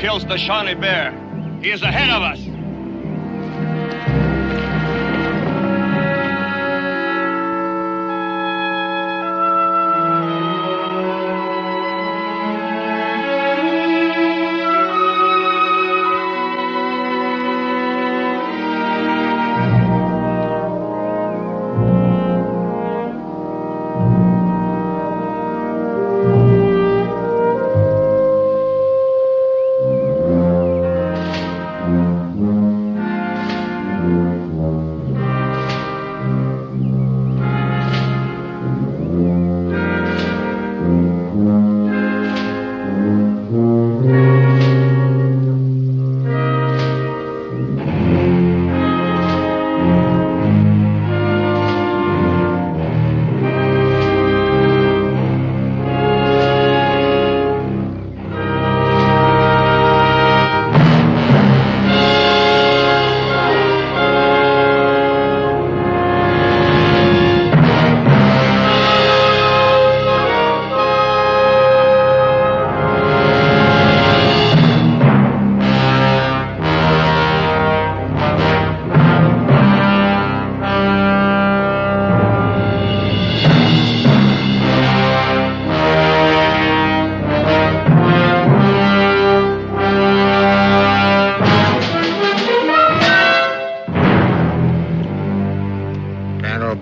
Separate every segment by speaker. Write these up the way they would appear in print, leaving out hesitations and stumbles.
Speaker 1: kills the Shawnee Bear. He is ahead of us.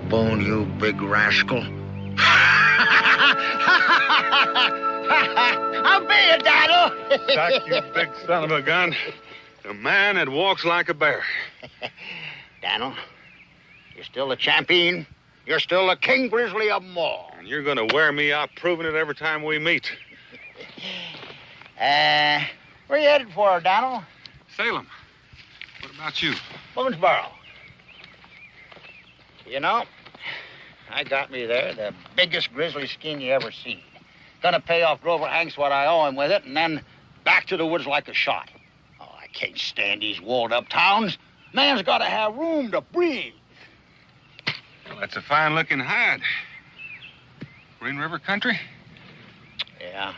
Speaker 2: Boone, you big rascal. I'll be a Dino.
Speaker 1: Doc, you big son of a gun. A man that walks like a bear.
Speaker 2: Dino, you're still the champion. You're still the king grizzly of them all.
Speaker 1: And you're gonna wear me out proving it every time we meet.
Speaker 2: Where you headed for, Dino?
Speaker 1: Salem. What about you?
Speaker 2: Boonesboro. You know, I got me there the biggest grizzly skin you ever seen. Gonna pay off Grover Hanks what I owe him with it, and then back to the woods like a shot. Oh, I can't stand these walled-up towns. Man's gotta have room to breathe.
Speaker 1: Well, that's a fine-looking hide. Green River country?
Speaker 2: Yeah.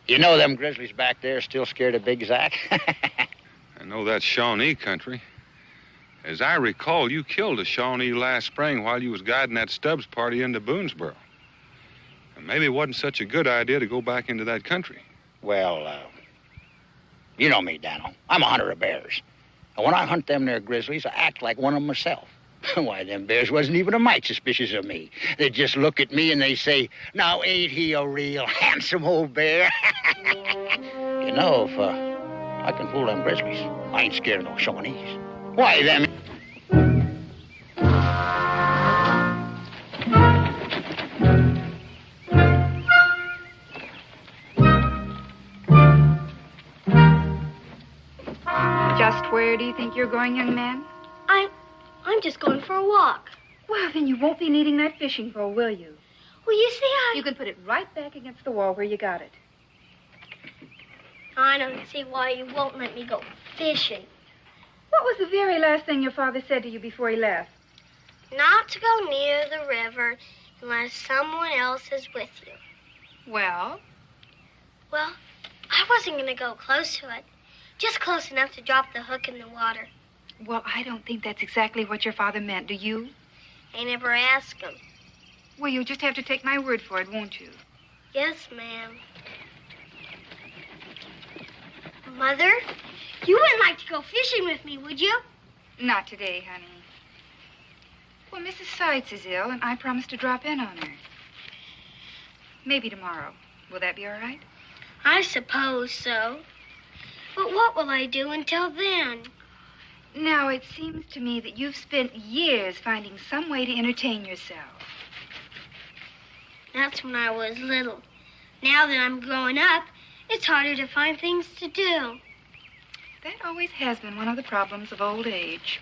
Speaker 2: You know them grizzlies back there still scared of Big Zack?
Speaker 1: I know that's Shawnee country. As I recall, you killed a Shawnee last spring while you was guiding that Stubbs party into Boonesboro. And maybe it wasn't such a good idea to go back into that country.
Speaker 2: Well, you know me, Dano. I'm a hunter of bears. And when I hunt them there grizzlies, I act like one of them myself. Why, them bears wasn't even a mite suspicious of me. They just look at me and they say, now ain't he a real handsome old bear? You know, if I can fool them grizzlies, I ain't scared of no Shawnees. Why, them...
Speaker 3: Just where do you think you're going, young man?
Speaker 4: I'm just going for a walk.
Speaker 3: Well, then you won't be needing that fishing pole, will you?
Speaker 4: Well, you see,
Speaker 3: You can put it right back against the wall where you got it.
Speaker 4: I don't see why you won't let me go fishing.
Speaker 3: What was the very last thing your father said to you before he left?
Speaker 4: Not to go near the river unless someone else is with you.
Speaker 3: Well?
Speaker 4: Well, I wasn't going to go close to it. Just close enough to drop the hook in the water.
Speaker 3: Well, I don't think that's exactly what your father meant, do you?
Speaker 4: I never asked him.
Speaker 3: Well, you'll just have to take my word for it, won't you?
Speaker 4: Yes, ma'am. Mother, you wouldn't like to go fishing with me, would you?
Speaker 3: Not today, honey. Well, Mrs. Seitz is ill, and I promised to drop in on her. Maybe tomorrow. Will that be all right?
Speaker 4: I suppose so. But what will I do until then?
Speaker 3: Now, it seems to me that you've spent years finding some way to entertain yourself.
Speaker 4: That's when I was little. Now that I'm growing up, it's harder to find things to do.
Speaker 3: That always has been one of the problems of old age.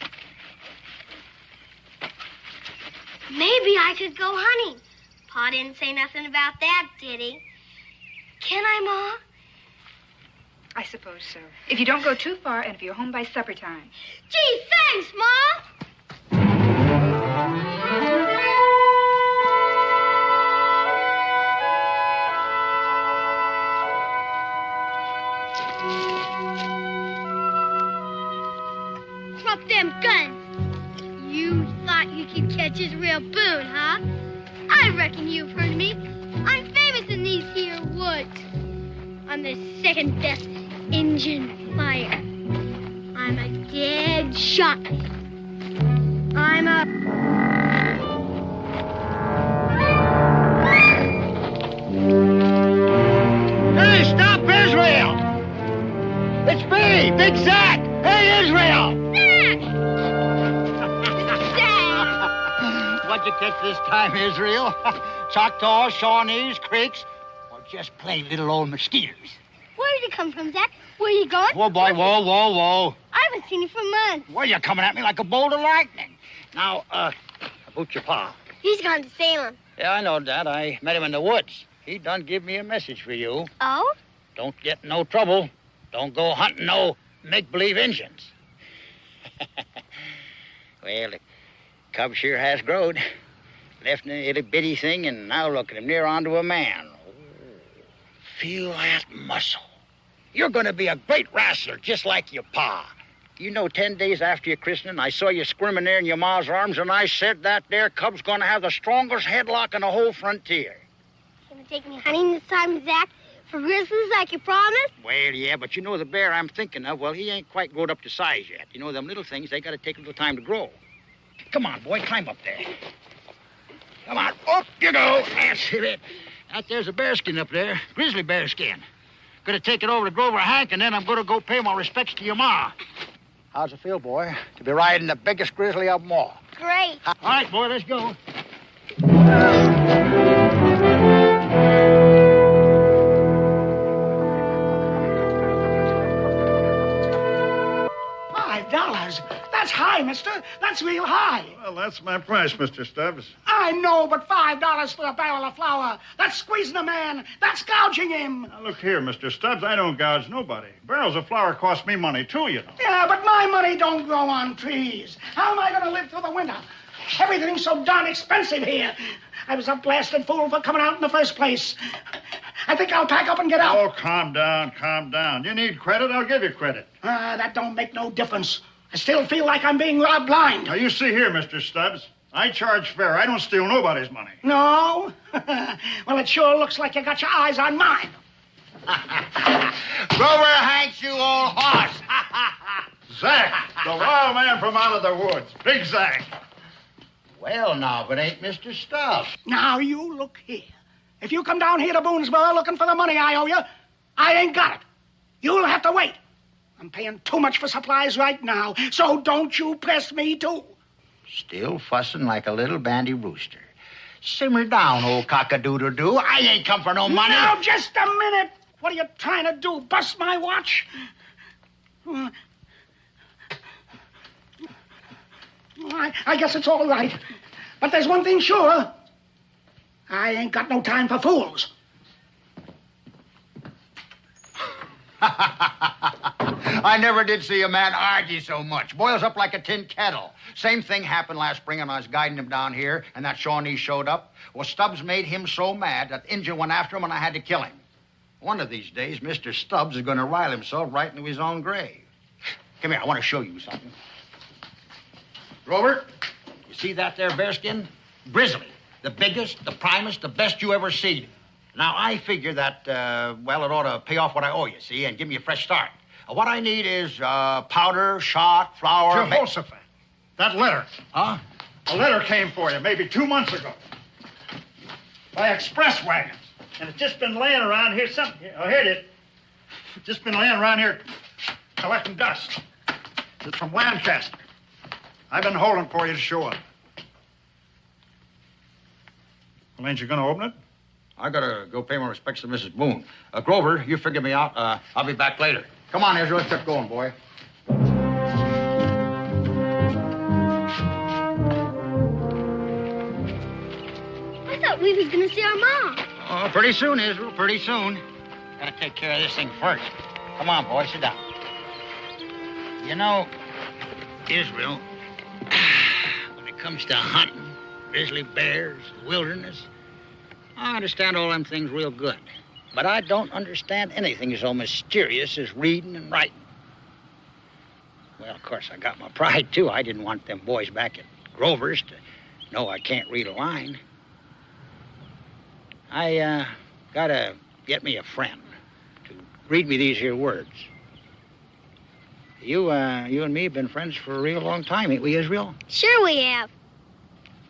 Speaker 4: Maybe I could go hunting. Pa didn't say nothing about that, did he? Can I, Ma?
Speaker 3: I suppose so. If you don't go too far and if you're home by supper time.
Speaker 4: Gee, thanks, Ma! Pa. I reckon you've heard of me. I'm famous in these here woods. I'm the second best Injun fire. I'm a dead shot. I'm a...
Speaker 2: Hey, stop, Israel! It's me, Big Zach! Hey, Israel!
Speaker 4: Zach!
Speaker 2: What'd you catch this time, Israel? Choctaws, Shawnees, Creeks, or just plain little old mosquitoes?
Speaker 4: Where did you come from, Zach? Where are you going?
Speaker 2: Whoa, boy, whoa.
Speaker 4: I haven't seen you for months.
Speaker 2: Well, you're coming at me like a bolt of lightning. Now, about your pa.
Speaker 4: He's gone to Salem.
Speaker 2: Yeah, I know that. I met him in the woods. He done give me a message for you.
Speaker 4: Oh?
Speaker 2: Don't get in no trouble. Don't go hunting no make-believe Injuns. Well, the cub sure has growed. Left in a itty bitty thing, and now look at him near onto a man. Oh, feel that muscle. You're going to be a great wrestler, just like your pa. You know, 10 days after your christening, I saw you squirming there in your ma's arms, and I said that there cub's going to have the strongest headlock in the whole frontier.
Speaker 4: You gonna take me hunting this time, Zach? For grizzlies like you promised?
Speaker 2: Well, yeah, but you know the bear I'm thinking of, well, he ain't quite grown up to size yet. You know, them little things, they got to take a little time to grow. Come on, boy, climb up there. Come on, up you go. That's it. Out there's a bearskin up there, grizzly bearskin. Gonna take it over to Grover Hank, and then I'm gonna go pay my respects to your ma. How's it feel, boy, to be riding the biggest grizzly of them all?
Speaker 4: Great.
Speaker 2: All right, boy, let's go.
Speaker 5: $5? That's high, mister. That's real high.
Speaker 6: Well, that's my price, Mr. Stubbs.
Speaker 5: I know, but $5 for a barrel of flour. That's squeezing a man. That's gouging him.
Speaker 6: Now, look here, Mr. Stubbs. I don't gouge nobody. Barrels of flour cost me money, too, you know.
Speaker 5: Yeah, but my money don't grow on trees. How am I going to live through the winter? Everything's so darn expensive here. I was a blasted fool for coming out in the first place. I think I'll pack up and get out.
Speaker 6: Oh, calm down, calm down. You need credit, I'll give you credit.
Speaker 5: That don't make no difference. I still feel like I'm being robbed blind.
Speaker 6: Now, you see here, Mr. Stubbs. I charge fair. I don't steal nobody's money.
Speaker 5: No? Well, it sure looks like you got your eyes on mine.
Speaker 2: Grover Hanks, you old horse.
Speaker 6: Zach, the wild man from out of the woods. Big Zach.
Speaker 2: Well, now, if it ain't Mr. Stubbs.
Speaker 5: Now, you look here. If you come down here to Boonesboro looking for the money I owe you, I ain't got it. You'll have to wait. I'm paying too much for supplies right now, so don't you press me, too.
Speaker 2: Still fussing like a little bandy rooster. Simmer down, old cock-a-doodle-doo. I ain't come for no money.
Speaker 5: Now, just a minute. What are you trying to do, bust my watch? I guess it's all right. But there's one thing sure. I ain't got no time for fools.
Speaker 2: I never did see a man argue so much. Boils up like a tin kettle. Same thing happened last spring when I was guiding him down here, and that Shawnee showed up. Well, Stubbs made him so mad that the Injun went after him, and I had to kill him. One of these days, Mr. Stubbs is going to rile himself right into his own grave. Come here, I want to show you something. Grover, you see that there bearskin? Grizzly. The biggest, the primest, the best you ever seen. Now, I figure that, well, it ought to pay off what I owe you, see, and give me a fresh start. What I need is powder, shot, flour...
Speaker 6: Jehoshaphat, that letter.
Speaker 2: Huh?
Speaker 6: A letter came for you maybe 2 months ago. By express wagons. And it's just been laying around here Oh, here it is. It's just been laying around here collecting dust. It's from Lancaster. I've been holding for you to show up. Well, ain't you going to open it?
Speaker 2: I gotta go pay my respects to Mrs. Boone. Grover, you figure me out. I'll be back later. Come on, Ezra, let's get going, boy.
Speaker 4: I thought we was gonna see our mom.
Speaker 2: Oh, pretty soon, Israel, pretty soon. Gotta take care of this thing first. Come on, boy, sit down. You know, Israel, when it comes to hunting, grizzly bears, the wilderness, I understand all them things real good. But I don't understand anything so mysterious as reading and writing. Well, of course, I got my pride, too. I didn't want them boys back at Grover's to No, I can't read a line. I gotta get me a friend to read me these here words. You and me have been friends for a real long time, ain't we, Israel?
Speaker 4: Sure we have.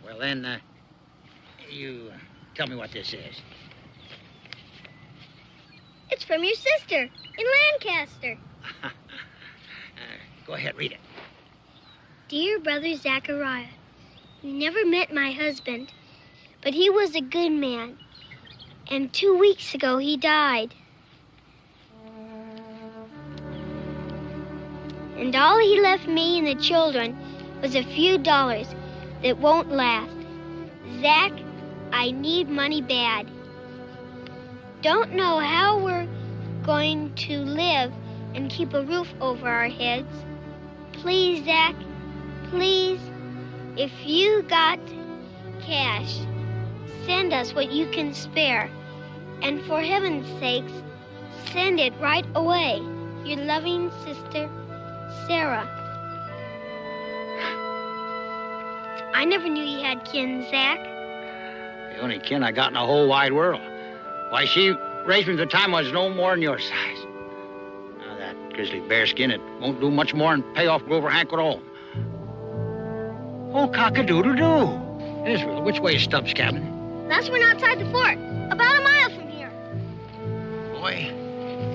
Speaker 2: Well, then, you tell me what this is.
Speaker 4: It's from your sister in Lancaster.
Speaker 2: Go ahead, read it.
Speaker 4: Dear Brother Zachariah, you never met my husband, but he was a good man. And 2 weeks ago, he died. And all he left me and the children was a few dollars that won't last. Zach, I need money bad. Don't know how we're going to live and keep a roof over our heads. Please, Zach, please, if you got cash, send us what you can spare. And for heaven's sakes, send it right away. Your loving sister, Sarah. I never knew you had kin, Zach.
Speaker 2: The only kin I got in the whole wide world. Why, she raised me at the time I was no more than your size. Now, that grizzly bearskin, it won't do much more than pay off Grover Hank at all. Oh, cock-a-doodle-doo. Israel, which way is Stubbs' cabin?
Speaker 4: Last one outside the fort, about a mile from here.
Speaker 2: Boy,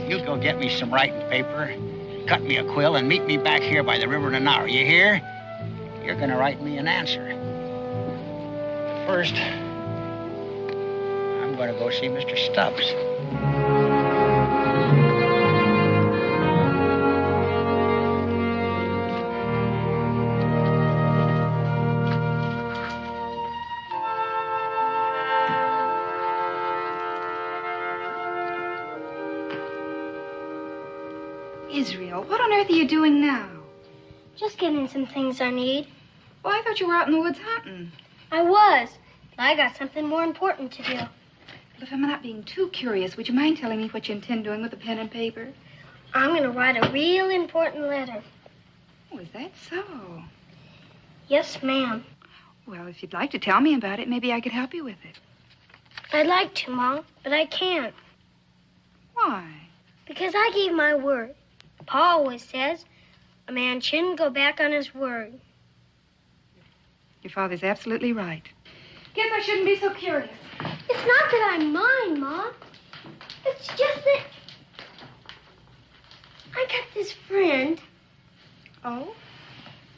Speaker 2: you go get me some writing paper, cut me a quill, and meet me back here by the river in an hour. You hear? You're gonna write me an answer. But first, I'm gonna go see Mr. Stubbs.
Speaker 3: Israel, what on earth are you doing now?
Speaker 4: Just getting some things I need.
Speaker 3: Well, I thought you were out in the woods hunting.
Speaker 4: I was, but I got something more important to do.
Speaker 3: Well, if I'm not being too curious, would you mind telling me what you intend doing with the pen and paper?
Speaker 4: I'm going to write a real important letter.
Speaker 3: Oh, is that so?
Speaker 4: Yes, ma'am.
Speaker 3: Well, if you'd like to tell me about it, maybe I could help you with it.
Speaker 4: I'd like to, Mom, but I can't.
Speaker 3: Why?
Speaker 4: Because I gave my word. Pa always says a man shouldn't go back on his word.
Speaker 3: Your father's absolutely right. Guess I shouldn't be so curious.
Speaker 4: It's not that I'm mine, Mom. It's just that I got this friend,
Speaker 3: Oh?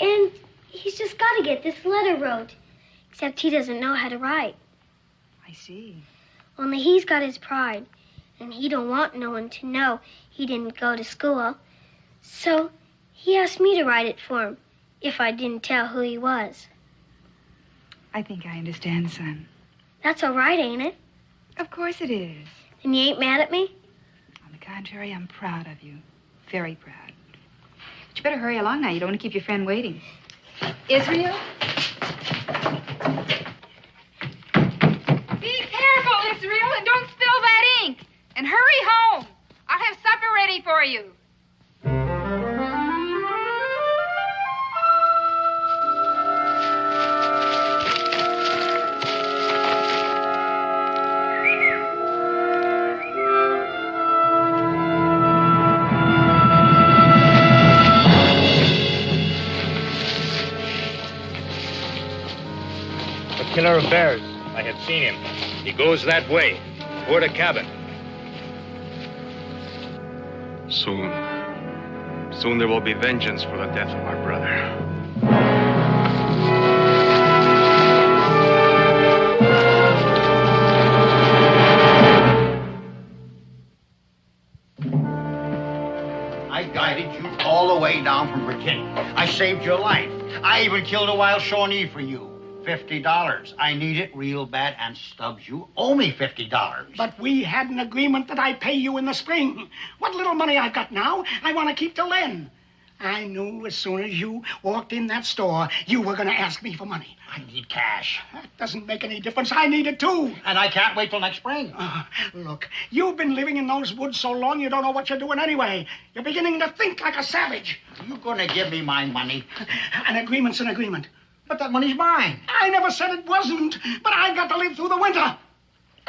Speaker 4: and he's just got to get this letter wrote. Except he doesn't know how to write.
Speaker 3: I see.
Speaker 4: Only he's got his pride, and he don't want no one to know he didn't go to school. So he asked me to write it for him, if I didn't tell who he was.
Speaker 3: I think I understand, son.
Speaker 4: That's all right, ain't it?
Speaker 3: Of course it is.
Speaker 4: And you ain't mad at me?
Speaker 3: On the contrary, I'm proud of you. Very proud. But you better hurry along now. You don't want to keep your friend waiting. Israel? Be careful, Israel, and don't spill that ink. And hurry home. I'll have supper ready for you.
Speaker 7: Killer of bears. I have seen him. He goes that way, toward a cabin.
Speaker 8: Soon there will be vengeance for the death of our brother.
Speaker 2: I guided you all the way down from Virginia. I saved your life. I even killed a wild Shawnee for you. $50. I need it real bad, and Stubbs, you owe me $50.
Speaker 5: But we had an agreement that I'd pay you in the spring. What little money I've got now, I want to keep till then. I knew as soon as you walked in that store, you were going to ask me for money.
Speaker 2: I need cash.
Speaker 5: That doesn't make any difference. I need it, too.
Speaker 2: And I can't wait till next spring.
Speaker 5: Look, you've been living in those woods so long you don't know what you're doing anyway. You're beginning to think like a savage.
Speaker 2: You gonna give me my money?
Speaker 5: An agreement's an agreement.
Speaker 2: But that money's mine.
Speaker 5: I never said it wasn't, but I got to live through the winter.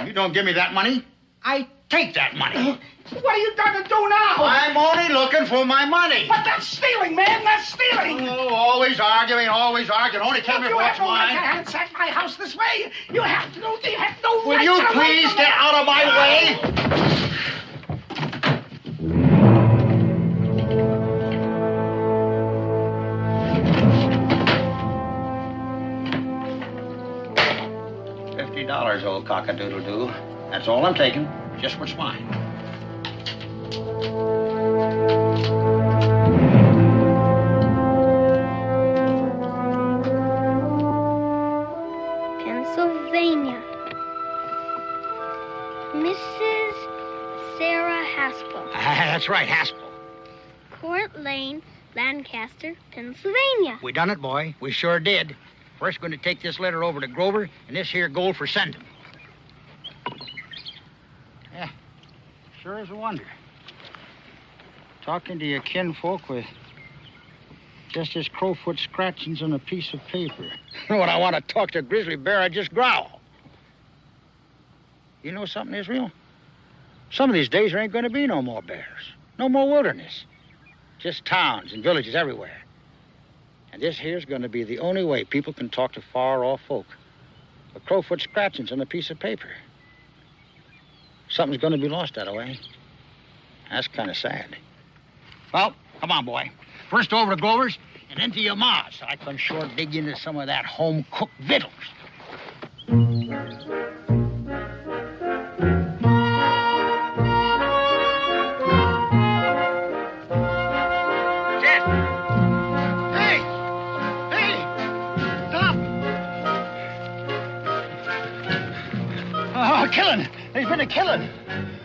Speaker 2: You don't give me that money, I take that money.
Speaker 5: What are you going to do now?
Speaker 2: I'm only looking for my money.
Speaker 5: But that's stealing, man. That's stealing.
Speaker 2: Oh, always arguing, always arguing. Only tell me
Speaker 5: You
Speaker 2: what's
Speaker 5: have no right
Speaker 2: mine.
Speaker 5: to ransack my house this way. You have no
Speaker 2: Will
Speaker 5: right
Speaker 2: you
Speaker 5: to
Speaker 2: please get out of my way? $50, old cock-a-doodle-doo. That's all I'm taking. Just what's mine.
Speaker 4: Pennsylvania. Mrs. Sarah Haspel.
Speaker 2: That's right, Haspel.
Speaker 4: Court Lane, Lancaster, Pennsylvania.
Speaker 2: We done it, boy. We sure did. First going to take this letter over to Grover, and this here gold for sending. Yeah, sure is a wonder. Talking to your kinfolk with just his crowfoot scratchings on a piece of paper. When I want to talk to a grizzly bear, I just growl. You know something, Israel? Some of these days there ain't going to be no more bears. No more wilderness. Just towns and villages everywhere. And this here's going to be the only way people can talk to far-off folk. A crowfoot scratchings on a piece of paper. Something's going to be lost that way. That's kind of sad. Well, come on, boy. First over to Glover's and into your ma's. I can sure dig into some of that home-cooked victuals.
Speaker 6: Killing. There's been a killing.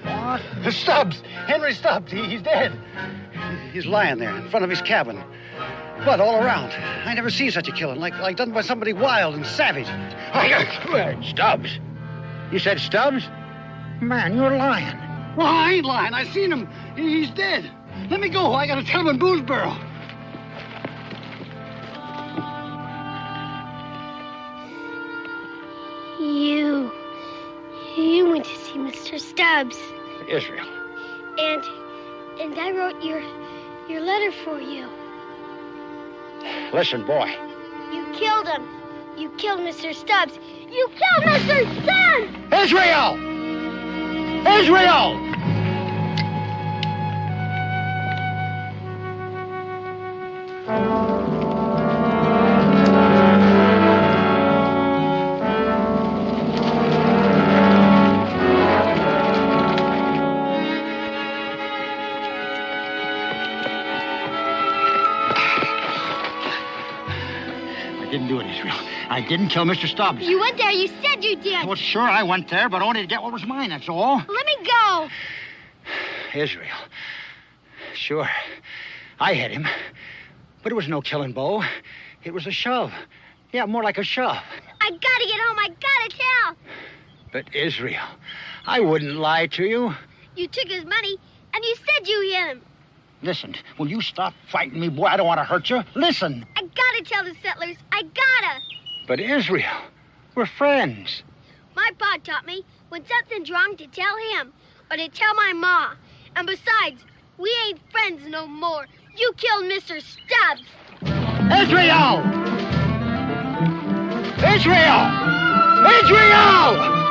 Speaker 2: What?
Speaker 6: Stubbs. Henry Stubbs. He's dead. He's lying there in front of his cabin. Blood all around. I never seen such a killing, like done by somebody wild and savage.
Speaker 2: Stubbs? You said Stubbs? Man, you're lying.
Speaker 6: Well, I ain't lying. I seen him. He's dead. Let me go. I gotta tell him in Boonesboro.
Speaker 4: You went to see Mr. Stubbs.
Speaker 2: Israel.
Speaker 4: And I wrote your letter for you.
Speaker 2: Listen, boy.
Speaker 4: You killed him. You killed Mr. Stubbs. You killed Mr. Stubbs!
Speaker 2: Israel! Israel! I didn't kill Mr. Stubbs.
Speaker 4: You went there. You said you did.
Speaker 2: Well, sure, I went there, but only to get what was mine, that's all.
Speaker 4: Let me go.
Speaker 2: Israel. Sure, I hit him. But it was no killing blow. It was a shove. Yeah, more like a shove.
Speaker 4: I gotta get home. I gotta tell.
Speaker 2: But Israel, I wouldn't lie to you.
Speaker 4: You took his money, and you said you hit him.
Speaker 2: Listen, will you stop fighting me, boy? I don't want to hurt you. Listen.
Speaker 4: I gotta tell the settlers. I gotta.
Speaker 2: But Israel, we're friends.
Speaker 4: My pa taught me when something's wrong to tell him or to tell my ma. And besides, we ain't friends no more. You killed Mr. Stubbs.
Speaker 2: Israel! Israel! Israel!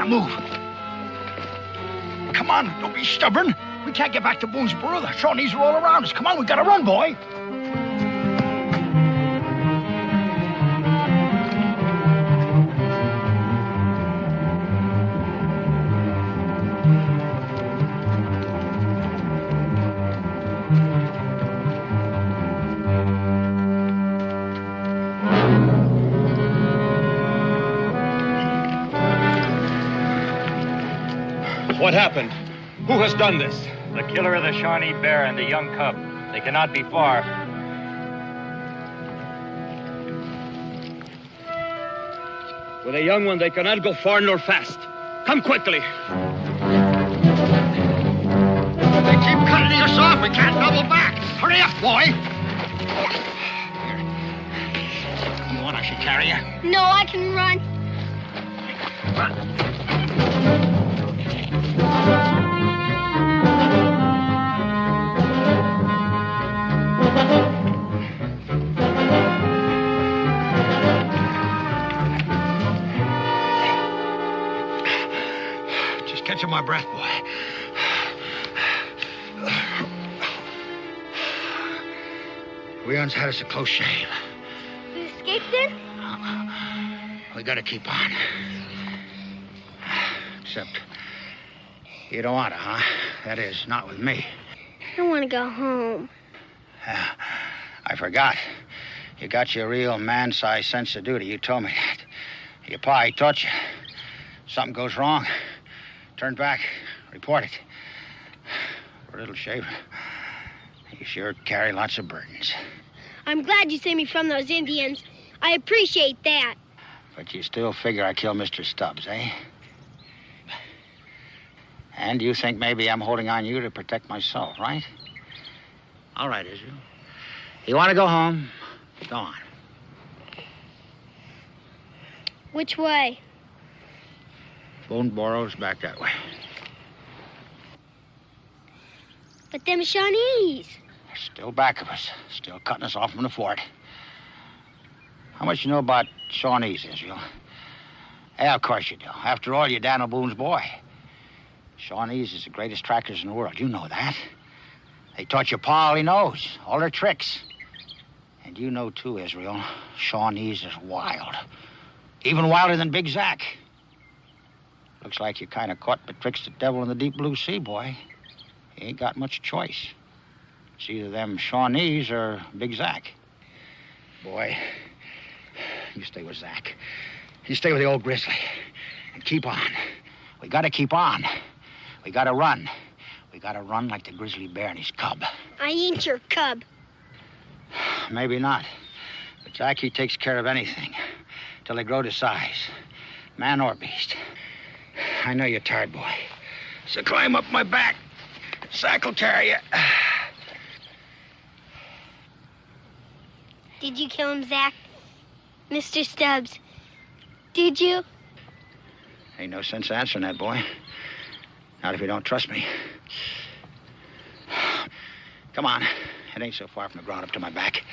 Speaker 2: Now move. Come on, don't be stubborn. We can't get back to Boonesboro. The Shawnees are all around us. Come on, we gotta run, boy.
Speaker 8: What happened? Who has done this?
Speaker 7: The killer of the Shawnee bear and the young cub. They cannot be far.
Speaker 8: With a young one, they cannot go far nor fast. Come quickly.
Speaker 2: They keep cutting us off. We can't double back. Hurry up, boy. You want I should carry you?
Speaker 4: No, I can run.
Speaker 2: Just catching my breath, boy. Leon's had us a close shave.
Speaker 4: You escaped then?
Speaker 2: We gotta keep on. Except you don't want to, huh? That is, not with me.
Speaker 4: I want to go home.
Speaker 2: I forgot. You got your real man-sized sense of duty. You told me that. Your pa, he taught you. Something goes wrong, turn back, report it. For a little shaver, you sure carry lots of burdens.
Speaker 4: I'm glad you saved me from those Indians. I appreciate that.
Speaker 2: But you still figure I killed Mr. Stubbs, eh? And you think maybe I'm holding on you to protect myself, right? All right, Israel. You want to go home? Go on.
Speaker 4: Which way?
Speaker 2: Boonesboro's back that way.
Speaker 4: But them Shawnees.
Speaker 2: They're still back of us. Still cutting us off from the fort. How much you know about Shawnees, Israel? Yeah, of course you do. After all, you're Daniel Boone's boy. Shawnees is the greatest trackers in the world. You know that. They taught your pa all he knows, all their tricks. And you know, too, Israel, Shawnees is wild. Even wilder than Big Zack. Looks like you're kind of caught betwixt the devil and the deep blue sea, boy. You ain't got much choice. It's either them Shawnees or Big Zack. Boy, you stay with Zack. You stay with the old grizzly. And keep on. We gotta keep on. We gotta run. We gotta run like the grizzly bear and his cub.
Speaker 4: I ain't your cub.
Speaker 2: Maybe not. But Zack, he takes care of anything. Till they grow to size. Man or beast. I know you're tired, boy. So climb up my back. Zack will carry you.
Speaker 4: Did you kill him, Zack? Mr. Stubbs, did you?
Speaker 2: Ain't no sense answering that, boy. Not if you don't trust me. Come on. It ain't so far from the ground up to my back.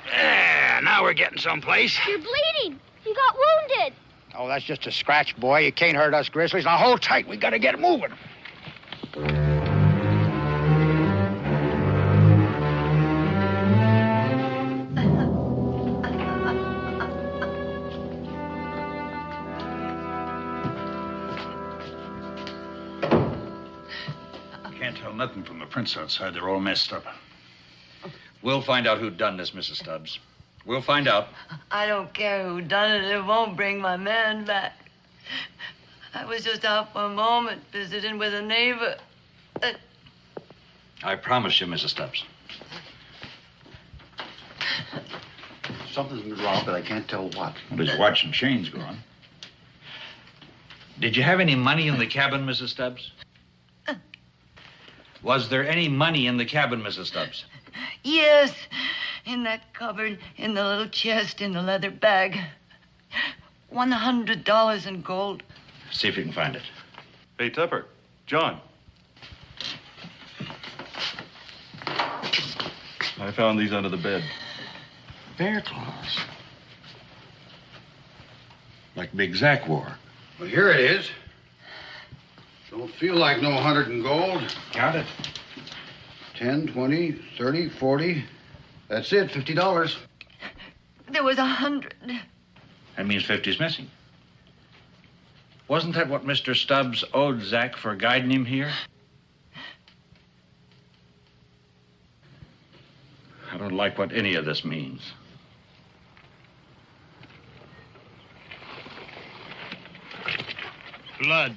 Speaker 2: Yeah, now we're getting someplace.
Speaker 4: You're bleeding. You got wounded.
Speaker 2: Oh, that's just a scratch, boy. You can't hurt us grizzlies. Now hold tight. We gotta get moving.
Speaker 6: Can't tell nothing from the prints outside. They're all messed up.
Speaker 9: We'll find out who done this, Mrs. Stubbs. We'll find out.
Speaker 10: I don't care who done it. It won't bring my man back. I was just out for a moment visiting with a neighbor.
Speaker 9: I promise you, Mrs. Stubbs.
Speaker 11: Something's wrong, but I can't tell what.
Speaker 6: Well, his watch and chain's gone.
Speaker 9: Did you have any money in the cabin, Mrs. Stubbs? Was there any money in the cabin, Mrs. Stubbs?
Speaker 10: Yes, in that cupboard, in the little chest, in the leather bag. $100 in gold.
Speaker 9: See if you can find it.
Speaker 8: Hey, Tupper. John. I found these under the bed.
Speaker 11: Bear claws. like Big Zack wore.
Speaker 12: Well, here it is. Don't feel like no 100 in gold.
Speaker 6: Count it.
Speaker 12: 10, 20, 30, 40. That's it, $50.
Speaker 10: There was 100.
Speaker 9: That means 50's missing. Wasn't that what Mr. Stubbs owed Zack for guiding him here? I don't like what any of this means.
Speaker 8: Blood.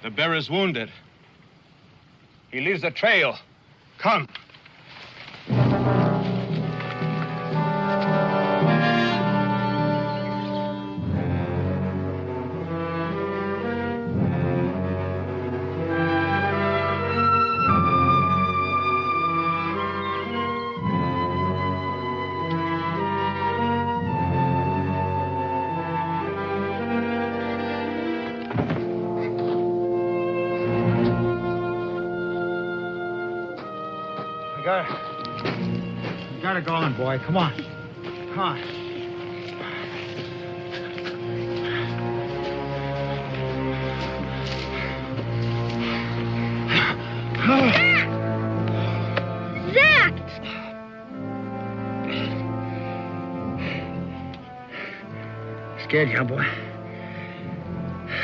Speaker 8: The bearer's wounded. He leaves a trail. Come.
Speaker 2: You gotta go on, boy. Come on. Come on.
Speaker 4: Zack!
Speaker 2: Scared you, boy?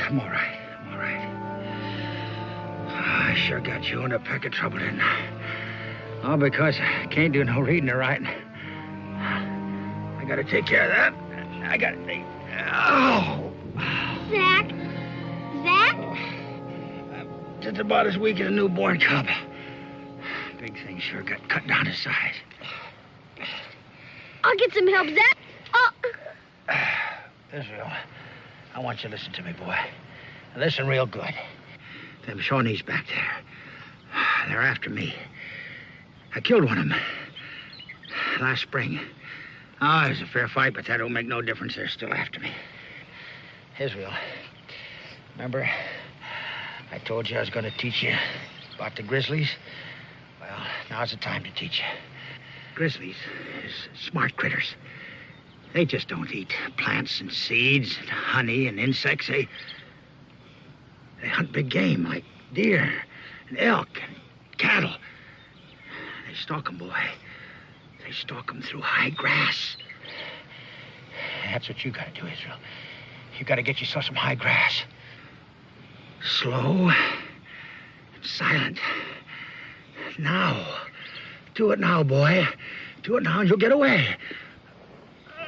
Speaker 2: I'm all right. I'm all right. I sure got you in a peck of trouble, didn't I? All because I can't do no reading or writing. I gotta take care of that. I gotta think. Oh!
Speaker 4: Zack? Zack?
Speaker 2: I'm just about as weak as a newborn cub. Big thing sure got cut down to size.
Speaker 4: I'll get some help, Zack. Oh.
Speaker 2: Israel, I want you to listen to me, boy. Listen real good. Them Shawnees back there. They're after me. I killed one of them last spring. Oh, it was a fair fight, but that don't make no difference. They're still after me. Israel, remember I told you I was going to teach you about the grizzlies? Well, now's the time to teach you. Grizzlies is smart critters. They just don't eat plants and seeds and honey and insects. They hunt big game like deer and elk and cattle. They stalk 'em, boy. They stalk 'em through high grass. That's what you gotta do, Israel. You gotta get yourself some high grass. Slow and silent. Now. Do it now, boy. Do it now and you'll get away.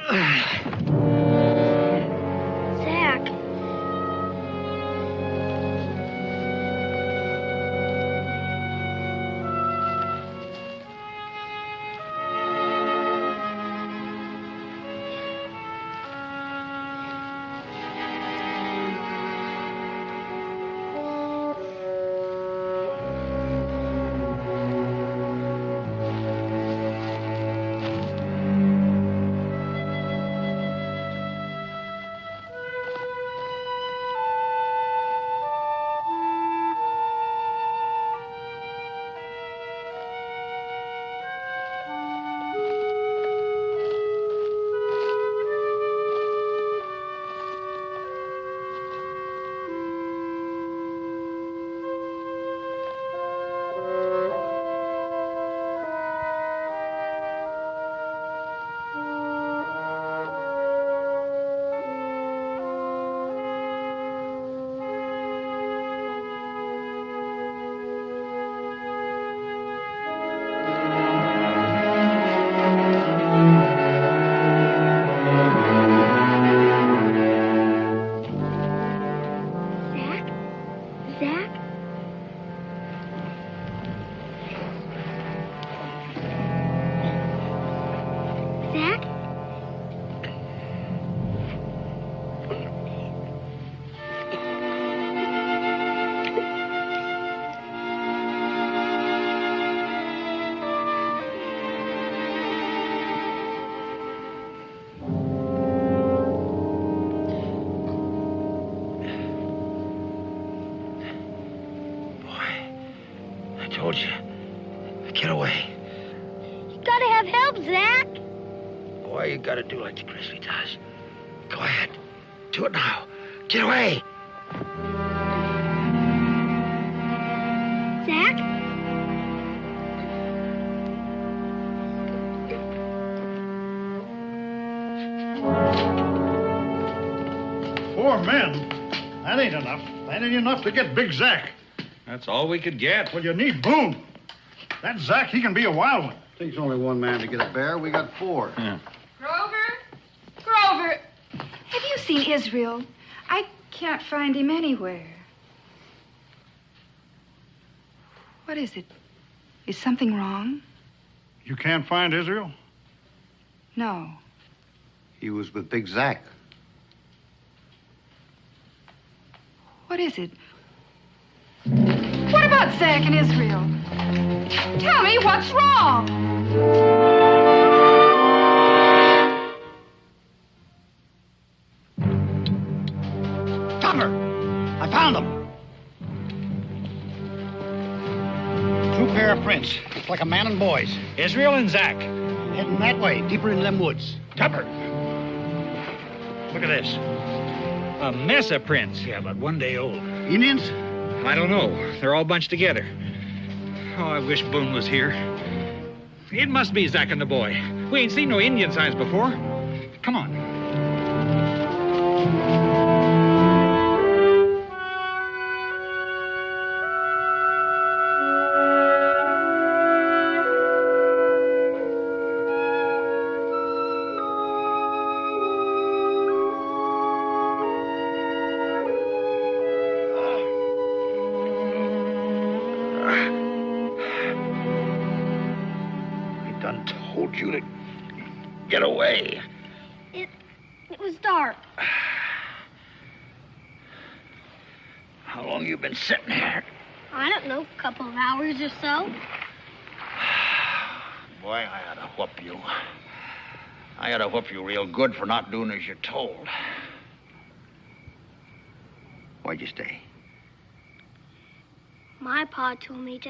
Speaker 4: Zack.
Speaker 2: told you. Get away.
Speaker 4: You gotta have help, Zack.
Speaker 2: Boy, you gotta do like the grizzly does. Go ahead. Do it now. Get away.
Speaker 4: Zach?
Speaker 6: Four men? That ain't enough. That ain't enough to get Big Zach.
Speaker 9: That's all we could get.
Speaker 6: Well, you need Boone. That Zach, he can be a wild one.
Speaker 12: Takes only one man to get a bear. We got four.
Speaker 9: Yeah.
Speaker 3: Grover, have you seen Israel? I can't find him anywhere. What is it? Is something wrong?
Speaker 6: You can't find Israel?
Speaker 3: No.
Speaker 12: He was with Big Zach.
Speaker 3: What is it? What about Zach and Israel? Tell me what's wrong.
Speaker 2: Tupper! I found them. Two pair of prints. It's like a man and boys.
Speaker 7: Israel and Zach.
Speaker 2: Heading that way, deeper into them woods.
Speaker 7: Tupper. Look at this. A mess of prints.
Speaker 2: Yeah, but 1 day old. Indians?
Speaker 7: I don't know. They're all bunched together. Oh, I wish Boone was here. It must be Zach and the boy. We ain't seen no Indian signs before. Come on.
Speaker 2: Told you to get away.
Speaker 4: It was dark.
Speaker 2: How long you been sitting here?
Speaker 4: I don't know, a couple of hours or so.
Speaker 2: Boy, I ought to whoop you. I ought to whoop you real good for not doing as you're told. Why'd you stay?
Speaker 4: My pa told me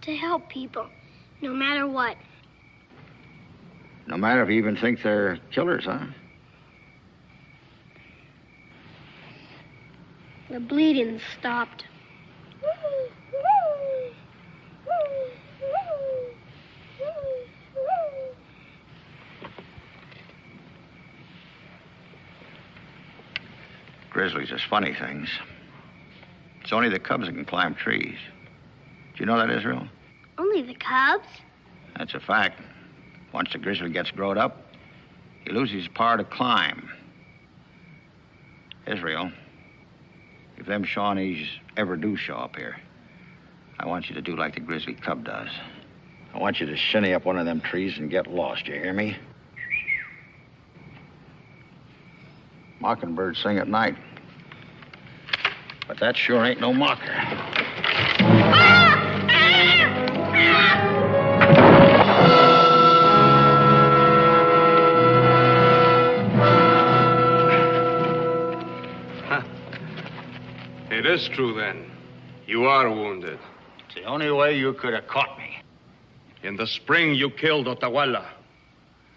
Speaker 4: to help people, no matter what.
Speaker 2: No matter if you even think they're killers, huh?
Speaker 4: The bleeding stopped.
Speaker 2: Grizzlies is funny things. It's only the cubs that can climb trees. Do you know that, Israel?
Speaker 4: Only the cubs?
Speaker 2: That's a fact. Once the grizzly gets growed up, he loses his power to climb. Israel, if them Shawnees ever do show up here, I want you to do like the grizzly cub does. I want you to shinny up one of them trees and get lost, you hear me? Mockingbirds sing at night. But that sure ain't no mocker.
Speaker 8: It is true, then. You are wounded.
Speaker 2: It's the only way you could have caught me.
Speaker 8: In the spring, you killed Otawala.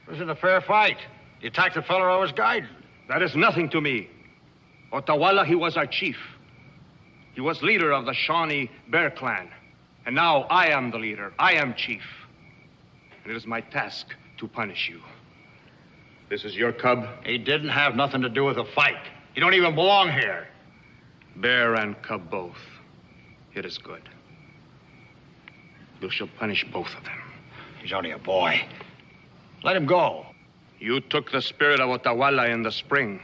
Speaker 2: It wasn't a fair fight. You attacked the fellow I was guiding.
Speaker 8: That is nothing to me. Otawala, he was our chief. He was leader of the Shawnee Bear Clan. And now I am the leader. I am chief. And it is my task to punish you. This is your cub?
Speaker 2: He didn't have nothing to do with the fight. He don't even belong here.
Speaker 8: Bear and cub both. It is good. You shall punish both of them.
Speaker 2: He's only a boy. Let him go.
Speaker 8: You took the spirit of Otawala in the spring.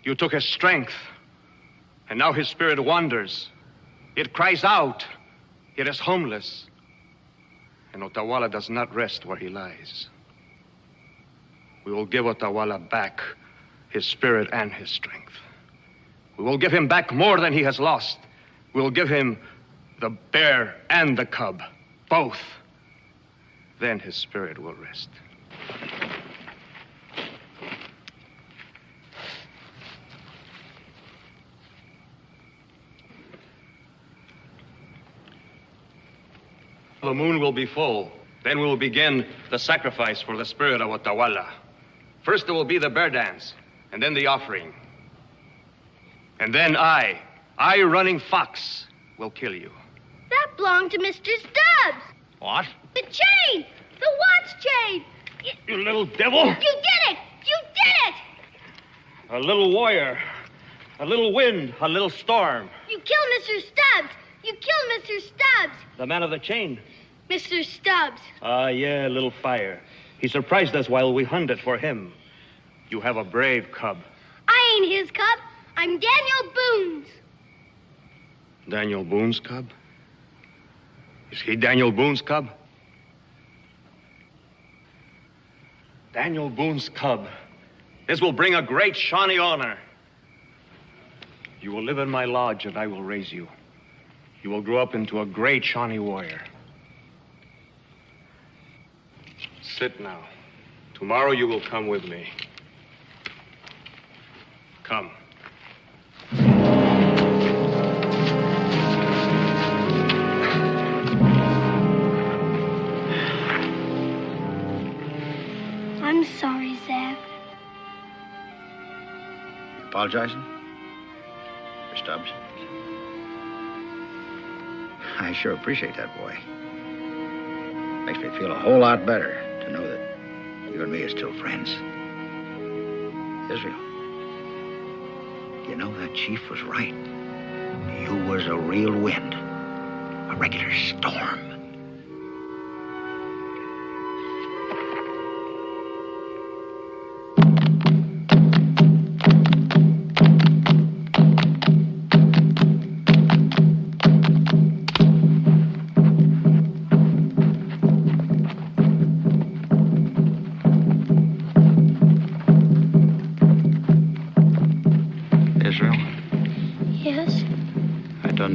Speaker 8: You took his strength. And now his spirit wanders. It cries out. It is homeless. And Otawala does not rest where he lies. We will give Otawala back his spirit and his strength. We will give him back more than he has lost. We will give him the bear and the cub, both. Then his spirit will rest. The moon will be full. Then we will begin the sacrifice for the spirit of Otawala. First there will be the bear dance, and then the offering. And then I, Running Fox, will kill you.
Speaker 4: That belonged to Mr. Stubbs.
Speaker 8: What?
Speaker 4: The chain! The watch chain!
Speaker 8: You little devil!
Speaker 4: You did it! You did it!
Speaker 8: A little warrior, a little wind, a little storm.
Speaker 4: You killed Mr. Stubbs! You killed Mr. Stubbs!
Speaker 8: The man of the chain.
Speaker 4: Mr. Stubbs.
Speaker 8: Yeah, little fire. He surprised us while we hunted for him. You have a brave cub.
Speaker 4: I ain't his cub. I'm Daniel Boone's.
Speaker 8: Daniel Boone's cub? Is he Daniel Boone's cub? Daniel Boone's cub. This will bring a great Shawnee honor. You will live in my lodge and I will raise you. You will grow up into a great Shawnee warrior. Sit now. Tomorrow you will come with me. Come.
Speaker 4: I'm sorry, Zach.
Speaker 2: Apologizing? For Stubbs? I sure appreciate that, boy. Makes me feel a whole lot better to know that you and me are still friends. Israel, you know that chief was right. You was a real wind, a regular storm.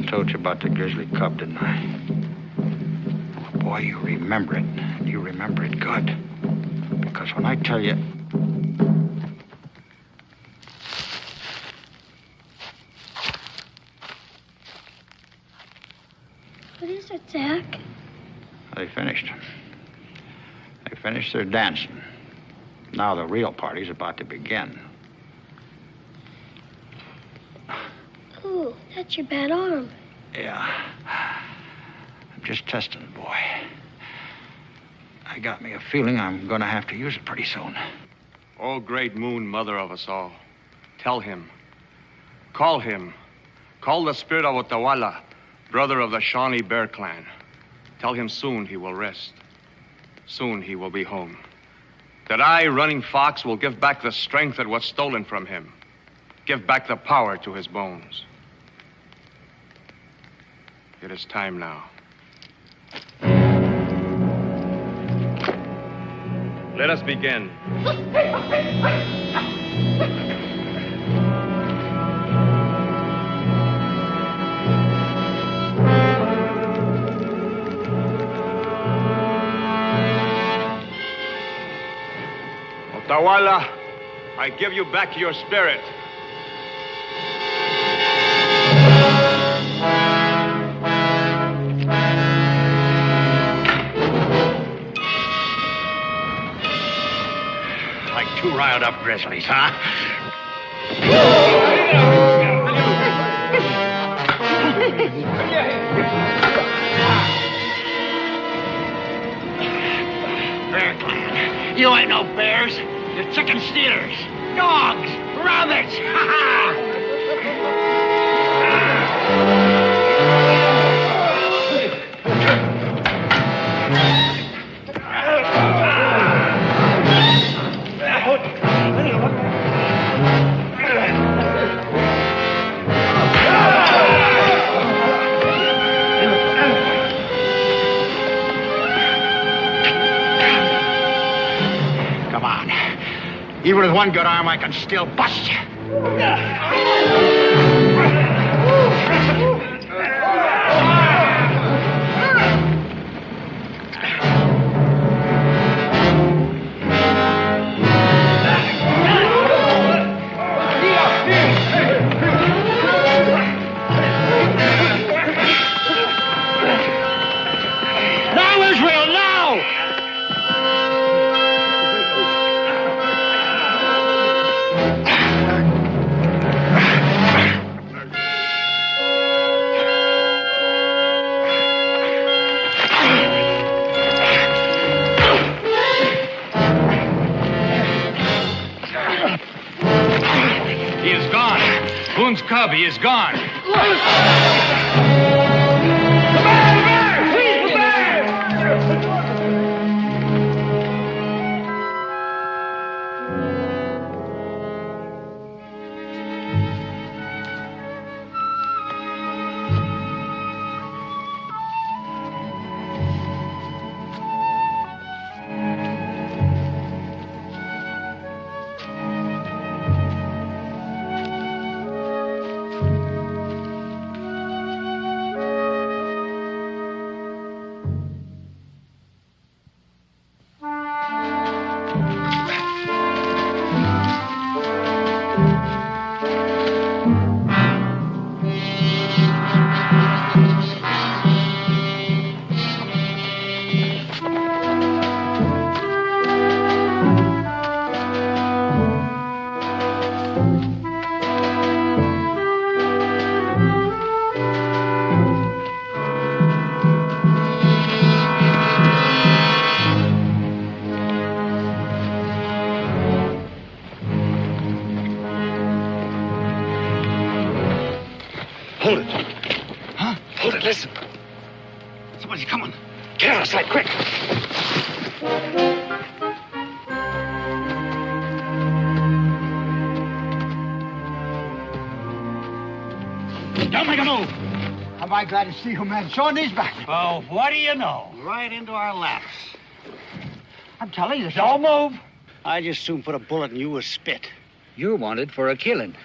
Speaker 2: Told you about the grizzly cub, didn't I? Oh, boy, you remember it. And you remember it good. Because when I tell you...
Speaker 4: What is it, Zach?
Speaker 2: They finished. They finished their dancing. Now the real party's about to begin.
Speaker 4: Ooh, that's your bad arm.
Speaker 2: Yeah. I'm just testing it, boy. I got me a feeling I'm gonna have to use it pretty soon.
Speaker 8: Oh, great moon, mother of us all. Tell him. Call him. Call the spirit of Otawala, brother of the Shawnee Bear Clan. Tell him soon he will rest. Soon he will be home. That I, Running Fox, will give back the strength that was stolen from him. Give back the power to his bones. It is time now. Let us begin. Otawala, I give you back your spirit.
Speaker 2: Two riled up grizzlies, huh? Bear Clan. You ain't no bears. You're chicken stealers. Dogs. Rabbits. Even with one good arm, I can still bust you. Now, Israel, now!
Speaker 7: Boone's cub, he is gone.
Speaker 6: Hold it. Huh? Hold it, listen. Somebody's coming. Get out of sight, quick. Don't make a move.
Speaker 2: Am I glad to see you, man? Shawnee's back.
Speaker 6: Oh, what do you know?
Speaker 2: Right into our laps.
Speaker 6: I'm telling you, don't move.
Speaker 2: I just soon put a bullet in you with spit.
Speaker 7: You're wanted for a killing.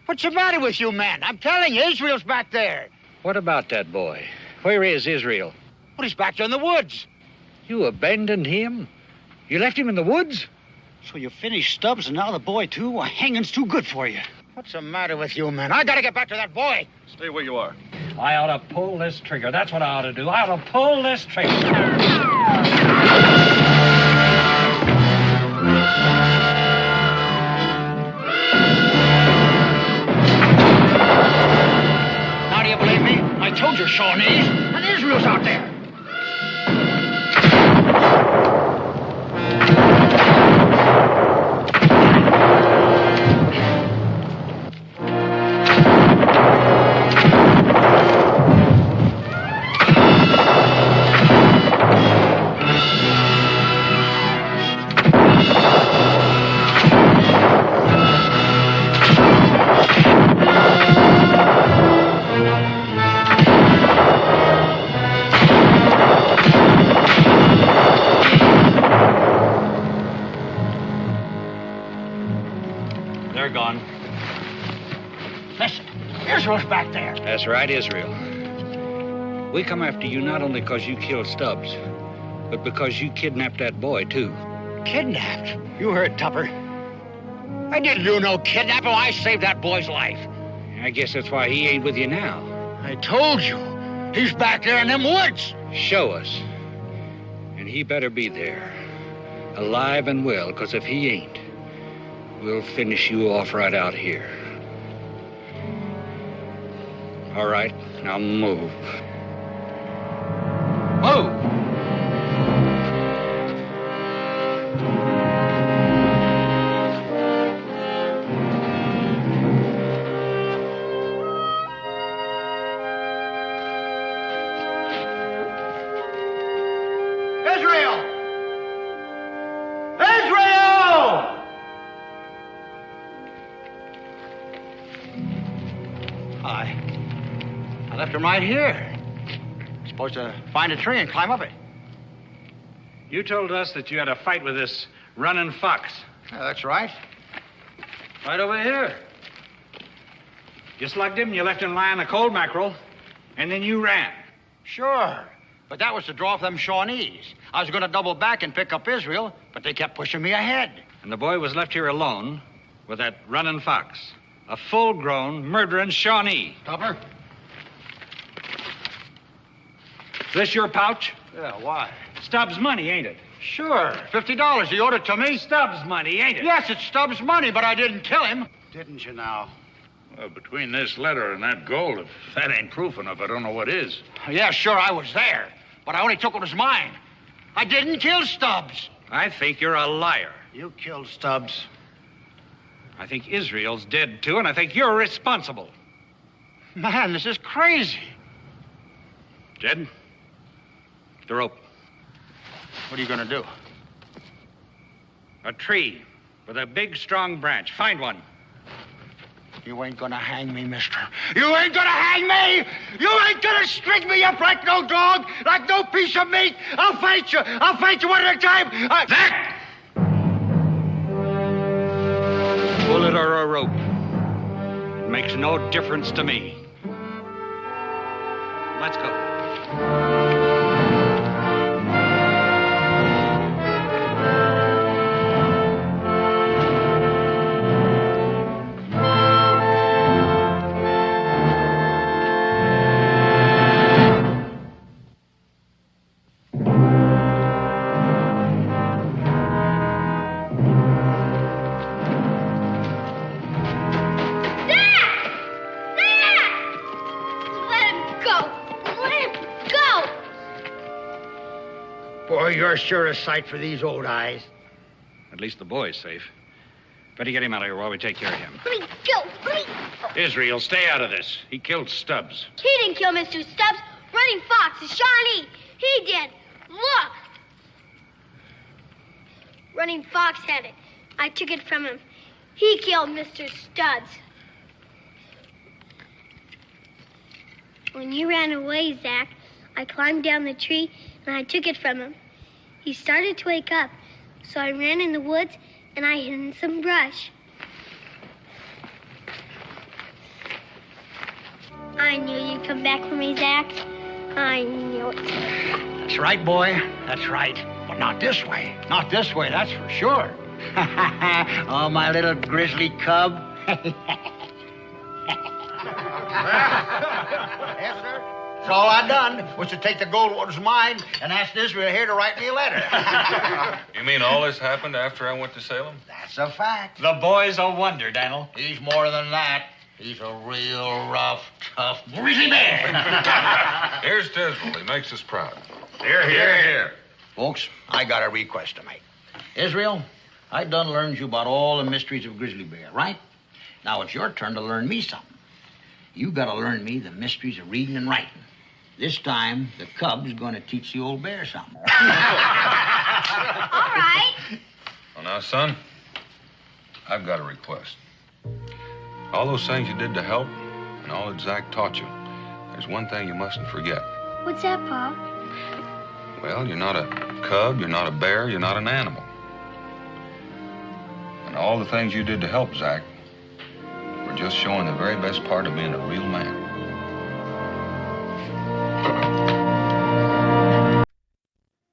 Speaker 2: What's the matter with you, man? I'm telling you, Israel's back there.
Speaker 7: What about that boy? Where is Israel?
Speaker 2: Well, he's back there in the woods.
Speaker 7: You abandoned him? You left him in the woods?
Speaker 2: So you finished Stubbs and now the boy, too? Well, hanging's too good for you. What's the matter with you, man? I gotta get back to that boy.
Speaker 9: Stay where you are.
Speaker 7: I ought to pull this trigger. That's what I ought to do. I ought to pull this trigger.
Speaker 2: Now do you believe me? I told you, Shawnee. And Israel's out there.
Speaker 7: They're gone.
Speaker 2: Listen, Israel's back there.
Speaker 7: That's right, Israel. We come after you not only because you killed Stubbs, but because you kidnapped that boy, too.
Speaker 2: Kidnapped? You heard Tupper. I didn't do no kidnapping. I saved that boy's life.
Speaker 7: I guess that's why he ain't with you now.
Speaker 2: I told you. He's back there in them woods.
Speaker 7: Show us. And he better be there, alive and well, because if he ain't, we'll finish you off right out here. All right, now move. Move!
Speaker 2: Israel! Israel! I left him right here. Supposed to find a tree and climb up it.
Speaker 7: You told us that you had a fight with this running fox.
Speaker 2: Yeah, that's right.
Speaker 7: Right over here. You slugged him, you left him lying a cold mackerel, and then you ran.
Speaker 2: Sure. But that was to draw off them Shawnees. I was going to double back and pick up Israel, but they kept pushing me ahead.
Speaker 7: And the boy was left here alone with that running fox. A full-grown, murdering Shawnee.
Speaker 2: Tupper?
Speaker 7: Is this your pouch?
Speaker 2: Yeah, why?
Speaker 7: Stubbs' money, ain't it?
Speaker 2: Sure. $50. He owed it to me.
Speaker 7: Stubbs' money, ain't it?
Speaker 2: Yes, it's Stubbs' money, but I didn't kill him. Didn't you now?
Speaker 12: Well, between this letter and that gold, if that ain't proof enough, I don't know what is.
Speaker 2: Yeah, sure, I was there. But I only took what was mine. I didn't kill Stubbs.
Speaker 7: I think you're a liar.
Speaker 2: You killed Stubbs.
Speaker 7: I think Israel's dead, too, and I think you're responsible.
Speaker 2: Man, this is crazy.
Speaker 8: Jed, the rope.
Speaker 2: What are you going to do?
Speaker 7: A tree with a big, strong branch. Find one.
Speaker 2: You ain't gonna hang me, mister. You ain't gonna hang me! You ain't gonna string me up like no dog, like no piece of meat! I'll fight you! I'll fight you one at a time!
Speaker 7: Zach! Bullet or a rope. It makes no difference to me. Let's go.
Speaker 2: Boy, you're sure a sight for these old eyes.
Speaker 7: At least the boy's safe. Better get him out of here while we take care of him.
Speaker 4: Let me go. Let me...
Speaker 7: Israel, stay out of this. He killed Stubbs.
Speaker 4: He didn't kill Mr. Stubbs. Running Fox is Shawnee. He did. Look. Running Fox had it. I took it from him. He killed Mr. Stubbs. When you ran away, Zach, I climbed down the tree and I took it from him. He started to wake up, so I ran in the woods and I hid in some brush. I knew you'd come back for me, Zach. I knew it.
Speaker 2: That's right, boy. That's right. But not this way. Not this way, that's for sure. Oh, my little grizzly cub. Yes, sir. That's all I done was to take the Goldwater's mine and ask Israel here to write me a letter.
Speaker 1: You mean all this happened after I went to Salem?
Speaker 2: That's a fact.
Speaker 7: The boy's a wonder, Daniel.
Speaker 2: He's more than that. He's a real rough, tough grizzly bear.
Speaker 1: Here's Tisdale. He makes us proud.
Speaker 12: Here, here, here.
Speaker 2: Folks, I got a request to make. Israel, I done learned you about all the mysteries of grizzly bear, right? Now it's your turn to learn me something. You gotta learn me the mysteries of reading and writing. This time, the cub's gonna teach the old bear something.
Speaker 4: All right.
Speaker 1: Well, now, son, I've got a request. All those things you did to help and all that Zach taught you, there's one thing you mustn't forget.
Speaker 4: What's that, Pa?
Speaker 1: Well, you're not a cub, you're not a bear, you're not an animal. And all the things you did to help Zach were just showing the very best part of being a real man.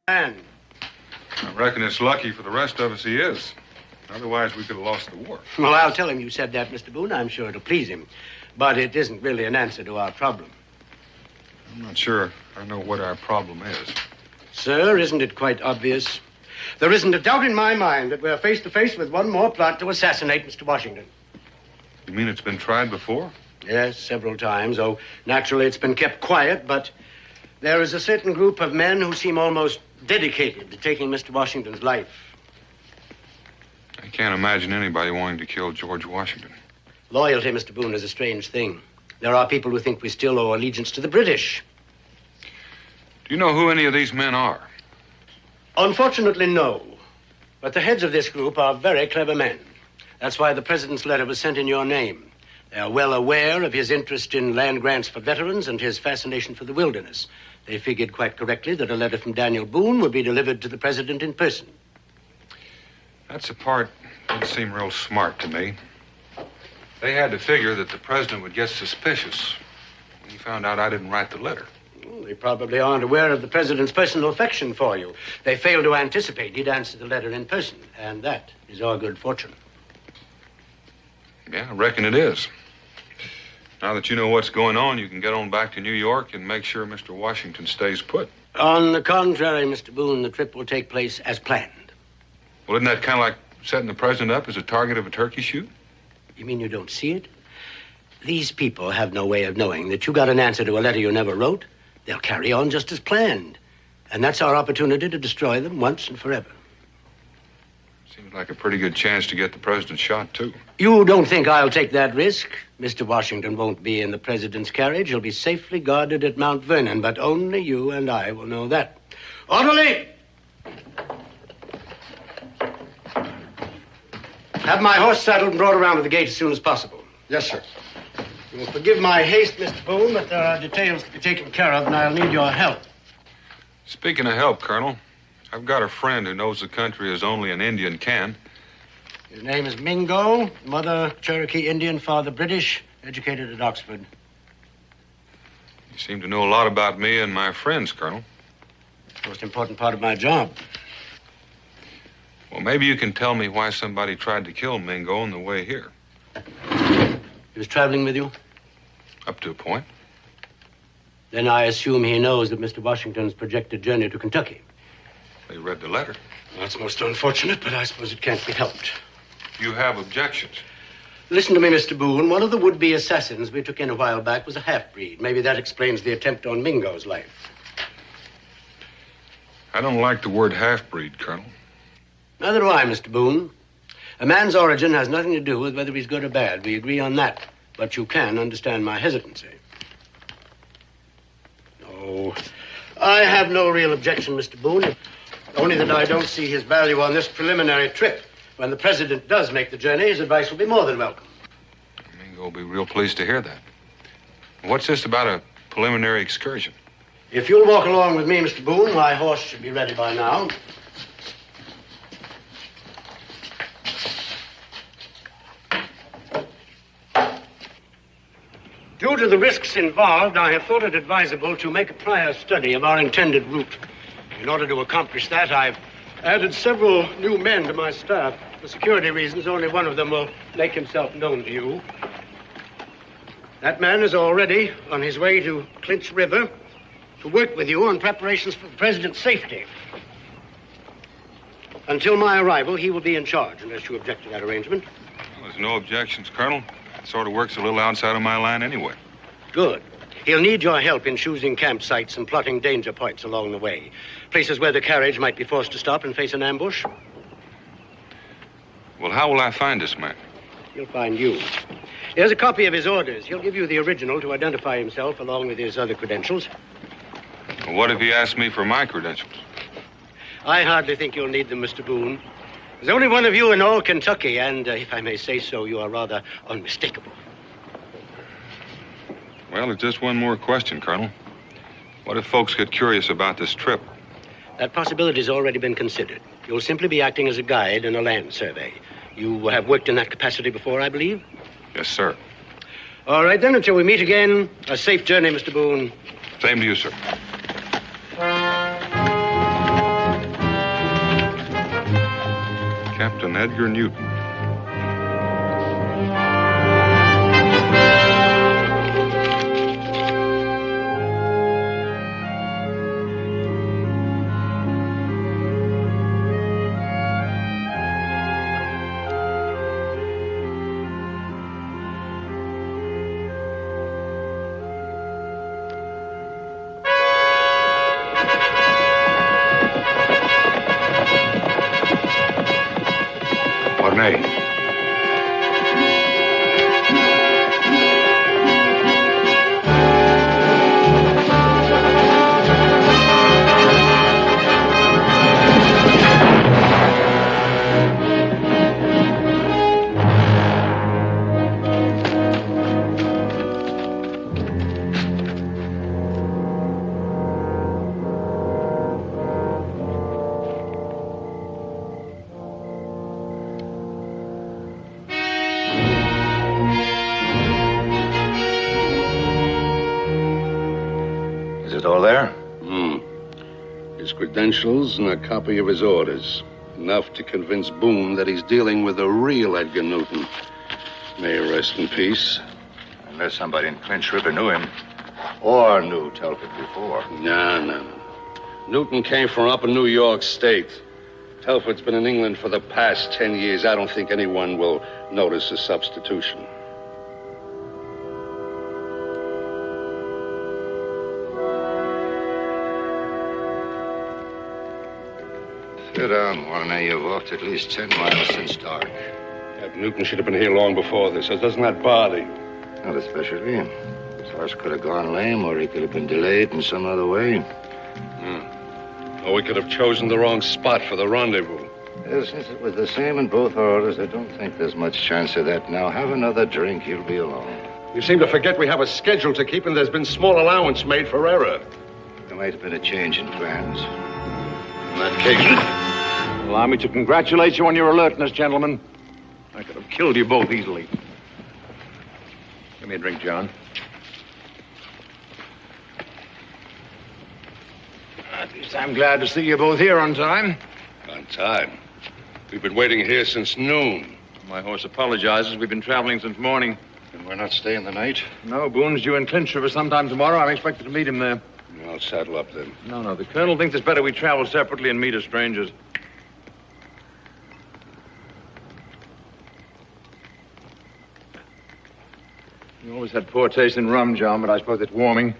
Speaker 12: Man.
Speaker 1: I reckon it's lucky for the rest of us he is. Otherwise, we could have lost the war.
Speaker 11: Well, I'll tell him you said that, Mr. Boone. I'm sure it'll please him. But it isn't really an answer to our problem.
Speaker 1: I'm not sure I know what our problem is.
Speaker 11: Sir, isn't it quite obvious? There isn't a doubt in my mind that we're face to face with one more plot to assassinate Mr. Washington.
Speaker 1: You mean it's been tried before?
Speaker 11: Yes, several times. Oh, naturally, it's been kept quiet, but there is a certain group of men who seem almost dedicated to taking Mr. Washington's life.
Speaker 1: I can't imagine anybody wanting to kill George Washington.
Speaker 11: Loyalty, Mr. Boone, is a strange thing. There are people who think we still owe allegiance to the British.
Speaker 1: Do you know who any of these men are?
Speaker 11: Unfortunately, no. But the heads of this group are very clever men. That's why the president's letter was sent in your name. They are well aware of his interest in land grants for veterans and his fascination for the wilderness. They figured quite correctly that a letter from Daniel Boone would be delivered to the president in person.
Speaker 1: That's the part that didn't seem real smart to me. They had to figure that the president would get suspicious when he found out I didn't write the letter.
Speaker 11: Well, they probably aren't aware of the president's personal affection for you. They failed to anticipate he'd answer the letter in person, and that is our good fortune.
Speaker 1: Yeah, I reckon it is. Now that you know what's going on, you can get on back to New York and make sure Mr. Washington stays put.
Speaker 11: On the contrary, Mr. Boone, the trip will take place as planned.
Speaker 1: Well, isn't that kind of like setting the president up as a target of a turkey shoot?
Speaker 11: You mean you don't see it? These people have no way of knowing that you got an answer to a letter you never wrote. They'll carry on just as planned. And that's our opportunity to destroy them once and forever.
Speaker 1: Seems like a pretty good chance to get the president shot, too.
Speaker 11: You don't think I'll take that risk? Mr. Washington won't be in the president's carriage. He'll be safely guarded at Mount Vernon, but only you and I will know that. Orderly! Have my horse saddled and brought around to the gate as soon as possible.
Speaker 12: Yes, sir.
Speaker 11: You will forgive my haste, Mr. Boone, but there are details to be taken care of, and I'll need your help.
Speaker 1: Speaking of help, Colonel, I've got a friend who knows the country as only an Indian can.
Speaker 11: His name is Mingo, mother Cherokee Indian, father British, educated at Oxford.
Speaker 1: You seem to know a lot about me and my friends, Colonel.
Speaker 11: Most important part of my job.
Speaker 1: Well, maybe you can tell me why somebody tried to kill Mingo on the way here.
Speaker 11: He was traveling with you?
Speaker 1: Up to a point.
Speaker 11: Then I assume he knows that Mr. Washington's projected journey to Kentucky.
Speaker 1: They read the letter.
Speaker 11: That's most unfortunate, but I suppose it can't be helped.
Speaker 1: You have objections.
Speaker 11: Listen to me, Mr. Boone. One of the would-be assassins we took in a while back was a half-breed. Maybe that explains the attempt on Mingo's life.
Speaker 1: I don't like the word half-breed, Colonel.
Speaker 11: Neither do I, Mr. Boone. A man's origin has nothing to do with whether he's good or bad. We agree on that. But you can understand my hesitancy. No, I have no real objection, Mr. Boone. Only that I don't see his value on this preliminary trip. When the president does make the journey, his advice will be more than welcome.
Speaker 1: Mingo will be real pleased to hear that. What's this about a preliminary excursion?
Speaker 11: If you'll walk along with me, Mr. Boone, my horse should be ready by now. Due to the risks involved, I have thought it advisable to make a prior study of our intended route. In order to accomplish that, I've added several new men to my staff. For security reasons, only one of them will make himself known to you. That man is already on his way to Clinch River to work with you on preparations for the president's safety. Until my arrival, he will be in charge, unless you object to that arrangement.
Speaker 1: Well, there's no objections, Colonel. That sort of works a little outside of my line anyway.
Speaker 11: Good. He'll need your help in choosing campsites and plotting danger points along the way. Places where the carriage might be forced to stop and face an ambush.
Speaker 1: Well, how will I find this man?
Speaker 11: He'll find you. Here's a copy of his orders. He'll give you the original to identify himself along with his other credentials.
Speaker 1: Well, what if he asks me for my credentials?
Speaker 11: I hardly think you'll need them, Mr. Boone. There's only one of you in all Kentucky, and if I may say so, you are rather unmistakable.
Speaker 1: Well, there's just one more question, Colonel. What if folks get curious about this trip?
Speaker 11: That possibility's already been considered. You'll simply be acting as a guide in a land survey. You have worked in that capacity before, I believe?
Speaker 1: Yes, sir.
Speaker 11: All right, then, until we meet again, a safe journey, Mr. Boone.
Speaker 1: Same to you, sir. Captain Edgar Newton.
Speaker 12: Credentials and a copy of his orders. Enough to convince Boone that he's dealing with the real Edgar Newton. May he rest in peace.
Speaker 13: Unless somebody in Clinch River knew him. Or knew Telford before.
Speaker 12: No. Newton came from up in New York State. Telford's been in England for the past 10 years. I don't think anyone will notice a substitution.
Speaker 13: Sit down, Warner. You've walked at least 10 miles since dark.
Speaker 12: Captain Newton should have been here long before this. So doesn't that bother you?
Speaker 13: Not especially. His horse could have gone lame, or he could have been delayed in some other way.
Speaker 12: Or we could have chosen the wrong spot for the rendezvous.
Speaker 13: Since it was the same in both orders, I don't think there's much chance of that now. Have another drink. You'll be alone.
Speaker 12: You seem to forget we have a schedule to keep, and there's been small allowance made for error.
Speaker 13: There might have been a change in plans.
Speaker 12: In that case, allow me to congratulate you on your alertness, gentlemen. I could have killed you both easily.
Speaker 9: Give me a drink, John.
Speaker 12: At least I'm glad to see you both here on time. On time? We've been waiting here since noon.
Speaker 9: My horse apologizes. We've been traveling since morning.
Speaker 13: And we're not staying the night?
Speaker 9: No, Boone's due in Clinch River sometime tomorrow. I'm expected to meet him there.
Speaker 12: I'll saddle up then.
Speaker 9: No, the colonel thinks it's better we travel separately and meet as strangers. You always had poor taste in rum, John, but I suppose it's warming.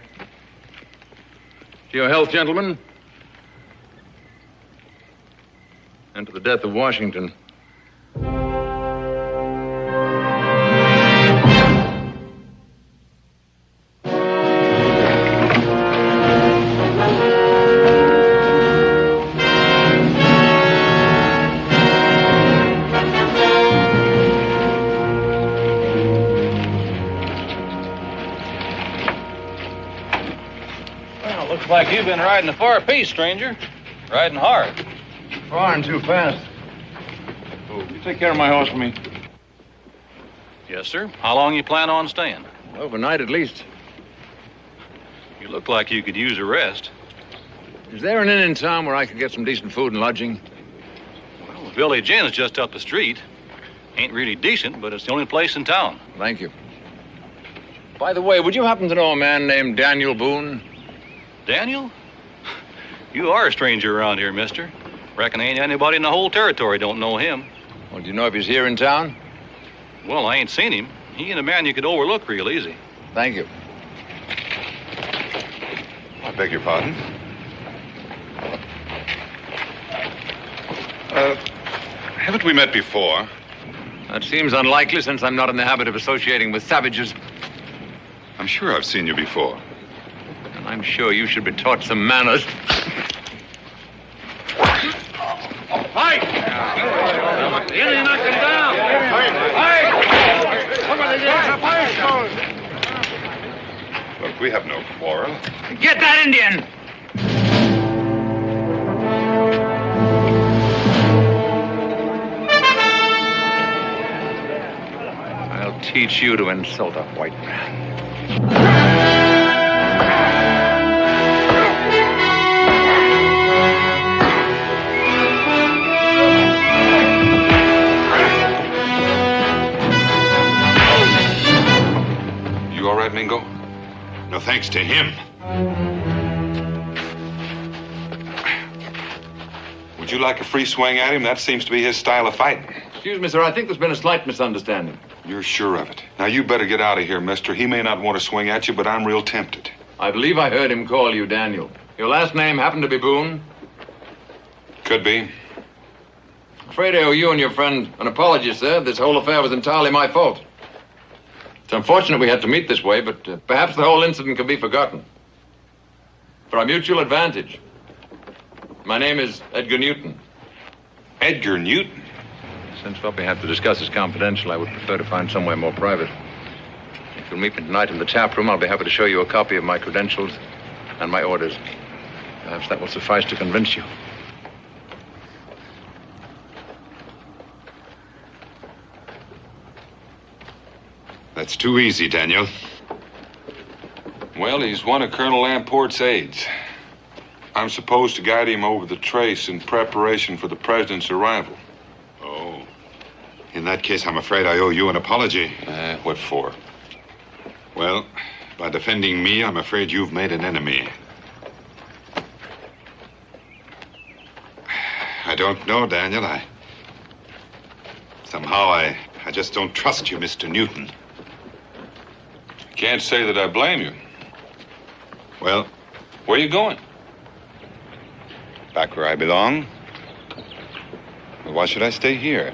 Speaker 9: To your health, gentlemen. And to the death of Washington.
Speaker 14: Looks like you've been riding a far piece, stranger. Riding hard.
Speaker 9: Far and too fast. Oh, you take care of my horse for me.
Speaker 14: Yes, sir. How long you plan on staying?
Speaker 9: Overnight at least.
Speaker 14: You look like you could use a rest.
Speaker 9: Is there an inn in town where I could get some decent food and lodging?
Speaker 14: Well, the Village Inn is just up the street. Ain't really decent, but it's the only place in town.
Speaker 9: Thank you. By the way, would you happen to know a man named Daniel Boone?
Speaker 14: Daniel? You are a stranger around here, mister. Reckon ain't anybody in the whole territory don't know him.
Speaker 9: Well, do you know if he's here in town?
Speaker 14: Well, I ain't seen him. He ain't a man you could overlook real easy.
Speaker 9: Thank you.
Speaker 1: I beg your pardon? Haven't we met before?
Speaker 9: That seems unlikely since I'm not in the habit of associating with savages.
Speaker 1: I'm sure I've seen you before.
Speaker 9: And I'm sure you should be taught some manners.
Speaker 12: Fight! The Indian knocked him down! Fight! Somebody get the fire stone!
Speaker 1: Look, we have no quarrel.
Speaker 9: Get that Indian! I'll teach you to insult a white man.
Speaker 1: You all right, Mingo?
Speaker 15: No thanks to him.
Speaker 1: Would you like a free swing at him? That seems to be his style of fighting.
Speaker 9: Excuse me, sir. I think there's been a slight misunderstanding.
Speaker 1: You're sure of it. Now, you better get out of here, mister. He may not want to swing at you, but I'm real tempted.
Speaker 9: I believe I heard him call you Daniel. Your last name happened to be Boone?
Speaker 1: Could be.
Speaker 9: Afraid I owe you and your friend an apology, sir. This whole affair was entirely my fault. It's unfortunate we had to meet this way, but perhaps the whole incident can be forgotten. For our mutual advantage. My name is Edgar Newton.
Speaker 1: Edgar Newton?
Speaker 9: Since what we have to discuss is confidential, I would prefer to find somewhere more private. If you'll meet me tonight in the tap room, I'll be happy to show you a copy of my credentials and my orders. Perhaps that will suffice to convince you.
Speaker 15: That's too easy, Daniel.
Speaker 1: Well, he's one of Colonel Lamport's aides. I'm supposed to guide him over the trace in preparation for the president's arrival.
Speaker 15: Oh. In that case, I'm afraid I owe you an apology.
Speaker 1: What for?
Speaker 15: Well, by defending me, I'm afraid you've made an enemy. I don't know, Daniel. Somehow, I just don't trust you, Mr. Newton.
Speaker 1: Can't say that I blame you.
Speaker 15: Well,
Speaker 1: where are you going?
Speaker 15: Back where I belong. Well, why should I stay here?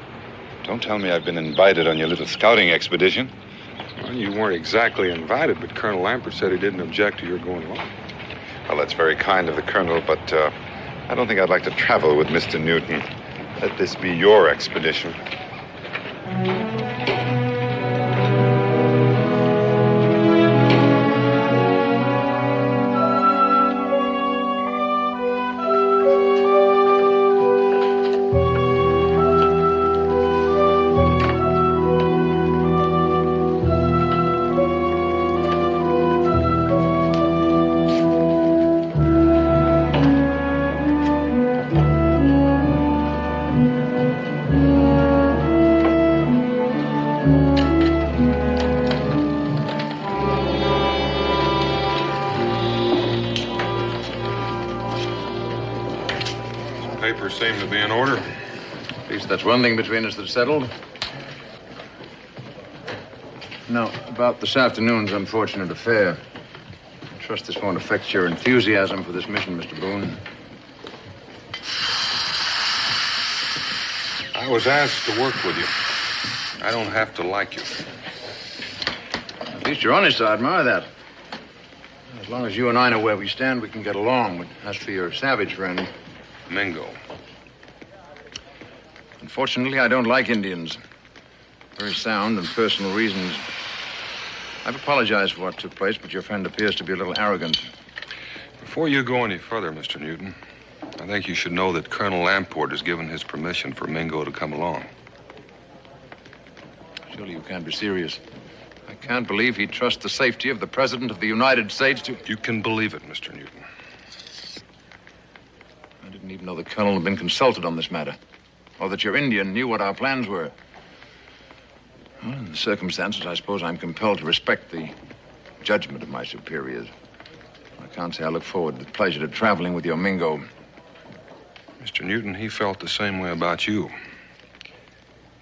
Speaker 15: Don't tell me I've been invited on your little scouting expedition.
Speaker 1: Well, you weren't exactly invited, but Colonel Lampert said he didn't object to your going along.
Speaker 15: Well, that's very kind of the Colonel, but I don't think I'd like to travel with Mr. Newton. Let this be your expedition.
Speaker 1: Papers seem to be in order.
Speaker 9: At least that's one thing between us that's settled. Now, about this afternoon's unfortunate affair. I trust this won't affect your enthusiasm for this mission, Mr. Boone.
Speaker 1: I was asked to work with you. I don't have to like you.
Speaker 9: At least you're honest. I admire that. As long as you and I know where we stand, we can get along. But as for your savage friend...
Speaker 1: Mingo.
Speaker 9: Unfortunately, I don't like Indians. Very sound and personal reasons. I've apologized for what took place, but your friend appears to be a little arrogant.
Speaker 1: Before you go any further, Mr. Newton, I think you should know that Colonel Lamport has given his permission for Mingo to come along.
Speaker 9: Surely you can't be serious. I can't believe he'd trust the safety of the President of the United States to...
Speaker 1: You can believe it, Mr. Newton.
Speaker 9: I didn't even know the Colonel had been consulted on this matter, or that your Indian knew what our plans were. Well, in the circumstances, I suppose I'm compelled to respect the judgment of my superiors. I can't say I look forward with pleasure to traveling with your Mingo.
Speaker 1: Mr. Newton, he felt the same way about you.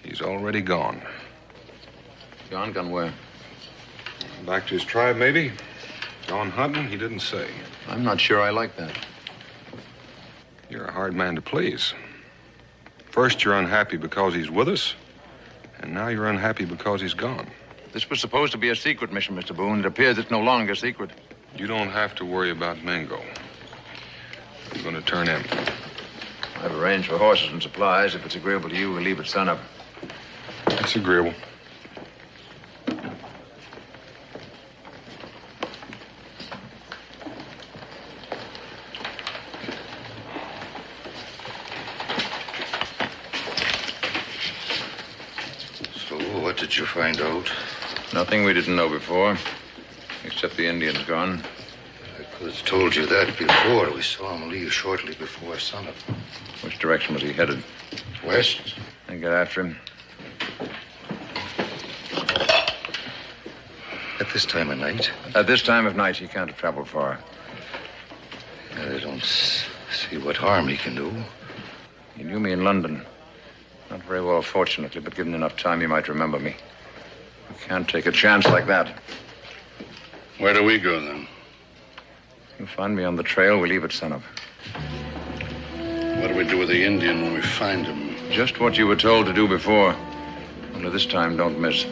Speaker 1: He's already gone.
Speaker 9: Gone? Gone where?
Speaker 1: Back to his tribe, maybe. Gone hunting, he didn't say.
Speaker 9: I'm not sure I like that.
Speaker 1: You're a hard man to please. First, you're unhappy because he's with us, and now you're unhappy because he's gone.
Speaker 9: This was supposed to be a secret mission, Mr. Boone. It appears it's no longer secret.
Speaker 1: You don't have to worry about Mingo. I'm going to turn in.
Speaker 9: I've arranged for horses and supplies. If it's agreeable to you, we'll leave at sunup.
Speaker 1: It's agreeable.
Speaker 13: What did you find out?
Speaker 9: Nothing we didn't know before, except the Indian's gone.
Speaker 13: I could have told you that before. We saw him leave shortly before sunup.
Speaker 9: Which direction was he headed?
Speaker 13: West.
Speaker 9: And get after him.
Speaker 13: At this time of night?
Speaker 9: At this time of night, he can't have traveled far.
Speaker 13: I don't see what harm he can do.
Speaker 9: He knew me in London. Not very well, fortunately, but given enough time, he might remember me. We can't take a chance like that.
Speaker 12: Where do we go, then?
Speaker 9: You'll find me on the trail. We leave at sunup.
Speaker 12: What do we do with the Indian when we find him?
Speaker 9: Just what you were told to do before. Only this time, don't miss.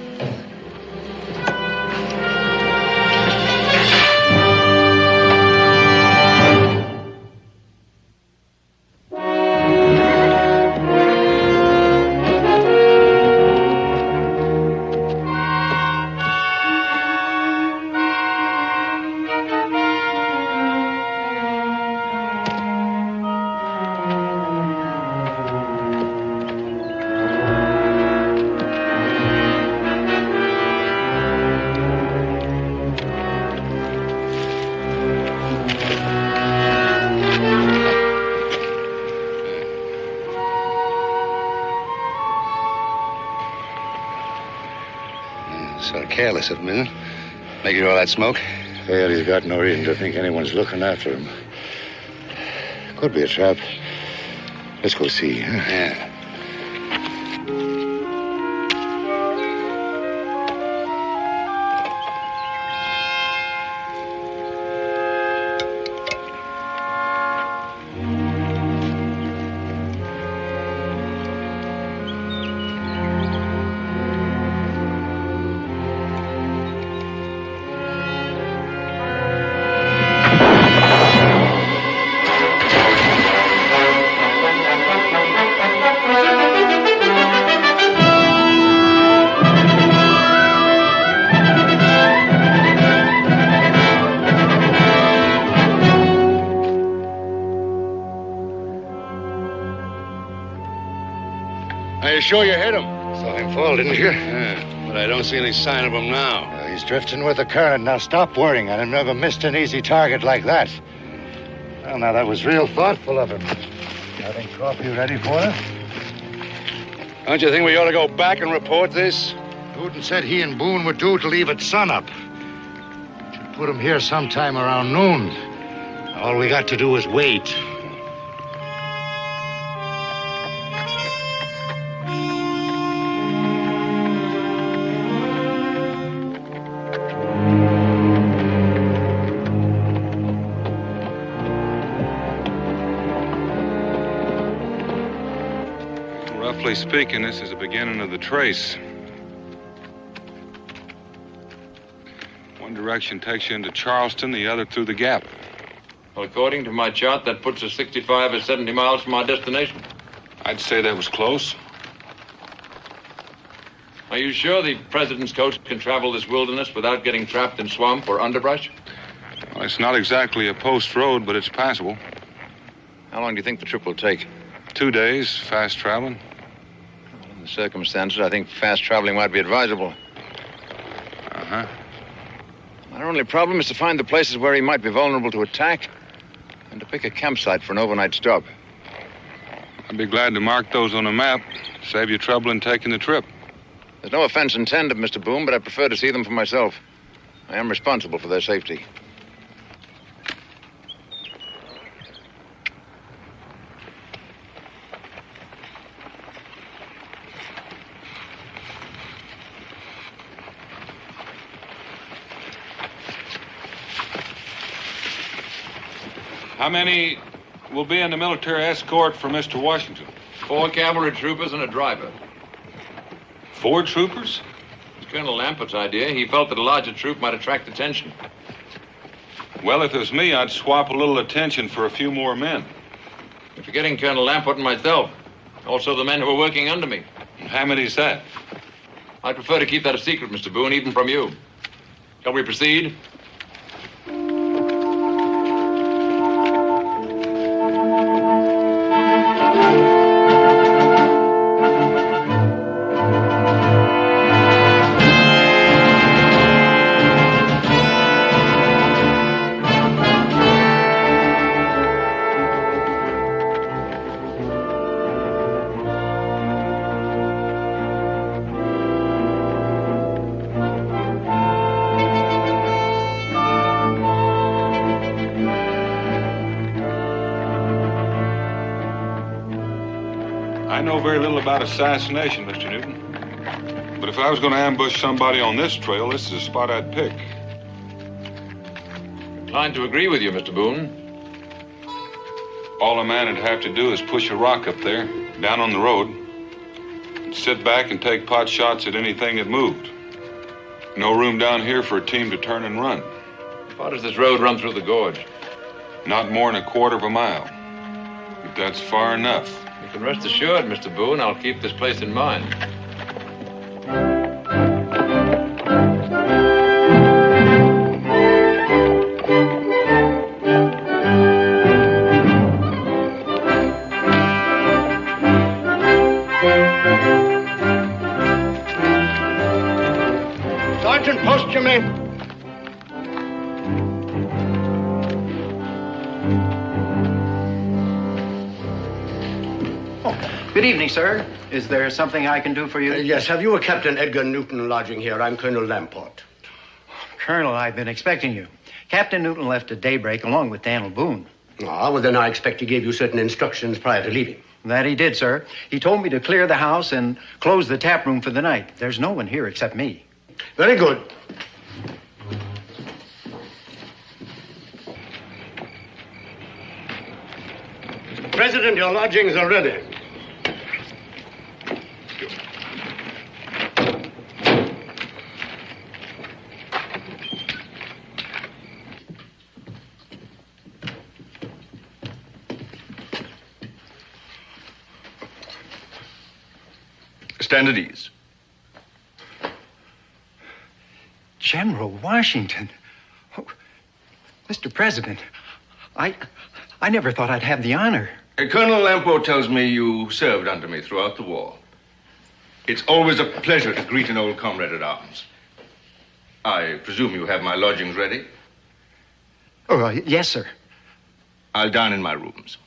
Speaker 13: Sort of careless of him, isn't it? Making all that smoke. Well, he's got no reason to think anyone's looking after him. Could be a trap. Let's go see, huh?
Speaker 12: Yeah. you're sure you hit him?
Speaker 13: Saw him fall, didn't you?
Speaker 12: Yeah, but I don't see any sign of him now.
Speaker 13: He's drifting with the current. Now stop worrying. I never missed an easy target like that. Well, now that was real thoughtful of him. Having coffee ready for us?
Speaker 12: Don't you think we ought to go back and report this?
Speaker 13: Newton said he and Boone were due to leave at sunup. Should put him here sometime around noon. All we got to do is wait.
Speaker 1: Roughly speaking, this is the beginning of the trace. One direction takes you into Charleston, the other through the Gap.
Speaker 9: Well, according to my chart, that puts us 65 or 70 miles from our destination.
Speaker 1: I'd say that was close.
Speaker 9: Are you sure the president's coach can travel this wilderness without getting trapped in swamp or underbrush?
Speaker 1: Well, it's not exactly a post road, but it's passable.
Speaker 9: How long do you think the trip will take?
Speaker 1: 2 days, fast traveling.
Speaker 9: In the circumstances, I think fast traveling might be advisable.
Speaker 1: Uh-huh.
Speaker 9: Our only problem is to find the places where he might be vulnerable to attack and to pick a campsite for an overnight stop.
Speaker 1: I'd be glad to mark those on a map. Save you trouble in taking the trip.
Speaker 9: There's no offense intended, Mr. Boone, but I prefer to see them for myself. I am responsible for their safety.
Speaker 1: How many will be in the military escort for Mr. Washington?
Speaker 9: 4 cavalry troopers and a driver.
Speaker 1: 4 troopers?
Speaker 9: It's Colonel Lampert's idea. He felt that a larger troop might attract attention.
Speaker 1: Well, if it was me, I'd swap a little attention for a few more men.
Speaker 9: You're forgetting Colonel Lampert and myself. Also the men who are working under me.
Speaker 1: How many is that?
Speaker 9: I'd prefer to keep that a secret, Mr. Boone, even from you. Shall we proceed?
Speaker 1: I know very little about assassination, Mr. Newton. But if I was going to ambush somebody on this trail, this is the spot I'd pick.
Speaker 9: Inclined to agree with you, Mr. Boone.
Speaker 1: All a man would have to do is push a rock up there, down on the road, and sit back and take pot shots at anything that moved. No room down here for a team to turn and run.
Speaker 9: How far does this road run through the gorge?
Speaker 1: Not more than a quarter of a mile. But that's far enough.
Speaker 9: You can rest assured, Mr. Boone, I'll keep this place in mind.
Speaker 11: Sergeant, post your men.
Speaker 16: Good evening, sir. Is there something I can do for you?
Speaker 11: Yes, have you a Captain Edgar Newton lodging here? I'm Colonel Lamport.
Speaker 16: Colonel, I've been expecting you. Captain Newton left at daybreak along with Daniel Boone.
Speaker 11: Ah, well, then I expect he gave you certain instructions prior to leaving.
Speaker 16: That he did, sir. He told me to clear the house and close the tap room for the night. There's no one here except me.
Speaker 11: Very good. Mr. President, your lodgings are ready.
Speaker 14: Stand at ease.
Speaker 16: General Washington. Oh, Mr. President, I never thought I'd have the honor.
Speaker 12: Colonel Lampo tells me you served under me throughout the war.
Speaker 17: It's always a pleasure to greet an old comrade at arms. I presume you have my lodgings ready?
Speaker 16: Oh, yes, sir.
Speaker 17: I'll dine in my rooms.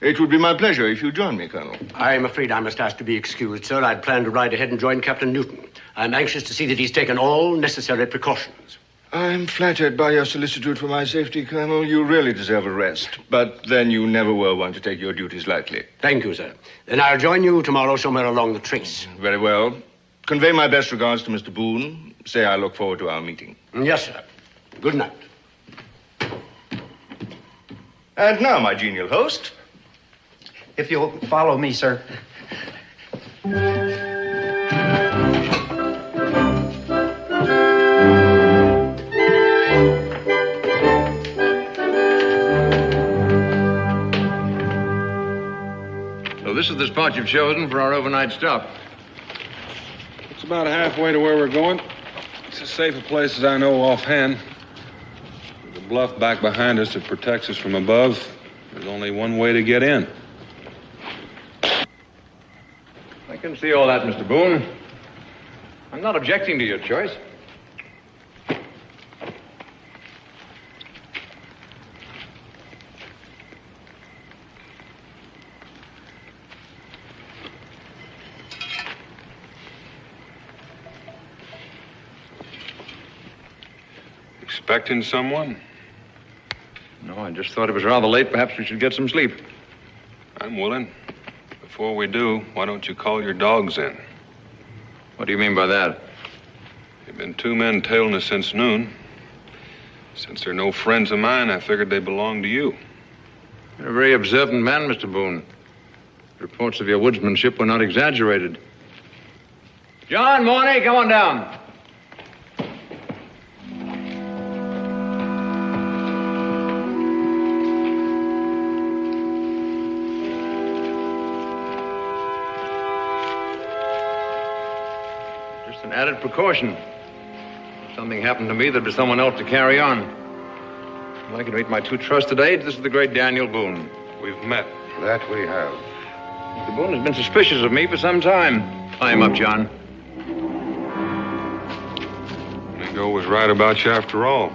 Speaker 17: It would be my pleasure if you join me, Colonel.
Speaker 11: I'm afraid I must ask to be excused, sir. I'd planned to ride ahead and join Captain Newton. I'm anxious to see that he's taken all necessary precautions.
Speaker 17: I'm flattered by your solicitude for my safety, Colonel. You really deserve a rest. But then you never were one to take your duties lightly.
Speaker 11: Thank you, sir. Then I'll join you tomorrow somewhere along the trace.
Speaker 17: Very well. Convey my best regards to Mr. Boone. Say I look forward to our meeting.
Speaker 11: Yes, sir. Good night.
Speaker 17: And now, my genial host.
Speaker 16: If you'll follow me, sir.
Speaker 9: So this is the spot you've chosen for our overnight stop.
Speaker 1: It's about halfway to where we're going. It's as safe a place as I know offhand. There's a bluff back behind us that protects us from above. There's only one way to get in.
Speaker 9: I can see all that, Mr. Boone. I'm not objecting to your choice.
Speaker 1: Expecting someone?
Speaker 9: No, I just thought it was rather late. Perhaps we should get some sleep.
Speaker 1: I'm willing. Before we do, why don't you call your dogs in?
Speaker 9: What do you mean by that?
Speaker 1: There've been two men tailing us since noon. Since they're no friends of mine, I figured they belong to you.
Speaker 9: You're a very observant man, Mr. Boone. Reports of your woodsmanship were not exaggerated. John, Mornay, come on down. Just an added precaution. If something happened to me, there'd be someone else to carry on. I'd like you to meet my two trusted aides. This is the great Daniel Boone.
Speaker 1: We've met.
Speaker 13: That we have.
Speaker 9: Mr. Boone has been suspicious of me for some time. Tie him up, John.
Speaker 1: Mingo was right about you after all.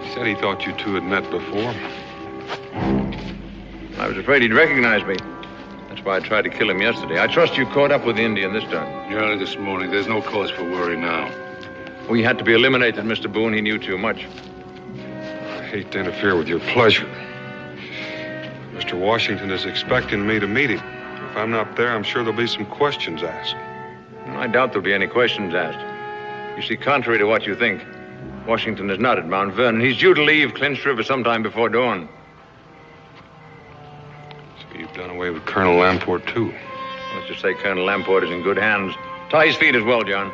Speaker 1: He said he thought you two had met before.
Speaker 9: I was afraid he'd recognize me. That's why I tried to kill him yesterday. I trust you caught up with the Indian this time.
Speaker 12: Early this morning. There's no cause for worry now.
Speaker 9: We had to be eliminated, Mr. Boone. He knew too much.
Speaker 1: I hate to interfere with your pleasure. Mr. Washington is expecting me to meet him. If I'm not there, I'm sure there'll be some questions asked.
Speaker 9: I doubt there'll be any questions asked. You see, contrary to what you think, Washington is not at Mount Vernon. He's due to leave Clinch River sometime before dawn.
Speaker 1: So you've done away with Colonel Lamport, too.
Speaker 9: Let's just say Colonel Lamport is in good hands. Tie his feet as well, John.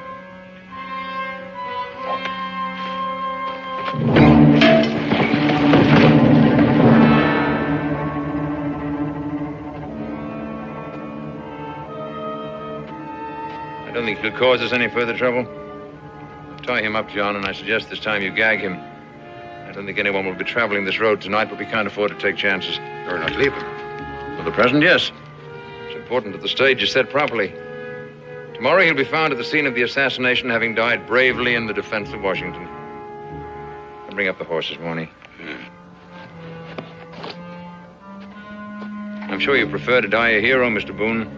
Speaker 9: I don't think he'll cause us any further trouble. Tie him up, John, and I suggest this time you gag him. I don't think anyone will be traveling this road tonight, but we can't afford to take chances.
Speaker 13: You're not leaving.
Speaker 9: For the present, yes. It's important that the stage is set properly. Tomorrow he'll be found at the scene of the assassination, having died bravely in the defense of Washington. I'll bring up the horses, Mornay. I'm sure you prefer to die a hero, Mr. Boone.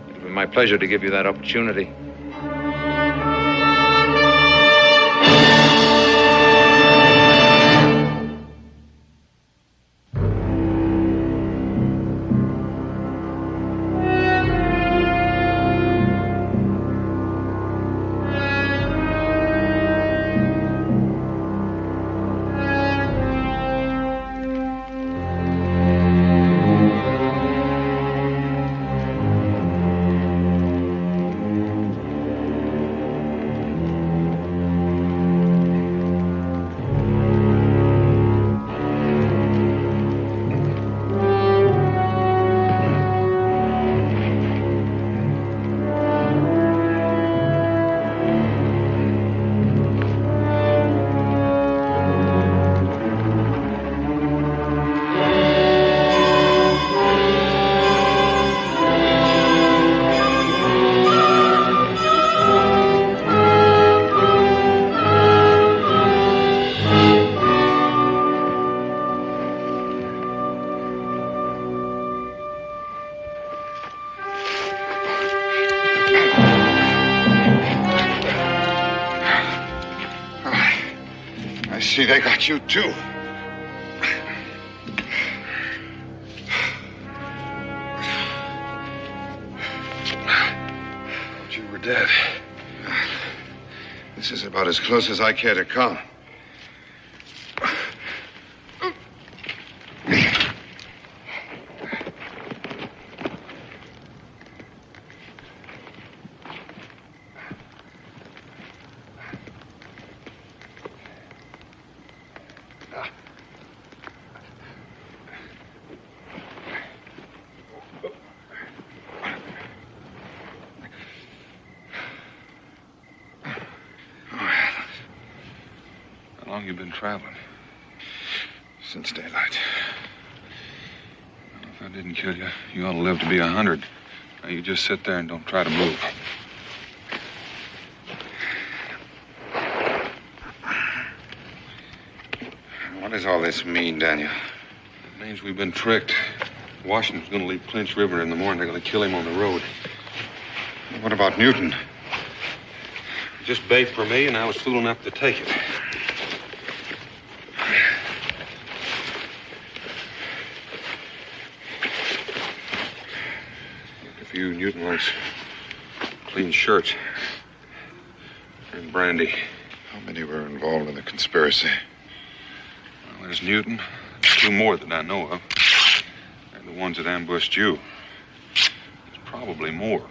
Speaker 9: It'll be my pleasure to give you that opportunity.
Speaker 15: see they got you, too. Thought you were dead. This is about as close as I care to come.
Speaker 1: How long you been traveling?
Speaker 15: Since daylight.
Speaker 1: Well, if I didn't kill you, you ought to live to be 100. Now, you just sit there and don't try to move.
Speaker 15: What does all this mean, Daniel?
Speaker 1: It means we've been tricked. Washington's going to leave Clinch River in the morning. They're going to kill him on the road.
Speaker 15: What about Newton?
Speaker 1: Just bait for me, and I was fool enough to take it. If you, Newton likes clean shirts and brandy.
Speaker 15: How many were involved in the conspiracy?
Speaker 1: Well, there's Newton. Two more that I know of. And the ones that ambushed you. There's probably more.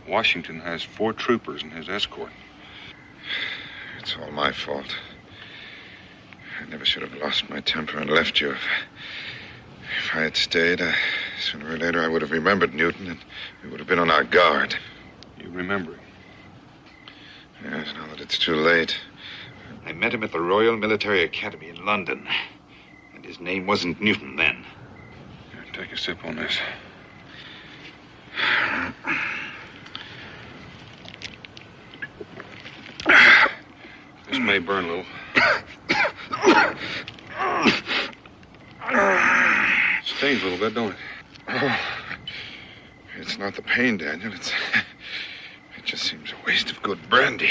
Speaker 1: Washington has 4 troopers in his escort.
Speaker 15: It's all my fault. I never should have lost my temper and left you. If I had stayed, sooner or later I would have remembered Newton, and we would have been on our guard.
Speaker 1: You remember him?
Speaker 15: Yes, now that it's too late. I met him at the Royal Military Academy in London. And his name wasn't Newton then.
Speaker 1: Here, take a sip on this. This may burn a little. Stings a little bit, don't it?
Speaker 15: Oh, it's not the pain, Daniel. It just seems a waste of good brandy.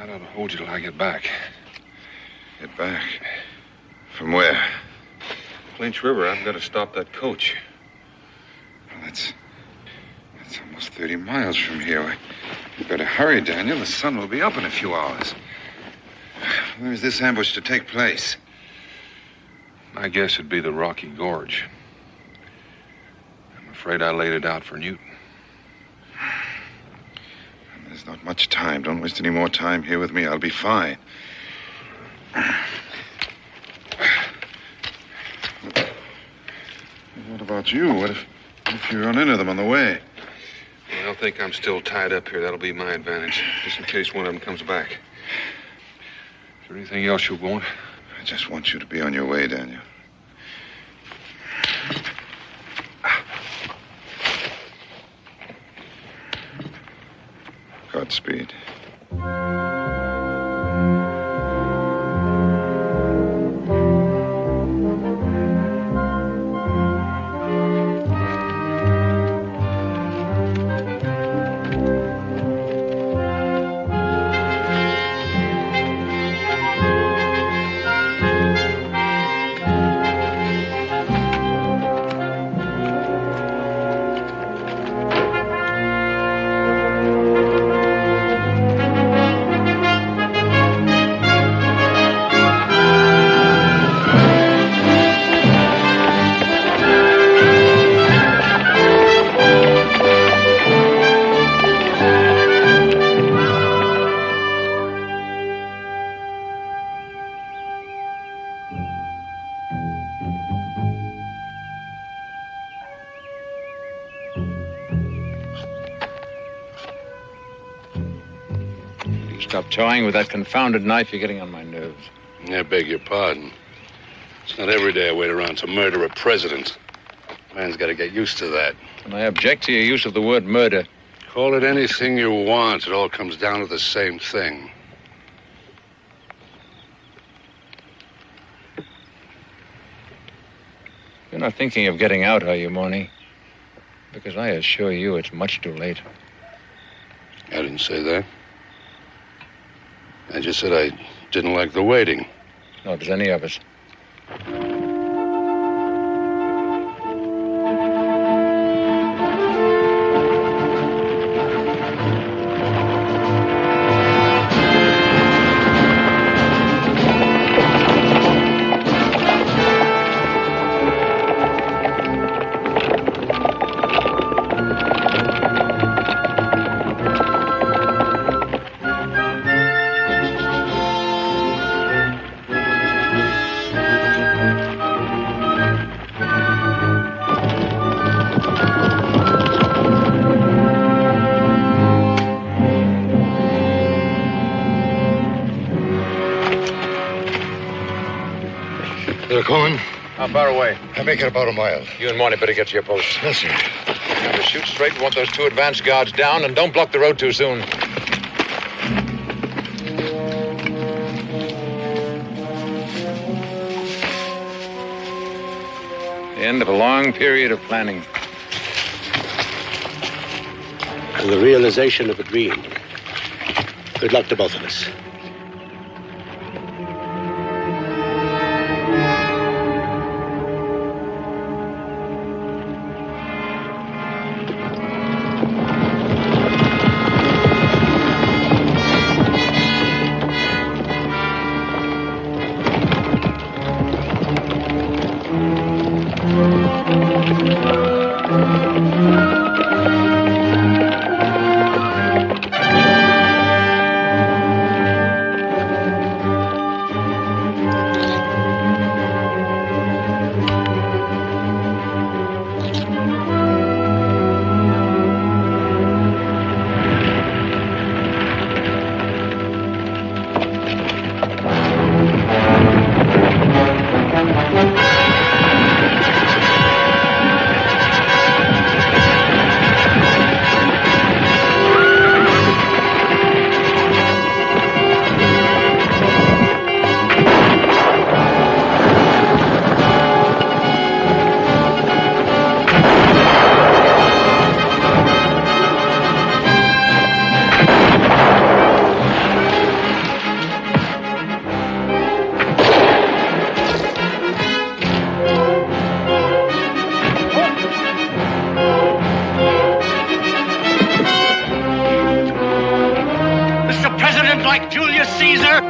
Speaker 1: I ought to hold you till I get back.
Speaker 15: Get back? From where?
Speaker 1: Clinch River. I've got to stop that coach.
Speaker 15: Well, that's almost 30 miles from here. You better hurry, Daniel. The sun will be up in a few hours. Where is this ambush to take place?
Speaker 1: I guess it'd be the Rocky Gorge. I'm afraid I laid it out for Newton.
Speaker 15: There's not much time. Don't waste any more time here with me. I'll be fine. What about you? What if you run into them on the way?
Speaker 1: Well, they'll think I'm still tied up here. That'll be my advantage, just in case one of them comes back. Is there anything else you want?
Speaker 15: I just want you to be on your way, Daniel. Godspeed.
Speaker 9: Stop toying with that confounded knife. You're getting on my nerves.
Speaker 12: I beg your pardon. It's not every day I wait around to murder a president. Man's got to get used to that.
Speaker 13: And I object to your use of the word murder.
Speaker 12: Call it anything you want. It all comes down to the same thing.
Speaker 13: You're not thinking of getting out, are you, Morny? Because I assure you it's much too late.
Speaker 12: I didn't say that. I just said I didn't like the waiting.
Speaker 13: Nor does any of us. They're coming.
Speaker 9: How far away?
Speaker 13: I make it about a mile.
Speaker 9: You and Morny better get to your post.
Speaker 13: Yes, sir.
Speaker 9: Remember, shoot straight. We want those 2 advance guards down, and don't block the road too soon.
Speaker 13: The end of a long period of planning.
Speaker 11: And the realization of a dream. Good luck to both of us.
Speaker 2: Like Julius Caesar?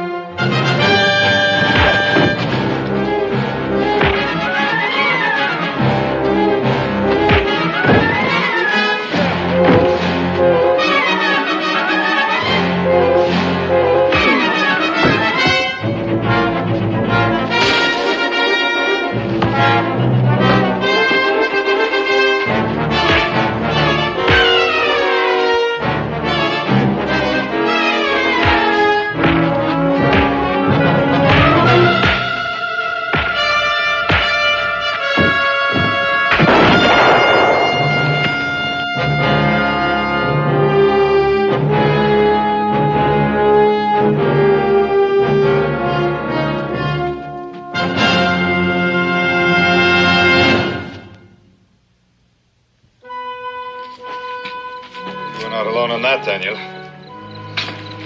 Speaker 15: Daniel.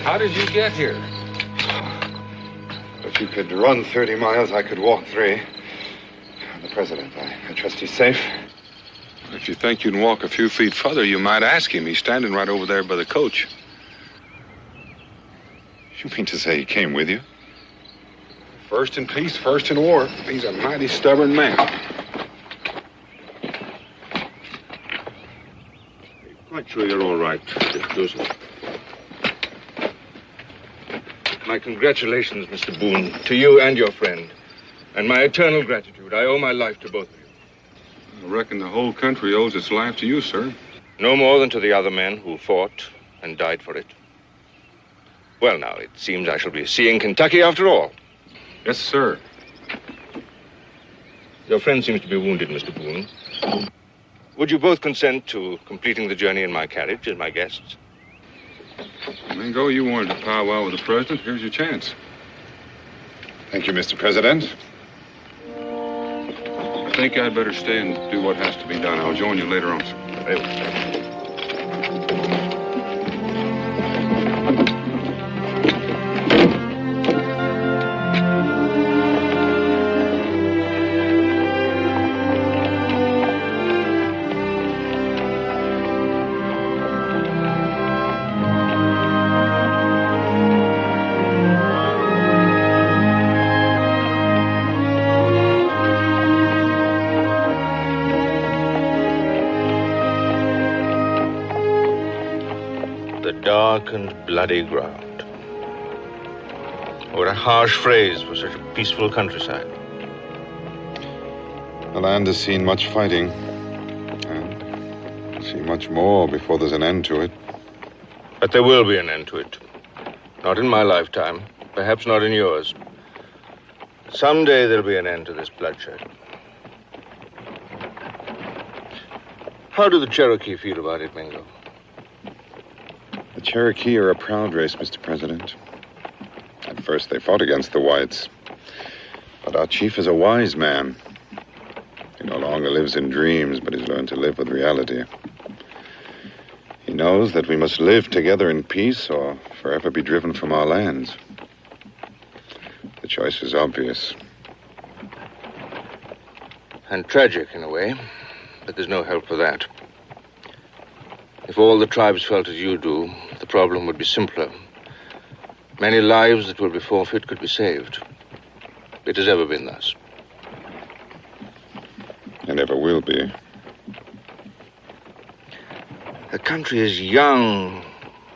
Speaker 1: How did you get here?
Speaker 15: If you could run 30 miles, I could walk 3. The president, I trust he's safe.
Speaker 1: If you think you can walk a few feet further, you might ask him. He's standing right over there by the coach.
Speaker 15: You mean to say he came with you?
Speaker 1: First in peace, first in war. He's a mighty stubborn man.
Speaker 12: Quite sure you're all right, Mr. Joseph. My congratulations, Mr. Boone, to you and your friend. And my eternal gratitude. I owe my life to both of you.
Speaker 1: I reckon the whole country owes its life to you, sir.
Speaker 12: No more than to the other men who fought and died for it. Well, now, it seems I shall be seeing Kentucky after all.
Speaker 1: Yes, sir.
Speaker 12: Your friend seems to be wounded, Mr. Boone. Would you both consent to completing the journey in my carriage as my guests?
Speaker 1: Mingo, you wanted to powwow with the president. Here's your chance.
Speaker 15: Thank you, Mr. President.
Speaker 1: I think I'd better stay and do what has to be done. I'll join you later on, sir.
Speaker 12: Very well. Dark and bloody ground. What a harsh phrase for such a peaceful countryside.
Speaker 15: The land has seen much fighting, and will see much more before there's an end to it.
Speaker 12: But there will be an end to it. Not in my lifetime, perhaps not in yours. Someday there'll be an end to this bloodshed. How do the Cherokee feel about it, Mingo?
Speaker 15: The Cherokee are a proud race, Mr. President. At first they fought against the whites. But our chief is a wise man. He no longer lives in dreams, but he's learned to live with reality. He knows that we must live together in peace or forever be driven from our lands. The choice is obvious.
Speaker 12: And tragic in a way, but there's no help for that. If all the tribes felt as you do, the problem would be simpler. Many lives that will be forfeit could be saved. It has ever been thus.
Speaker 15: And ever will be.
Speaker 12: The country is young.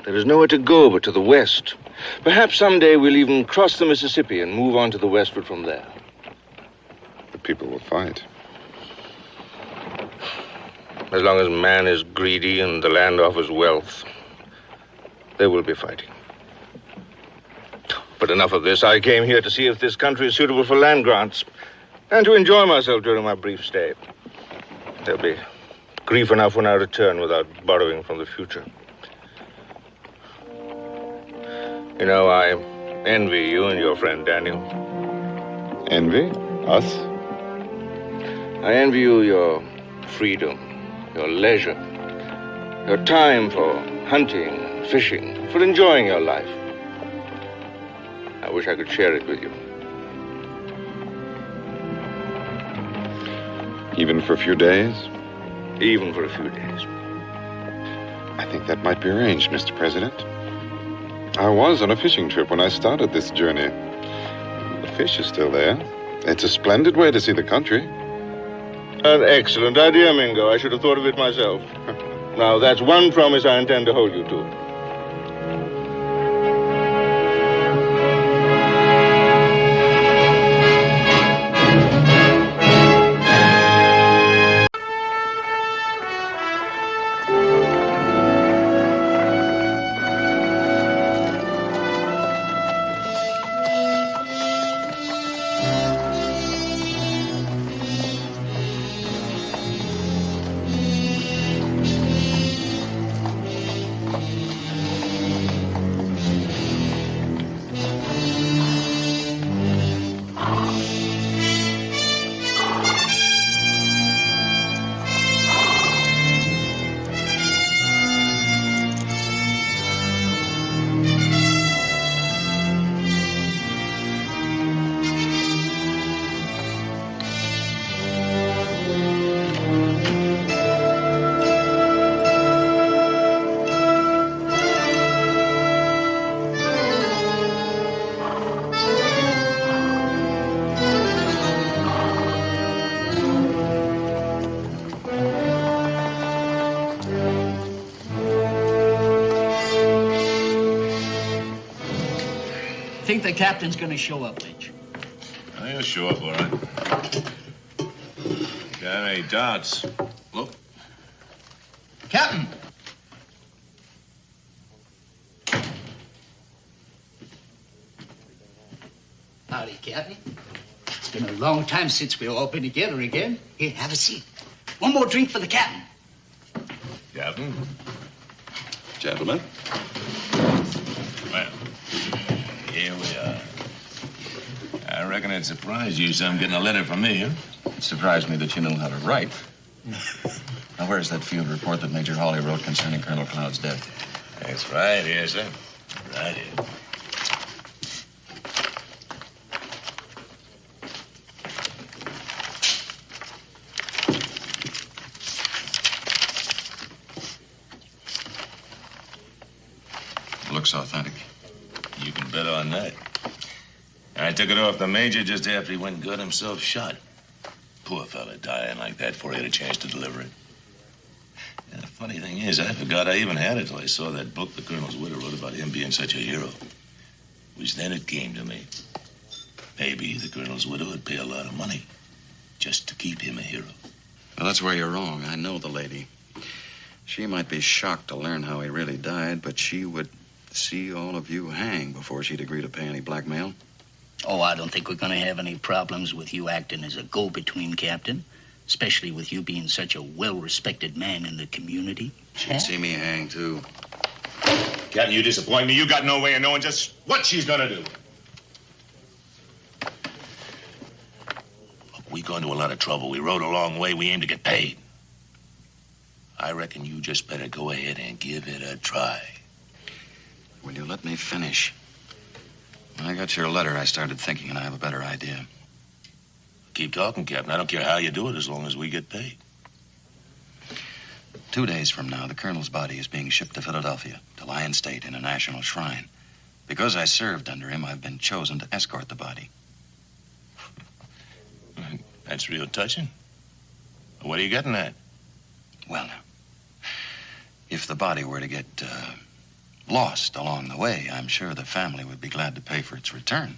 Speaker 12: There is nowhere to go but to the west. Perhaps someday we'll even cross the Mississippi and move on to the westward from there.
Speaker 15: The people will fight.
Speaker 12: As long as man is greedy and the land offers wealth, there will be fighting. But enough of this. I came here to see if this country is suitable for land grants and to enjoy myself during my brief stay. There'll be grief enough when I return without borrowing from the future. You know, I envy you and your friend Daniel.
Speaker 15: Envy? Us?
Speaker 12: I envy you your freedom, your leisure, your time for hunting and fishing, for enjoying your life. I wish I could share it with you.
Speaker 15: Even for a few days?
Speaker 12: Even for a few days.
Speaker 15: I think that might be arranged, Mr. President. I was on a fishing trip when I started this journey. The fish is still there. It's a splendid way to see the country.
Speaker 12: An excellent idea, Mingo. I should have thought of it myself. Now, that's one promise I intend to hold you to.
Speaker 2: I think the captain's gonna show up, Lynch.
Speaker 18: Oh, he'll show up, all right. Got any doubts? Look.
Speaker 2: Captain! Howdy, Captain. It's been a long time since we all been together again. Here, have a seat. One more drink for the captain.
Speaker 18: Captain?
Speaker 19: Gentlemen.
Speaker 18: Well, here we are. I reckon it surprised you some getting a letter from me, huh?
Speaker 19: It surprised me that you know how to write. Now, where's that field report that Major Hawley wrote concerning Colonel Cloud's death?
Speaker 18: That's right here, sir. Right here.
Speaker 19: Looks authentic.
Speaker 18: You can bet on that. I took it off the major just after he went and got himself shot. Poor fella dying like that before he had a chance to deliver it. And the funny thing is, I forgot I even had it till I saw that book the colonel's widow wrote about him being such a hero. It was then it came to me. Maybe the colonel's widow would pay a lot of money just to keep him a hero.
Speaker 19: Well, that's where you're wrong. I know the lady. She might be shocked to learn how he really died, but she would see all of you hang before she'd agree to pay any blackmail.
Speaker 2: Oh, I don't think we're going to have any problems with you acting as a go-between, Captain. Especially with you being such a well-respected man in the community.
Speaker 19: She'd see me hang, too.
Speaker 18: Captain, you disappoint me. You got no way of knowing just what she's gonna do. Look, we gone to a lot of trouble. We rode a long way. We aim to get paid. I reckon you just better go ahead and give it a try.
Speaker 19: Will you let me finish? When I got your letter, I started thinking, and I have a better idea.
Speaker 18: Keep talking, Captain. I don't care how you do it as long as we get paid.
Speaker 19: 2 days from now, the colonel's body is being shipped to Philadelphia, to Lion State in a national shrine. Because I served under him, I've been chosen to escort the body.
Speaker 18: That's real touching. What are you getting at?
Speaker 19: Well, now, if the body were to get lost along the way, I'm sure the family would be glad to pay for its return.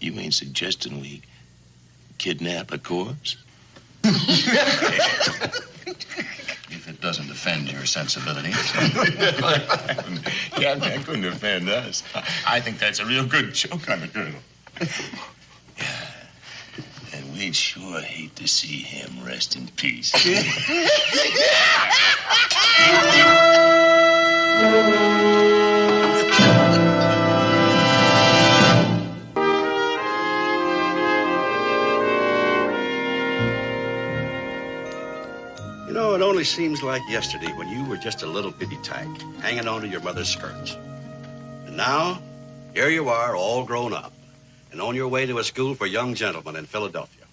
Speaker 18: You ain't suggesting we kidnap a corpse?
Speaker 19: If it doesn't offend your sensibilities.
Speaker 18: Captain, that couldn't offend us. I think that's a real good joke on the colonel. Yeah. And we'd sure hate to see him rest in peace.
Speaker 20: You know, it only seems like yesterday when you were just a little bitty tyke, hanging on to your mother's skirts. And now, here you are, all grown up, and on your way to a school for young gentlemen in Philadelphia.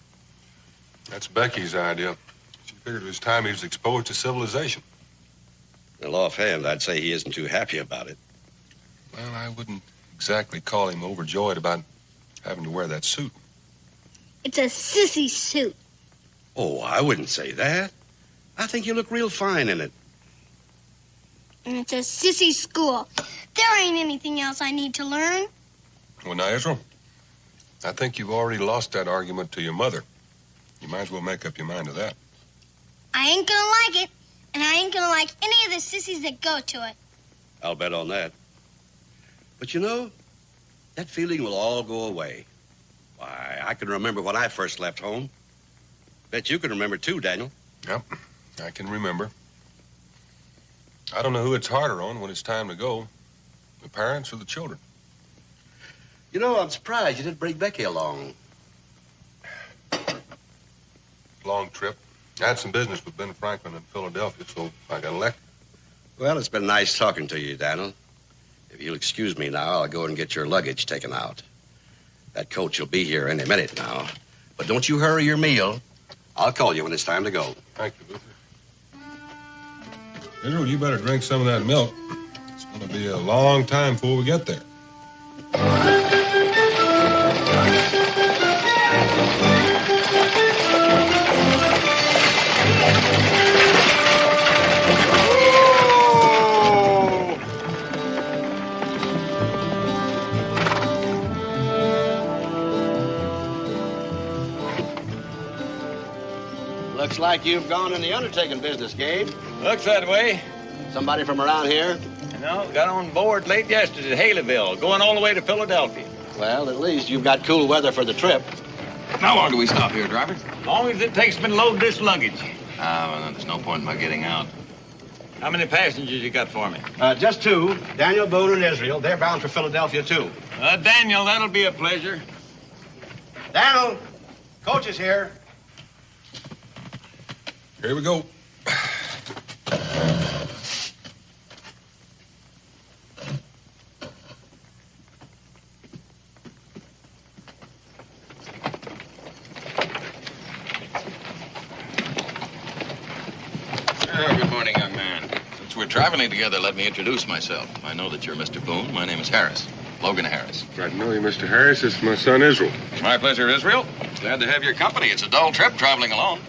Speaker 21: That's Becky's idea. She figured it was time he was exposed to civilization.
Speaker 20: Well, offhand, I'd say he isn't too happy about it.
Speaker 21: Well, I wouldn't exactly call him overjoyed about having to wear that suit.
Speaker 4: It's a sissy suit.
Speaker 20: Oh, I wouldn't say that. I think you look real fine in it.
Speaker 4: And it's a sissy school. There ain't anything else I need to learn.
Speaker 21: Well, now, Israel, I think you've already lost that argument to your mother. You might as well make up your mind to that.
Speaker 4: I ain't gonna like it, and I ain't gonna like any of the sissies that go to it.
Speaker 20: I'll bet on that. But you know, that feeling will all go away. Why, I can remember when I first left home. Bet you can remember too, Daniel.
Speaker 21: Yep, I can remember. I don't know who it's harder on when it's time to go, the parents or the children.
Speaker 20: You know, I'm surprised you didn't bring Becky along.
Speaker 21: Long trip. I had some business with Ben Franklin in Philadelphia, so I got elected.
Speaker 20: Well, it's been nice talking to you, Daniel. If you'll excuse me now, I'll go and get your luggage taken out. That coach will be here any minute now. But don't you hurry your meal. I'll call you when it's time to go.
Speaker 21: Thank you, Luther. Israel, you better drink some of that milk. It's going to be a long time before we get there.
Speaker 20: Looks like you've gone in the undertaking business, Gabe.
Speaker 22: Looks that way.
Speaker 20: Somebody from around here?
Speaker 22: No, got on board late yesterday at Haleyville, going all the way to Philadelphia.
Speaker 20: Well, at least you've got cool weather for the trip.
Speaker 9: How long do we stop here, driver?
Speaker 5: As long as it takes me to load this luggage.
Speaker 9: Well, there's no point in my getting out.
Speaker 5: How many passengers you got for me?
Speaker 20: Just two. Daniel, Boone, and Israel. They're bound for Philadelphia, too.
Speaker 5: Daniel, that'll be a pleasure.
Speaker 20: Daniel, coach is here.
Speaker 21: Here we go.
Speaker 9: Good morning, young man. Since we're traveling together, let me introduce myself. I know that you're Mr. Boone. My name is Harris. Logan Harris.
Speaker 21: Glad to know you, Mr. Harris. It's my son, Israel.
Speaker 9: My pleasure, Israel. Glad to have your company. It's a dull trip traveling alone.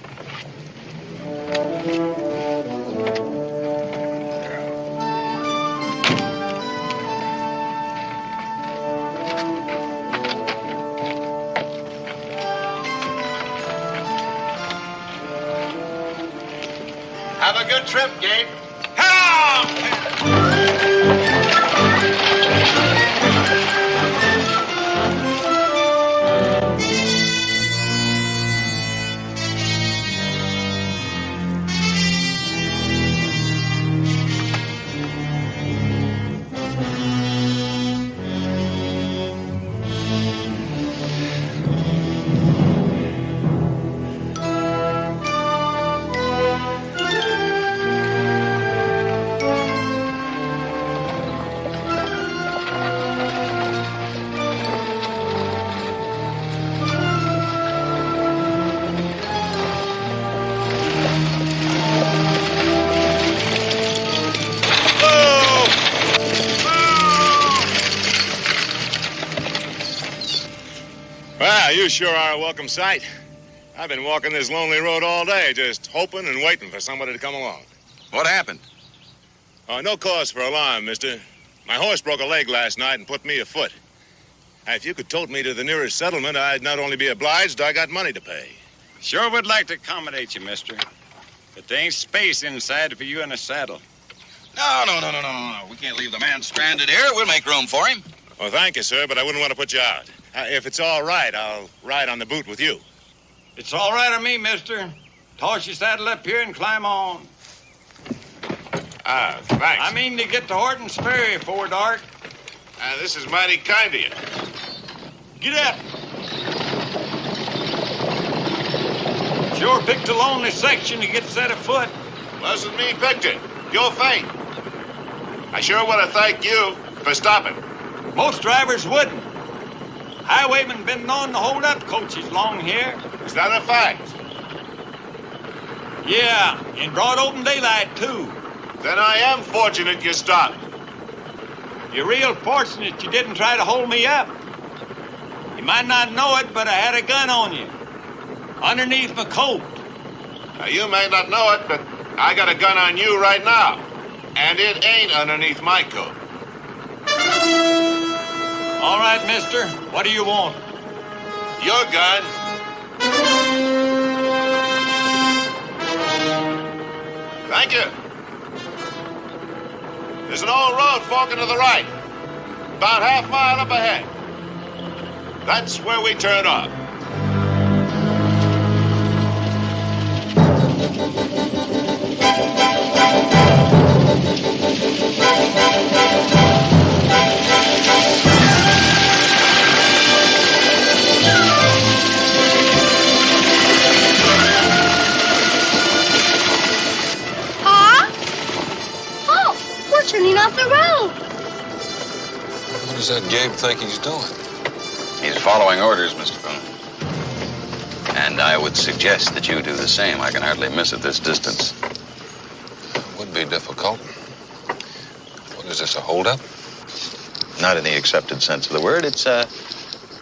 Speaker 20: Have a good trip, Gabe.
Speaker 1: Well, you sure are a welcome sight. I've been walking this lonely road all day, just hoping and waiting for somebody to come along.
Speaker 9: What happened?
Speaker 1: No cause for alarm, mister. My horse broke a leg last night and put me afoot. If you could tote me to the nearest settlement, I'd not only be obliged, I got money to pay.
Speaker 5: Sure would like to accommodate you, mister. But there ain't space inside for you in a saddle.
Speaker 9: No. We can't leave the man stranded here. We'll make room for him.
Speaker 1: Well, thank you, sir, but I wouldn't want to put you out. If it's all right, I'll ride on the boot with you.
Speaker 5: It's all right on me, mister. Toss your saddle up here and climb on.
Speaker 1: Thanks.
Speaker 5: I mean to get to Horton's Ferry before dark.
Speaker 1: This is mighty kind of you.
Speaker 5: Get up. Sure picked a lonely section to get set afoot.
Speaker 1: Wasn't me picked it. Your fate. I sure want to thank you for stopping.
Speaker 5: Most drivers wouldn't. Highwaymen been known to hold up coaches long here.
Speaker 1: Is that a fact?
Speaker 5: Yeah, in broad open daylight, too.
Speaker 1: Then I am fortunate you stopped.
Speaker 5: You're real fortunate you didn't try to hold me up. You might not know it, but I had a gun on you. Underneath my coat.
Speaker 1: Now, you may not know it, but I got a gun on you right now. And it ain't underneath my coat.
Speaker 5: All right, mister. What do you want?
Speaker 1: Your gun. Thank you. There's an old road forking to the right. About half mile up ahead. That's where we turn off.
Speaker 4: We're turning off the road.
Speaker 21: What does that Gabe think he's doing?
Speaker 19: He's following orders, Mr. Boone. And I would suggest that you do the same. I can hardly miss at this distance.
Speaker 21: It would be difficult. What is this, a holdup?
Speaker 19: Not in the accepted sense of the word. It's a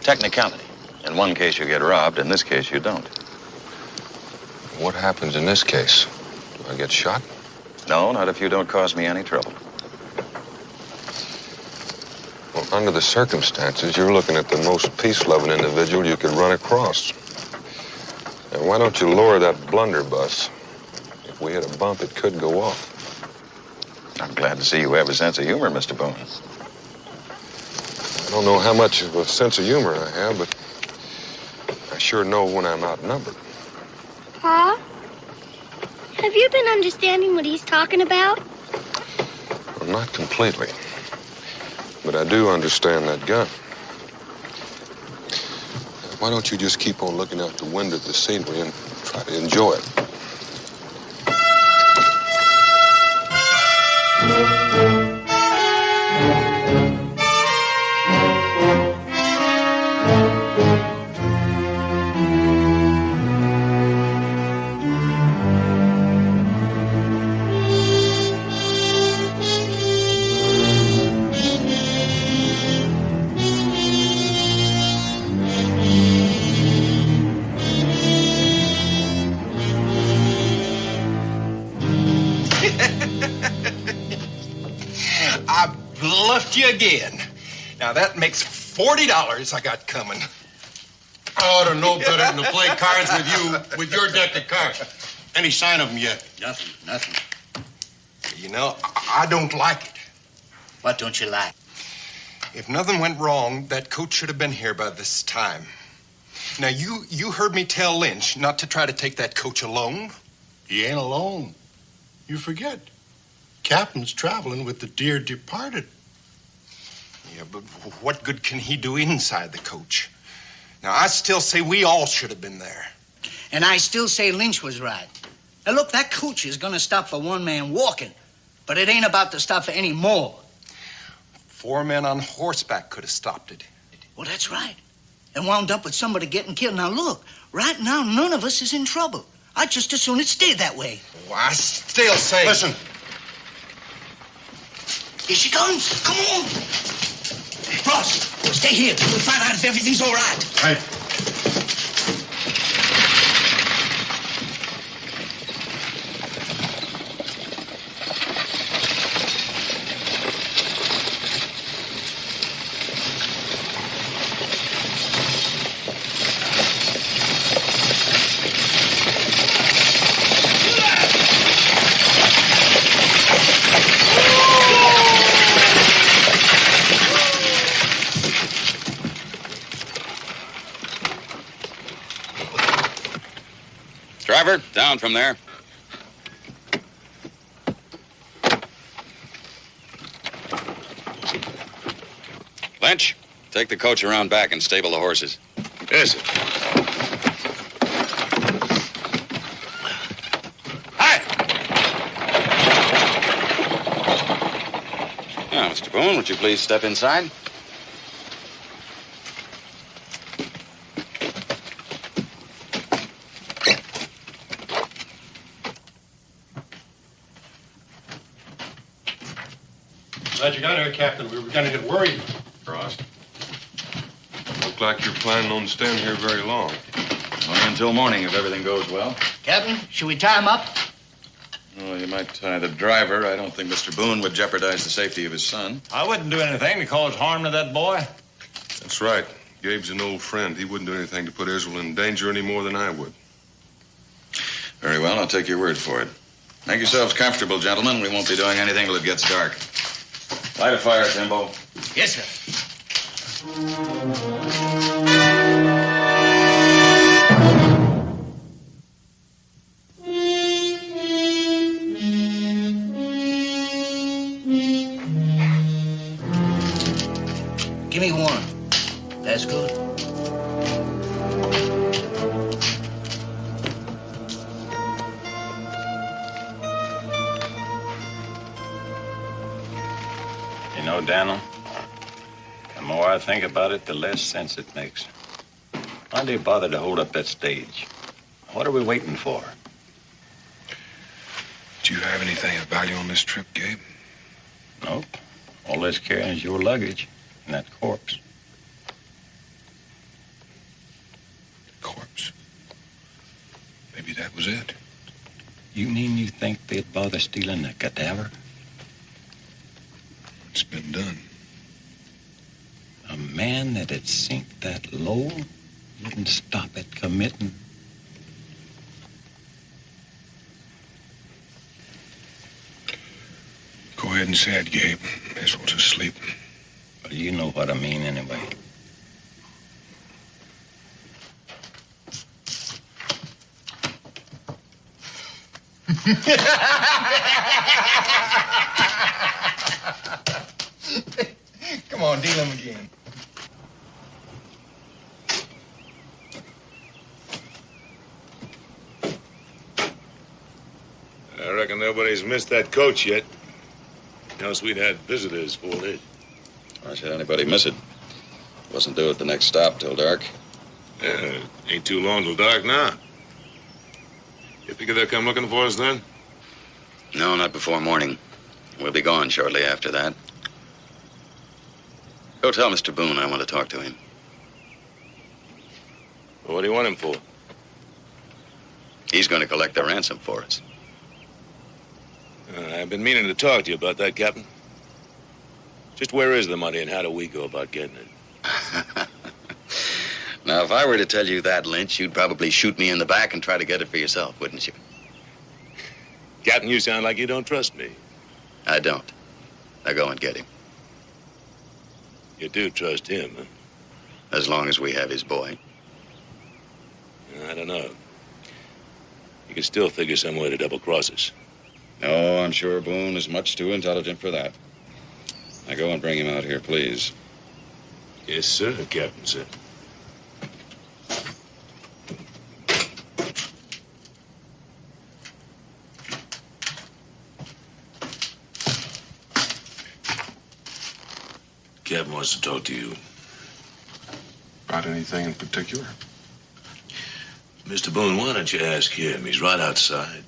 Speaker 19: technicality. In one case, you get robbed. In this case, you don't.
Speaker 21: What happens in this case? Do I get shot?
Speaker 19: No, not if you don't cause me any trouble.
Speaker 21: Well, under the circumstances, you're looking at the most peace-loving individual you could run across. And why don't you lower that blunderbuss? If we hit a bump, it could go off.
Speaker 19: I'm glad to see you have a sense of humor, Mr. Boone.
Speaker 21: don't know how much of a sense of humor I have, but I sure know when I'm outnumbered.
Speaker 4: Pa? Have you been understanding what he's talking about?
Speaker 21: Well, not completely. But I do understand that gun. Why don't you just keep on looking out the window at the scenery and try to enjoy it?
Speaker 10: I bluffed you again. Now that makes $40 I got coming.
Speaker 22: I ought to know better than to play cards with you with your deck of cards. Any sign of them yet?
Speaker 2: Nothing.
Speaker 10: You know, I don't like it.
Speaker 2: What don't you like?
Speaker 10: If nothing went wrong, that coach should have been here by this time. Now, you heard me tell Lynch not to try to take that coach alone.
Speaker 22: He ain't alone. You forget. Captain's traveling with the dear departed.
Speaker 10: Yeah, but what good can he do inside the coach? Now, I still say we all should have been there.
Speaker 2: And I still say Lynch was right. Now, look, that coach is going to stop for one man walking, but it ain't about to stop for any more.
Speaker 10: 4 men on horseback could have stopped it.
Speaker 2: Well, that's right. And wound up with somebody getting killed. Now, look, right now, none of us is in trouble. I'd just as soon it stayed that way.
Speaker 10: Well, I still say...
Speaker 22: Listen.
Speaker 2: Here she comes. Come on. Ross, stay here. We'll find out if everything's all right.
Speaker 22: Right.
Speaker 19: Driver, down from there. Lynch, take the coach around back and stable the horses.
Speaker 22: Yes, sir.
Speaker 19: Now, Mr. Boone, would you please step inside?
Speaker 22: Glad you got here, Captain. We were going to get worried.
Speaker 21: Frost. Look like you're planning on staying here very long.
Speaker 19: Only until morning, if everything goes well.
Speaker 2: Captain, should we tie him up?
Speaker 19: Well, you might tie the driver. I don't think Mr. Boone would jeopardize the safety of his son.
Speaker 5: I wouldn't do anything to cause harm to that boy.
Speaker 21: That's right. Gabe's an old friend. He wouldn't do anything to put Israel in danger any more than I would.
Speaker 19: Very well, I'll take your word for it. Make yourselves comfortable, gentlemen. We won't be doing anything till it gets dark. Light a fire, Timbo.
Speaker 2: Yes, sir. Give me one. That's good.
Speaker 5: You know, Daniel, the more I think about it, the less sense it makes. Why do you bother to hold up that stage? What are we waiting for?
Speaker 1: Do you have anything of value on this trip, Gabe?
Speaker 5: Nope. All this carrying is your luggage and that corpse.
Speaker 1: Corpse? Maybe that was it.
Speaker 5: You mean you think they'd bother stealing a cadaver?
Speaker 1: It's been done.
Speaker 5: A man that'd sink that low wouldn't stop at committing.
Speaker 1: Go ahead and say it, Gabe. Israel's asleep.
Speaker 5: But
Speaker 19: do you know what I mean anyway?
Speaker 17: Come on, deal him again.
Speaker 18: I reckon nobody's missed that coach yet. Else we'd had visitors for it.
Speaker 19: Why should anybody miss it? Wasn't due at the next stop till dark.
Speaker 18: Ain't too long till dark now. You figure they'll come looking for us then?
Speaker 19: No, not before morning. We'll be gone shortly after that. Go tell Mr. Boone I want to talk to him.
Speaker 18: Well, what do you want him for?
Speaker 19: He's going to collect the ransom for us.
Speaker 18: I've been meaning to talk to you about that, Captain. Just where is the money and how do we go about getting it?
Speaker 19: Now, if I were to tell you that, Lynch, you'd probably shoot me in the back and try to get it for yourself, wouldn't you?
Speaker 18: Captain, you sound like you don't trust me.
Speaker 19: I don't. Now go and get him.
Speaker 18: You do trust him, huh?
Speaker 19: As long as we have his boy.
Speaker 18: I don't know. You can still figure some way to double-cross us.
Speaker 19: No, I'm sure Boone is much too intelligent for that. Now go and bring him out here, please.
Speaker 18: Yes, sir, Captain, sir. Captain wants to talk to you.
Speaker 1: About anything in particular?
Speaker 18: Mr. Boone, why don't you ask him? He's right outside.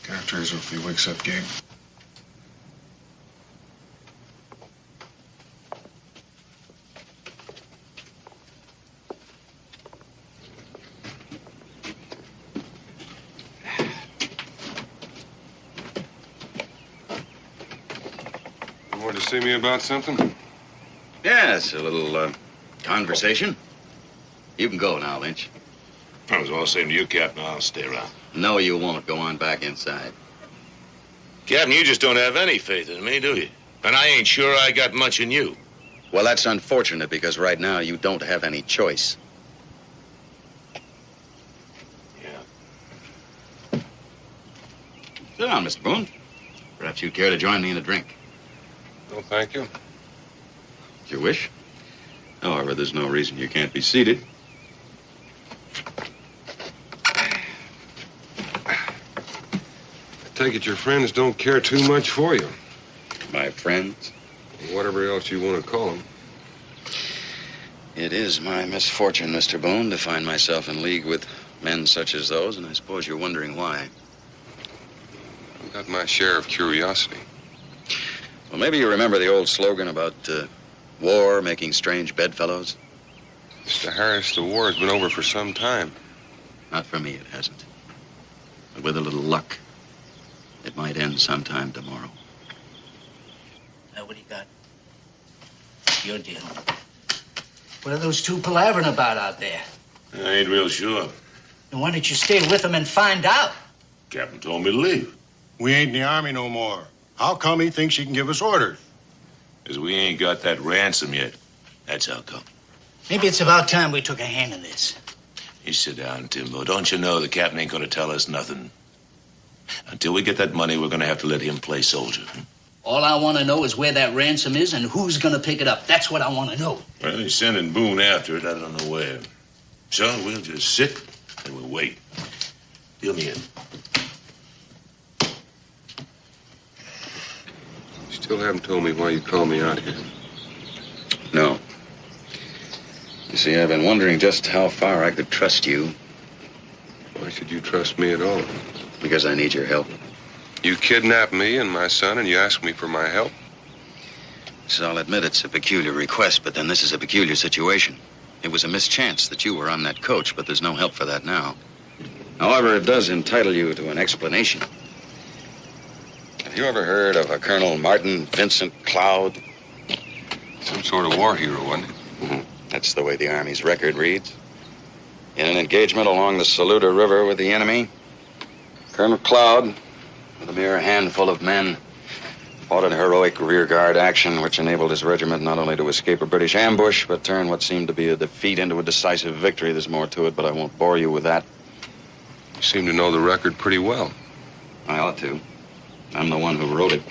Speaker 1: After his if he wakes up, Gabe. You wanted to see me about something?
Speaker 19: Yes, a little, conversation. You can go now, Lynch.
Speaker 18: I was all saying to you, Captain, I'll stay around.
Speaker 19: No, you won't. Go on back inside.
Speaker 18: Captain, you just don't have any faith in me, do you? And I ain't sure I got much in you.
Speaker 19: Well, that's unfortunate because right now you don't have any choice.
Speaker 18: Yeah.
Speaker 19: Sit down, Mr. Boone. Perhaps you'd care to join me in a drink.
Speaker 1: No, thank you.
Speaker 19: If you wish. However, there's no reason you can't be seated.
Speaker 1: I take it your friends don't care too much for you.
Speaker 19: My friends?
Speaker 1: Whatever else you want to call them.
Speaker 19: It is my misfortune, Mr. Boone, to find myself in league with men such as those, and I suppose you're wondering why.
Speaker 1: I've got my share of curiosity.
Speaker 19: Well, maybe you remember the old slogan about war making strange bedfellows?
Speaker 1: Mr. Harris, the war has been over for some time.
Speaker 19: Not for me, it hasn't. But with a little luck, it might end sometime tomorrow.
Speaker 2: Now, what do you got? Your deal. What are those two palavering about out there?
Speaker 18: I ain't real sure.
Speaker 2: And why don't you stay with them and find out?
Speaker 18: Captain told me to leave.
Speaker 22: We ain't in the Army no more. How come he thinks he can give us orders?
Speaker 18: Because we ain't got that ransom yet. That's how come.
Speaker 2: Maybe it's about time we took a hand in this.
Speaker 18: You sit down, Timbo. Don't you know the captain ain't going to tell us nothing? Until we get that money, we're going to have to let him play soldier.
Speaker 2: All I want to know is where that ransom is and who's going to pick it up. That's what I want to know.
Speaker 18: Well, he's sending Boone after it. I don't know where. So we'll just sit and we'll wait. Deal me in.
Speaker 1: You still haven't told me why you called me out here.
Speaker 19: No. You see, I've been wondering just how far I could trust you.
Speaker 1: Why should you trust me at all?
Speaker 19: Because I need your help.
Speaker 1: You kidnapped me and my son, and you asked me for my help?
Speaker 19: So I'll admit it's a peculiar request, but then this is a peculiar situation. It was a mischance that you were on that coach, but there's no help for that now. However, it does entitle you to an explanation. Have you ever heard of a Colonel Martin Vincent Cloud?
Speaker 1: Some sort of war hero, wasn't it?
Speaker 19: Mm-hmm. That's the way the Army's record reads. In an engagement along the Saluda River with the enemy, Colonel Cloud, with a mere handful of men, Fought an heroic rearguard action which enabled his regiment not only to escape a British ambush, but turn what seemed to be a defeat into a decisive victory. There's more to it, but I won't bore you with that.
Speaker 21: You seem to know the record pretty well.
Speaker 19: I ought to. I'm the one who wrote it.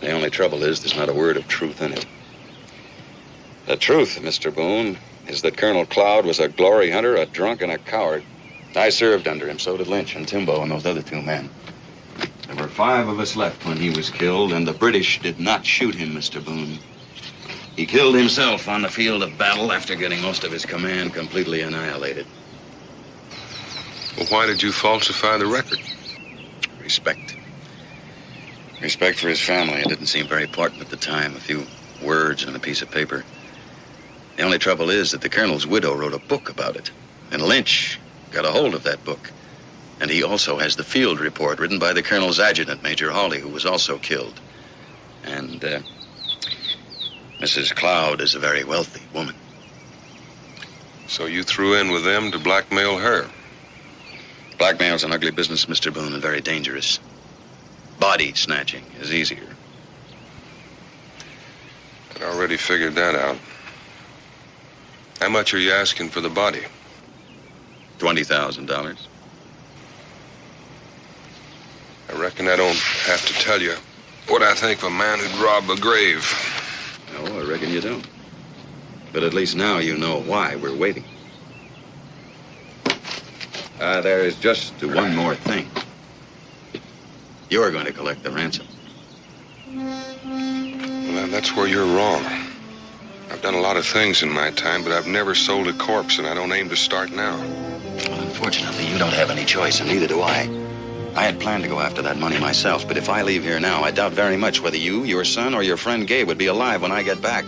Speaker 19: The only trouble is there's not a word of truth in it. The truth, Mr. Boone, is that Colonel Cloud was a glory hunter, a drunk, and a coward. I served under him, so did Lynch and Timbo and those other two men. There were 5 of us left when he was killed, and the British did not shoot him, Mr. Boone. He killed himself on the field of battle after getting most of his command completely annihilated.
Speaker 21: Well, why did you falsify the record?
Speaker 19: Respect. Respect for his family. It didn't seem very important at the time. A few words on a piece of paper. The only trouble is that the colonel's widow wrote a book about it, and Lynch got a hold of that book. And he also has the field report written by the colonel's adjutant, Major Hawley, who was also killed. And Mrs. Cloud is a very wealthy woman.
Speaker 21: So you threw in with them to blackmail her?
Speaker 19: Blackmail's an ugly business, Mr. Boone, and very dangerous. Body snatching is easier.
Speaker 21: I already figured that out. How much are you asking for the body?
Speaker 19: $20,000.
Speaker 21: I reckon I don't have to tell you what I think of a man who'd rob a grave.
Speaker 19: No, I reckon you don't. But at least now you know why we're waiting. There is just one more thing. You're going to collect the ransom.
Speaker 21: Well, that's where you're wrong. I've done a lot of things in my time, but I've never sold a corpse, and I don't aim to start now.
Speaker 19: Well, unfortunately, you don't have any choice, and neither do I. I had planned to go after that money myself, but if I leave here now, I doubt very much whether you, your son, or your friend Gabe would be alive when I get back.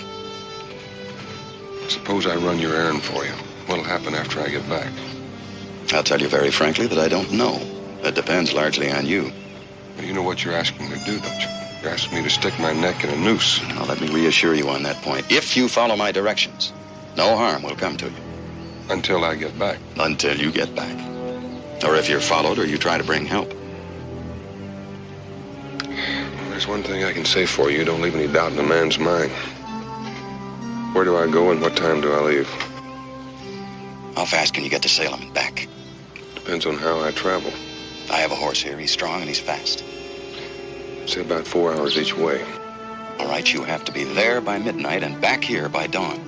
Speaker 21: Suppose I run your errand for you. What'll happen after I get back?
Speaker 19: I'll tell you very frankly that I don't know. That depends largely on you.
Speaker 21: Well, you know what you're asking me to do, don't you? You're asking me to stick my neck in a noose.
Speaker 19: Now, let me reassure you on that point. If you follow my directions, no harm will come to you.
Speaker 21: Until I get back.
Speaker 19: Until you get back. Or if you're followed or you try to bring help.
Speaker 21: Well, there's one thing I can say for you. Don't leave any doubt in a man's mind. Where do I go and what time do I leave?
Speaker 19: How fast can you get to Salem and back?
Speaker 21: Depends on how I travel.
Speaker 19: I have a horse here. He's strong and he's fast.
Speaker 21: Say about 4 hours each way.
Speaker 19: All right, you have to be there by midnight and back here by dawn.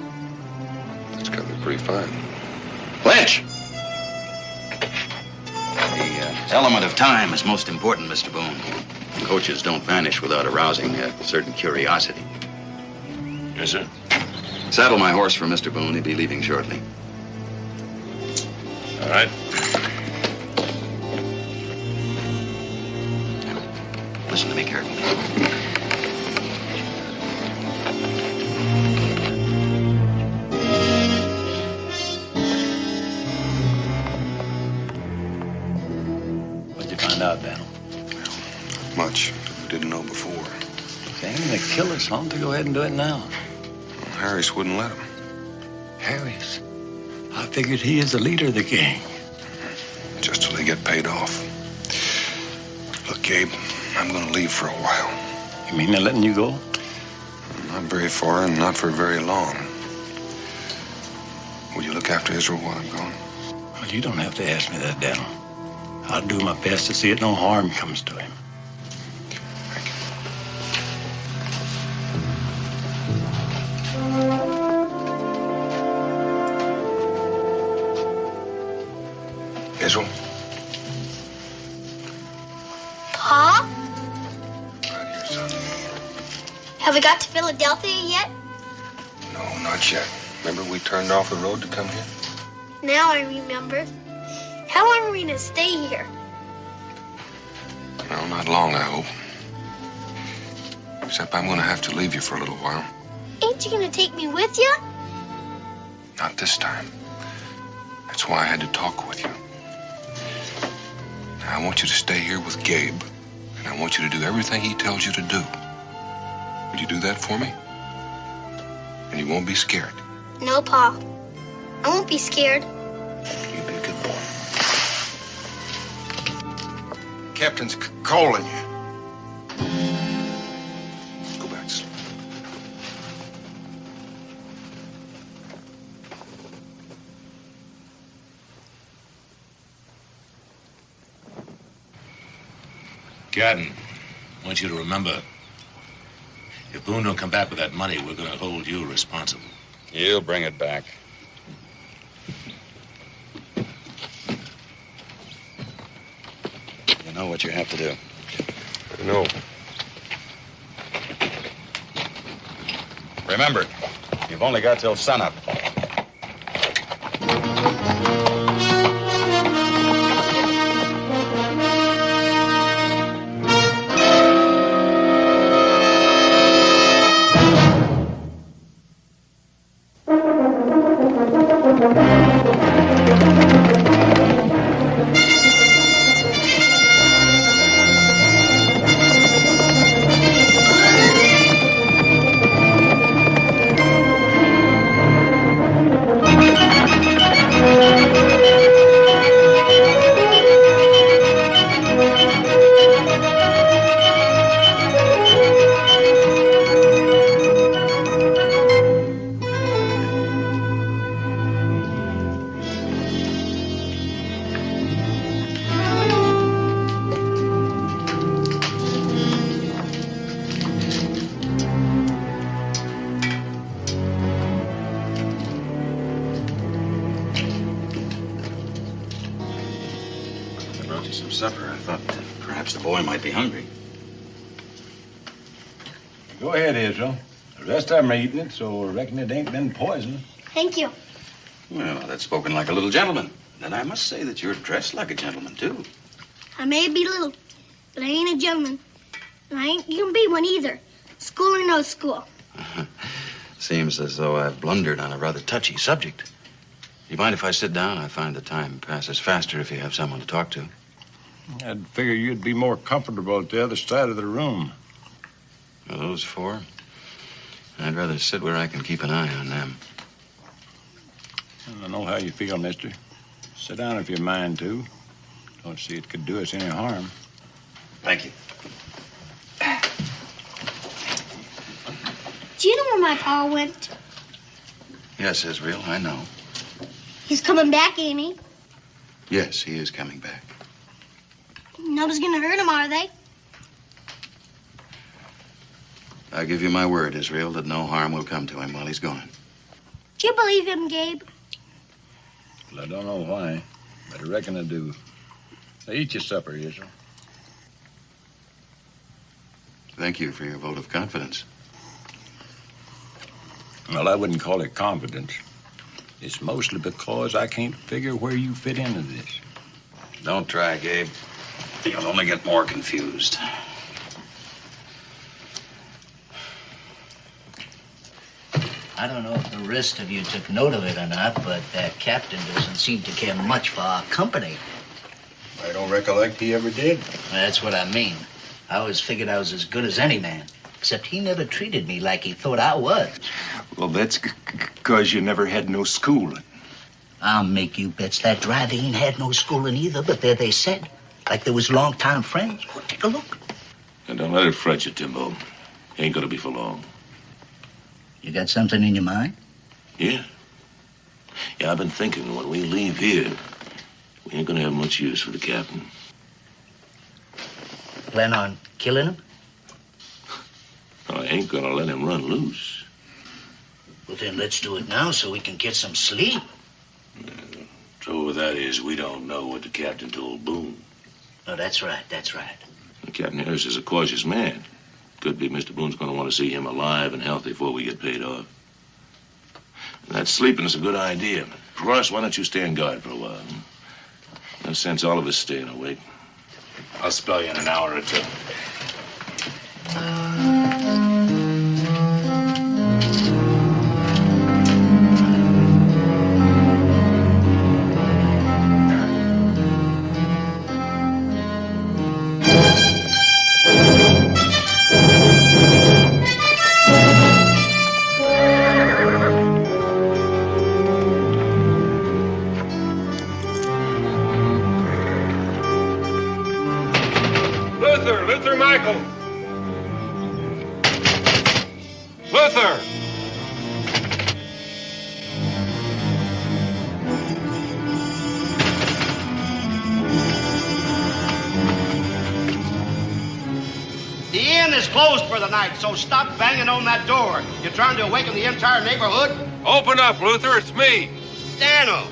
Speaker 21: That's got me pretty fine.
Speaker 19: Lynch! The element of time is most important, Mr. Boone. Coaches don't vanish without arousing a certain curiosity.
Speaker 18: Yes, sir.
Speaker 19: Saddle my horse for Mr. Boone. He'll be leaving shortly.
Speaker 18: All right.
Speaker 19: Listen to me carefully.
Speaker 20: What'd you find out, Daniel?
Speaker 21: Much we didn't know before.
Speaker 20: They ain't gonna kill us, huh? To go ahead and do it now.
Speaker 21: Well, Harris wouldn't let him.
Speaker 20: Harris? I figured he is the leader of the gang.
Speaker 21: Just till they get paid off. Look, Gabe, I'm gonna leave for a while.
Speaker 20: You mean they're letting you go?
Speaker 21: Not very far and not for very long. Will you look after Israel while I'm gone?
Speaker 20: Well, you don't have to ask me that, Daniel. I'll do my best to see that no harm comes to him.
Speaker 21: Israel?
Speaker 4: Pa? Have we got to Philadelphia yet?
Speaker 21: No, not yet. Remember we turned off the road to come here?
Speaker 4: Now I remember. How long are we going to stay here?
Speaker 21: No, not long, I hope. Except I'm going to have to leave you for a little while.
Speaker 4: Ain't you going to take me with you?
Speaker 21: Not this time. That's why I had to talk with you. Now, I want you to stay here with Gabe, and I want you to do everything he tells you to do. Will you do that for me? And you won't be scared.
Speaker 4: No, Pa. I won't be scared.
Speaker 21: You be a good boy.
Speaker 22: Captain's calling you.
Speaker 18: Captain, I want you to remember, if Boone don't come back with that money, we're going to hold you responsible.
Speaker 1: You'll bring it back.
Speaker 19: You know what you have to do.
Speaker 1: No.
Speaker 19: Remember, you've only got till sunup. Some supper. I thought perhaps the boy might be hungry.
Speaker 3: Go ahead, Israel. The rest of them are eating it, so I reckon it ain't been poisoned.
Speaker 4: Thank you.
Speaker 19: Well, that's spoken like a little gentleman. And I must say that you're dressed like a gentleman, too.
Speaker 4: I may be little, but I ain't a gentleman. And I ain't gonna be one either. School or no school.
Speaker 19: Seems as though I've blundered on a rather touchy subject. You mind if I sit down? I find the time passes faster if you have someone to talk to.
Speaker 3: I'd figure you'd be more comfortable at the other side of the room.
Speaker 19: Well, those four, I'd rather sit where I can keep an eye on them.
Speaker 3: I know how you feel, mister. Sit down if you mind to. Don't see it could do us any harm.
Speaker 19: Thank you.
Speaker 4: Do you know where my pa went?
Speaker 19: Yes, Israel, I know.
Speaker 4: He's coming back, ain't he?
Speaker 19: Yes, he is coming back.
Speaker 4: Nobody's gonna hurt him, are they?
Speaker 19: I give you my word, Israel, that no harm will come to him while he's gone.
Speaker 4: Do you believe him, Gabe?
Speaker 3: Well, I don't know why, but I reckon I do. Now, eat your supper, Israel.
Speaker 19: Thank you for your vote of confidence.
Speaker 3: Well, I wouldn't call it confidence. It's mostly because I can't figure where you fit into this.
Speaker 19: Don't try, Gabe. You'll only get more confused.
Speaker 2: I don't know if the rest of you took note of it or not, but that captain doesn't seem to care much for our company.
Speaker 22: I don't recollect he ever did.
Speaker 2: That's what I mean. I always figured I was as good as any man, except he never treated me like he thought I was.
Speaker 22: Well, that's because you never had no schooling.
Speaker 2: I'll make you bets that dry they ain't had no schooling either, but there they said. Like they was longtime friends. Well, take a look.
Speaker 18: And don't let it fret you, Timbo. Ain't gonna be for long.
Speaker 2: You got something in your mind?
Speaker 18: Yeah. Yeah, I've been thinking when we leave here, we ain't gonna have much use for the captain.
Speaker 2: Plan on killing him?
Speaker 18: I ain't gonna let him run loose.
Speaker 2: Well, then let's do it now so we can get some sleep.
Speaker 18: Trouble with that is we don't know what the captain told Boone.
Speaker 2: Oh, that's right, that's right.
Speaker 18: Captain Harris is a cautious man. Could be Mr. Boone's going to want to see him alive and healthy before we get paid off. And that sleeping is a good idea. Ross, why don't you stay on guard for a while? No sense all of us staying awake. I'll spell you in an hour or two.
Speaker 15: Luther Michael! Luther!
Speaker 11: inn is closed for the night, so stop banging on that door. You're trying to awaken the entire neighborhood?
Speaker 1: Open up, Luther. It's me.
Speaker 11: Daniel,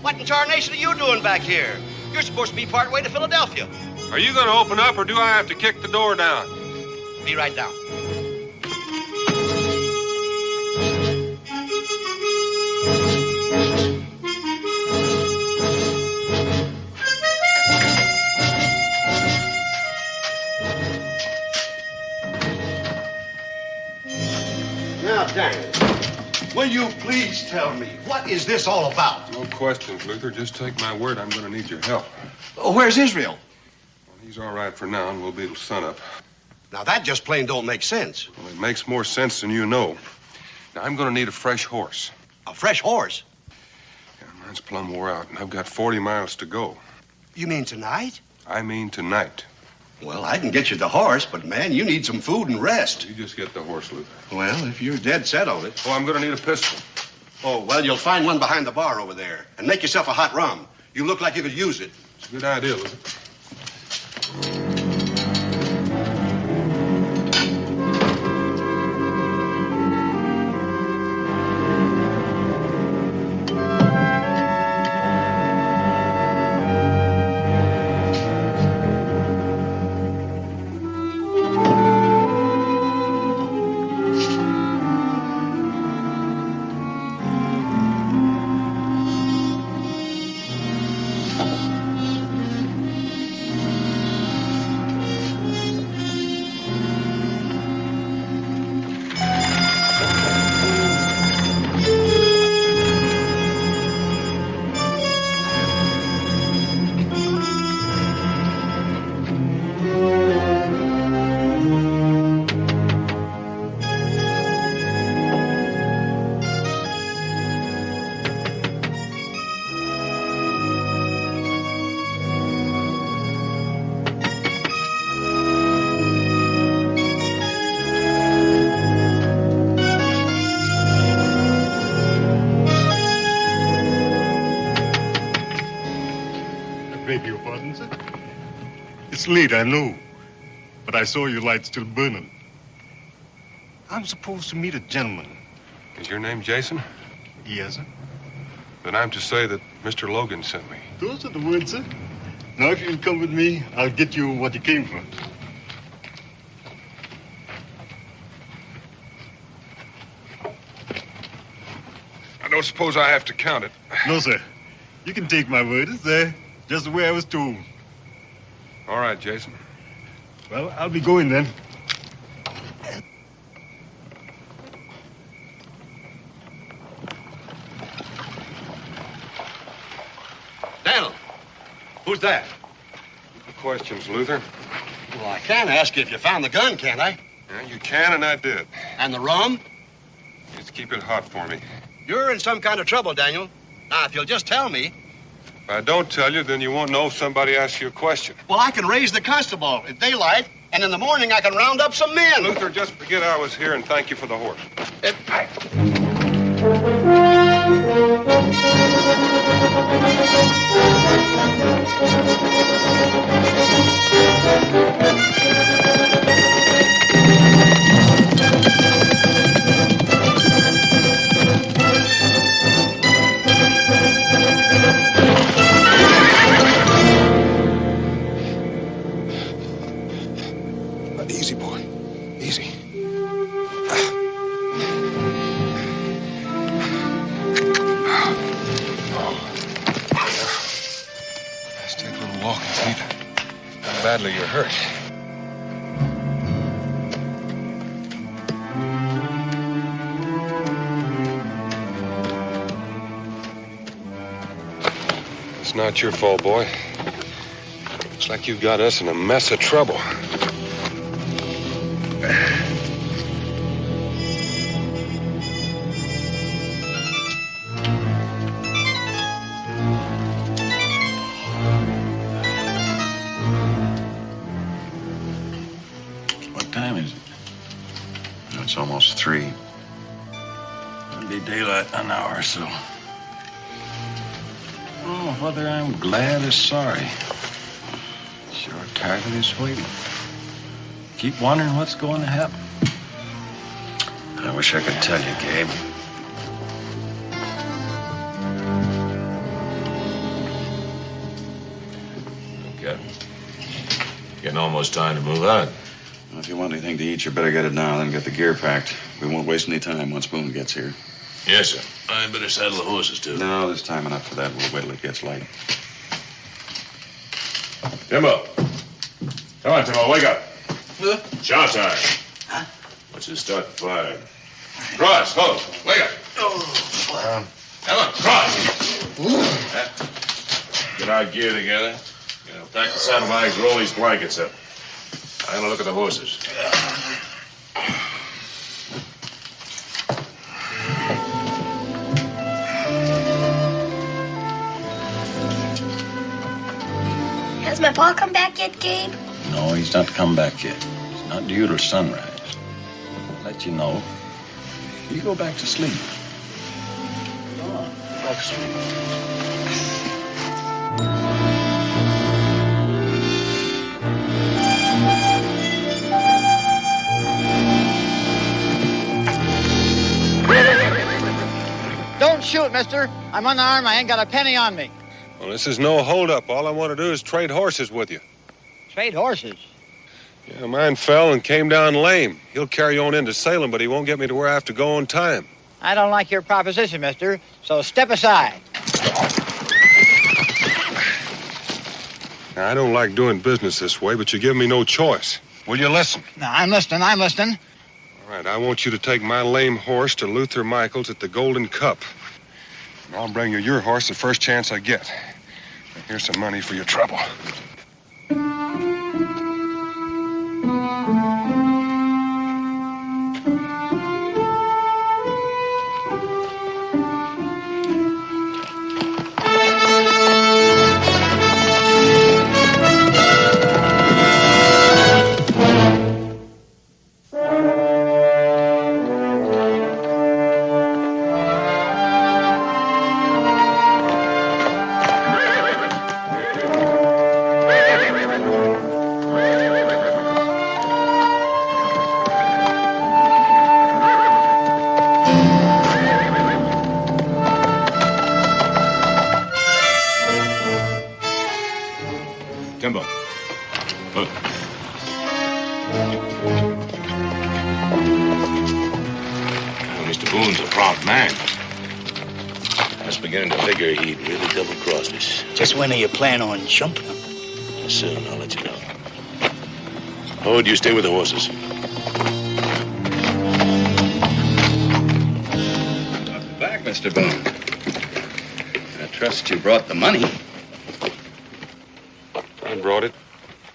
Speaker 11: what in tarnation are you doing back here? You're supposed to be part way to Philadelphia.
Speaker 1: Are you going to open up, or do I have to kick the door down?
Speaker 11: Be right down. Now, Daniel, will you please tell me, what is this all about?
Speaker 1: No questions, Luther. Just take my word I'm going to need your help.
Speaker 11: Oh, where's Israel?
Speaker 1: Well, he's all right for now, and we'll be till sunup.
Speaker 11: Now, that just plain don't make sense.
Speaker 1: Well, it makes more sense than you know. Now, I'm going to need a fresh horse.
Speaker 11: A fresh horse?
Speaker 1: Yeah, mine's plumb wore out, and I've got 40 miles to go.
Speaker 11: You mean tonight?
Speaker 1: I mean tonight.
Speaker 11: Well, I can get you the horse, but, man, you need some food and rest.
Speaker 1: You just get the horse, Luther.
Speaker 11: Well, if you're dead set on it.
Speaker 1: Oh, I'm going to need a pistol.
Speaker 11: Oh, well, you'll find one behind the bar over there. And make yourself a hot rum. You look like you could use it.
Speaker 1: It's a good idea, Luther.
Speaker 22: Beg your pardon, sir? It's late, I know, but I saw your light still burning. I'm supposed to meet a gentleman.
Speaker 1: Is your name Jason?
Speaker 22: Yes, sir.
Speaker 1: Then I'm to say that Mr. Logan sent me.
Speaker 22: Those are the words, sir. Now, if you'll come with me, I'll get you what you came for.
Speaker 1: I don't suppose I have to count it.
Speaker 22: No, sir. You can take my word. It's there, just the way I was told.
Speaker 1: All right, Jason.
Speaker 22: Well, I'll be going then.
Speaker 11: Daniel, who's that?
Speaker 1: No questions, Luther.
Speaker 11: Well, I can ask you if you found the gun, can't I?
Speaker 1: Yeah, you can, and I did.
Speaker 11: And the rum?
Speaker 1: Just keep it hot for me.
Speaker 11: You're in some kind of trouble, Daniel. Now, if you'll just tell me.
Speaker 1: If I don't tell you, then you won't know if somebody asks you a question.
Speaker 11: Well, I can raise the constable at daylight, and in the morning I can round up some men.
Speaker 1: Luther, just forget I was here and thank you for the horse. Easy, boy. Easy. Let's take a little walk and see how badly you're hurt. It's not your fault, boy. Looks like you've got us in a mess of trouble.
Speaker 19: What time is it? It's almost 3. It'll be daylight in an hour or so. Oh, whether I'm glad or sorry. Sure tired of this waiting.
Speaker 3: keep wondering what's going to happen.
Speaker 19: I wish I could tell you, Gabe.
Speaker 18: Captain, getting almost time to move out.
Speaker 19: Well, if you want anything to eat, you better get it now, then get the gear packed. We won't waste any time once Boone gets here.
Speaker 18: Yes, sir. I better saddle the horses, too.
Speaker 19: No, there's time enough for that. We'll wait till it gets light.
Speaker 18: Timbo. Come on, Timbo, wake up. Chow time. Huh? Let's just start the fire. Cross, ho, wake up. Come on, cross. Get our gear together. Pack the saddlebags, roll these blankets up. I'm gonna look at the horses.
Speaker 4: Has my pa come back yet, Gabe?
Speaker 3: No, he's not come back yet. He's not due till sunrise. I'll let you know. You go back to sleep. Go on, go back to sleep.
Speaker 7: Don't shoot, mister. I'm unarmed. I ain't got a penny on me.
Speaker 1: Well, this is no holdup. All I want to do is trade horses with you.
Speaker 7: Trade horses?
Speaker 1: Yeah, mine fell and came down lame. He'll carry on into Salem, but he won't get me to where I have to go on time.
Speaker 7: I don't like your proposition, mister, so step aside.
Speaker 1: Now, I don't like doing business this way, but you give me no choice. Will you listen?
Speaker 7: Now, I'm listening.
Speaker 1: All right, I want you to take my lame horse to Luther Michaels at the Golden Cup. And I'll bring you your horse the first chance I get. And here's some money for your trouble.
Speaker 18: Timbo. Look. Well, Mr. Boone's a prompt man. I was beginning to figure he'd really double-crossed us.
Speaker 2: Just when do you plan on jumping him?
Speaker 18: Soon, I'll let you know. Hode, you stay with the horses.
Speaker 19: Welcome back, Mr. Boone. I trust you brought the money.
Speaker 1: I brought it.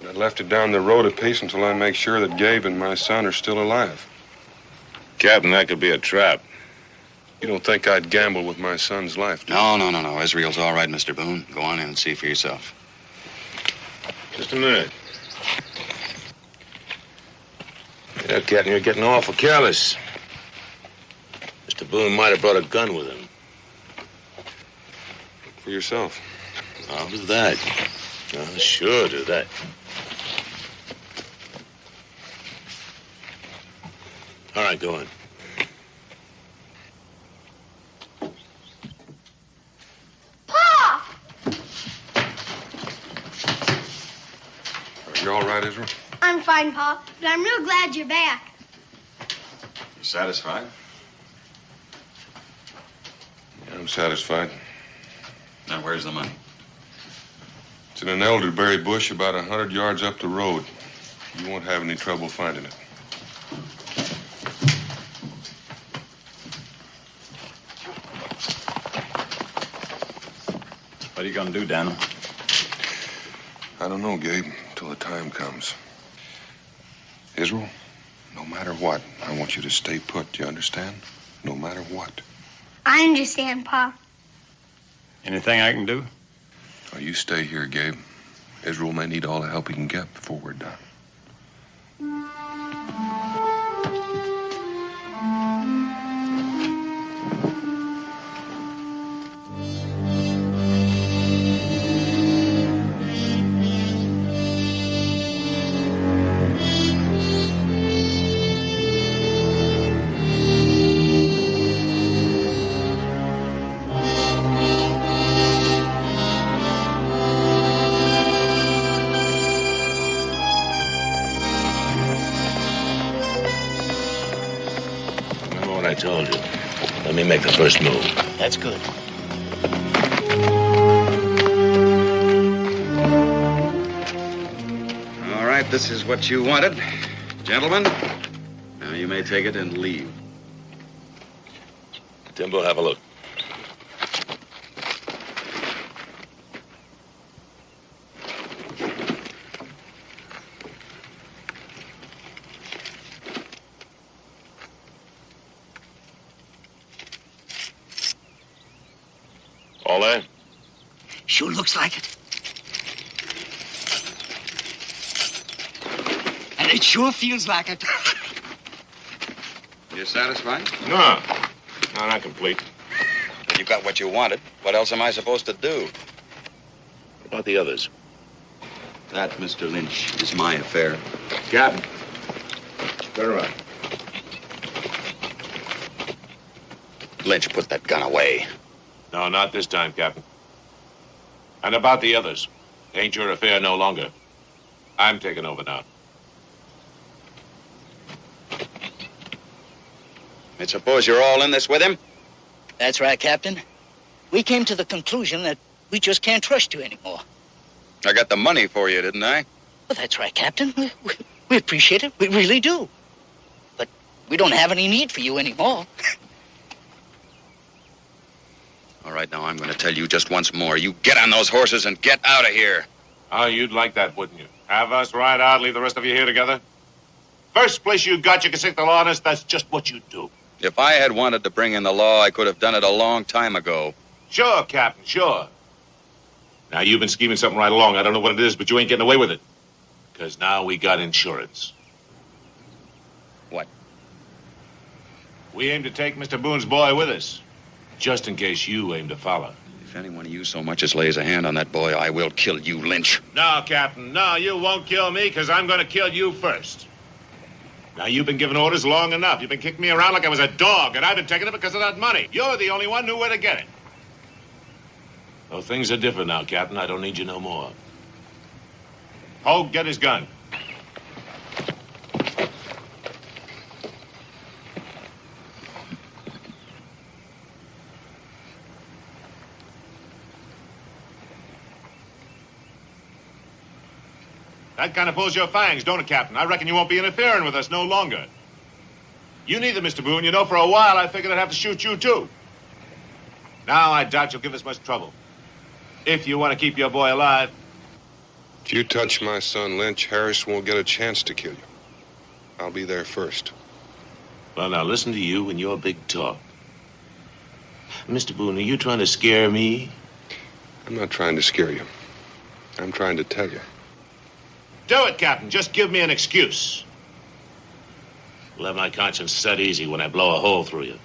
Speaker 1: I left it down the road a piece until I make sure that Gabe and my son are still alive.
Speaker 18: Captain, that could be a trap.
Speaker 1: You don't think I'd gamble with my son's life, do you?
Speaker 19: No. Israel's all right, Mr. Boone. Go on in and see for yourself.
Speaker 18: Just a minute. Yeah, Captain, you're getting awful careless. Mr. Boone might have brought a gun with him.
Speaker 1: Look for yourself.
Speaker 18: I'll do that. I'll sure do that. All right, go on.
Speaker 4: Pa!
Speaker 1: You all right, Israel?
Speaker 4: I'm fine, Pa, but I'm real glad you're back.
Speaker 19: You satisfied?
Speaker 1: Yeah, I'm satisfied.
Speaker 19: Now, where's the money?
Speaker 1: It's in an elderberry bush about 100 yards up the road. You won't have any trouble finding it.
Speaker 3: What are you going to do, Daniel?
Speaker 1: I don't know, Gabe, until the time comes. Israel, no matter what, I want you to stay put. Do you understand? No matter what.
Speaker 4: I understand, Pa.
Speaker 3: Anything I can do?
Speaker 1: Oh, you stay here, Gabe. Israel may need all the help he can get before we're done.
Speaker 18: what I told you. Let me make the first move.
Speaker 2: That's good.
Speaker 19: All right, this is what you wanted. Gentlemen, now you may take it and leave.
Speaker 18: Timbo, have a look. All there?
Speaker 2: Sure looks like it. And it sure feels like it.
Speaker 19: You satisfied?
Speaker 18: No. No, not complete.
Speaker 19: You got what you wanted. What else am I supposed to do?
Speaker 18: What about the others?
Speaker 19: That, Mr. Lynch, is my affair.
Speaker 18: Captain. Turn around.
Speaker 19: Lynch, put that gun away.
Speaker 18: No, not this time, Captain. And about the others. Ain't your affair no longer. I'm taking over now.
Speaker 19: And suppose you're all in this with him?
Speaker 2: That's right, Captain. We came to the conclusion that we just can't trust you anymore.
Speaker 19: I got the money for you, didn't I?
Speaker 2: Well, that's right, Captain. We appreciate it. We really do. But we don't have any need for you anymore.
Speaker 19: All right, now I'm going to tell you just once more. You get on those horses and get out of here.
Speaker 18: Oh, you'd like that, wouldn't you? Have us ride out, leave the rest of you here together? First place you got, you can stick the law on us. That's just what you do.
Speaker 19: If I had wanted to bring in the law, I could have done it a long time ago.
Speaker 18: Sure, Captain, sure. Now, you've been scheming something right along. I don't know what it is, but you ain't getting away with it. Because now we got insurance.
Speaker 19: What?
Speaker 18: We aim to take Mr. Boone's boy with us. Just in case you aim to follow.
Speaker 19: If any one of you so much as lays a hand on that boy, I will kill you, Lynch.
Speaker 18: No, Captain, no, you won't kill me, because I'm going to kill you first. Now, you've been giving orders long enough. You've been kicking me around like I was a dog, and I've been taking it because of that money. You're the only one who knew where to get it. Well, things are different now, Captain. I don't need you no more. Hogue, get his gun. That kind of pulls your fangs, don't it, Captain? I reckon you won't be interfering with us no longer. You neither, Mr. Boone. You know, for a while, I figured I'd have to shoot you, too. Now, I doubt you'll give us much trouble. If you want to keep your boy alive.
Speaker 1: If you touch my son, Lynch, Harris won't get a chance to kill you. I'll be there first.
Speaker 18: Well, now, listen to you and your big talk. Mr. Boone, are you trying to scare me?
Speaker 1: I'm not trying to scare you. I'm trying to tell you.
Speaker 18: Do it, Captain. Just give me an excuse. Let my conscience set easy when I blow a hole through you.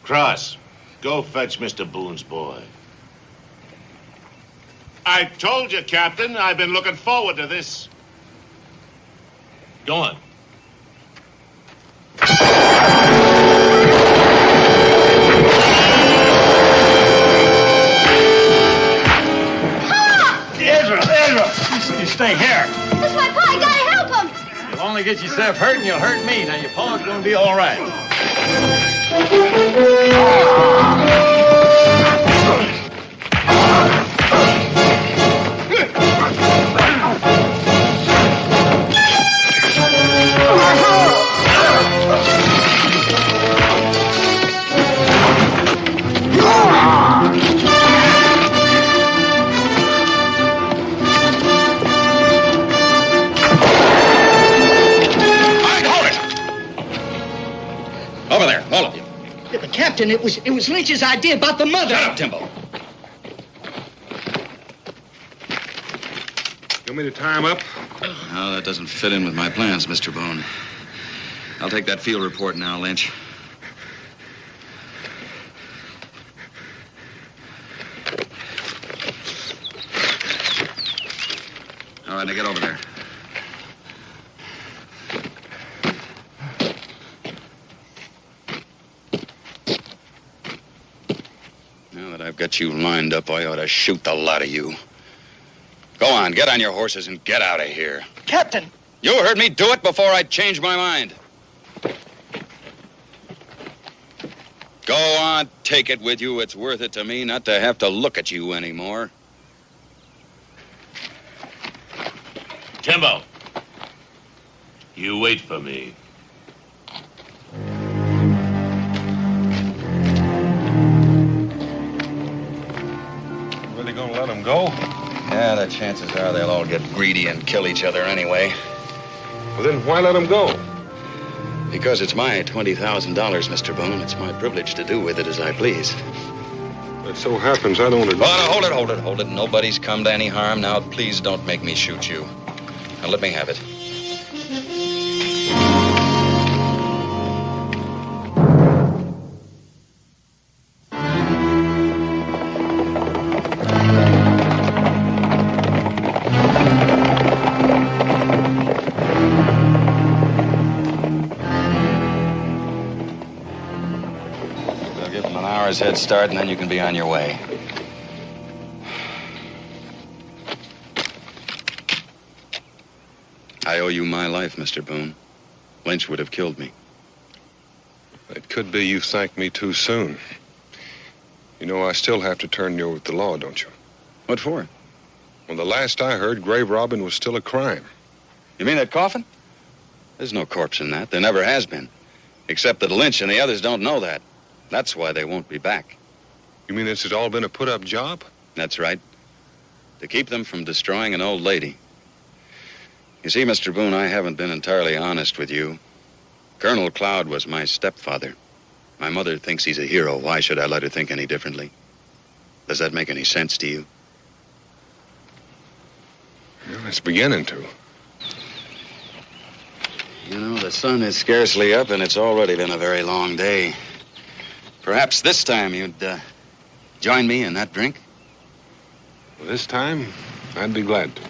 Speaker 18: Cross, go fetch Mr. Boone's boy. I told you, Captain, I've been looking forward to this. Go on.
Speaker 7: You stay here.
Speaker 4: That's my pa. You gotta help him.
Speaker 7: You'll only get yourself hurt and you'll hurt me. Now, your pa's gonna be all right.
Speaker 19: Over there, all of you.
Speaker 2: Yeah, but Captain, it was Lynch's idea about the mother.
Speaker 19: Shut up, Timbo.
Speaker 1: You want me to tie him up?
Speaker 19: No, that doesn't fit in with my plans, Mr. Boone. I'll take that field report now, Lynch. All right, now get over there. Now that I've got you lined up, I ought to shoot the lot of you. Go on, get on your horses and get out of here.
Speaker 2: Captain!
Speaker 19: You heard me do it before I changed my mind. Go on, take it with you. It's worth it to me not to have to look at you anymore.
Speaker 18: Timbo, you wait for me.
Speaker 1: Really gonna let him go?
Speaker 19: Yeah, the chances are they'll all get greedy and kill each other anyway.
Speaker 1: Well, then why let him go?
Speaker 19: Because it's my $20,000, Mr. Boone. It's my privilege to do with it as I please.
Speaker 1: It so happens I don't agree.
Speaker 19: Oh, hold it. Nobody's come to any harm. Now, please don't make me shoot you. Now, let me have it. Head start, and then you can be on your way. I owe you my life, Mr. Boone. Lynch would have killed me.
Speaker 1: It could be you thanked me too soon. You know, I still have to turn you over to the law, don't you?
Speaker 19: What for?
Speaker 1: Well, the last I heard, grave robbing was still a crime.
Speaker 19: You mean that coffin? There's no corpse in that. There never has been. Except that Lynch and the others don't know that. That's why they won't be back.
Speaker 1: You mean this has all been a put-up job?
Speaker 19: That's right. To keep them from destroying an old lady. You see, Mr. Boone, I haven't been entirely honest with you. Colonel Cloud was my stepfather. My mother thinks he's a hero. Why should I let her think any differently? Does that make any sense to you?
Speaker 1: Well, it's beginning to.
Speaker 19: You know, the sun is scarcely up, and it's already been a very long day. Perhaps this time you'd join me in that drink?
Speaker 1: Well, this time, I'd be glad to.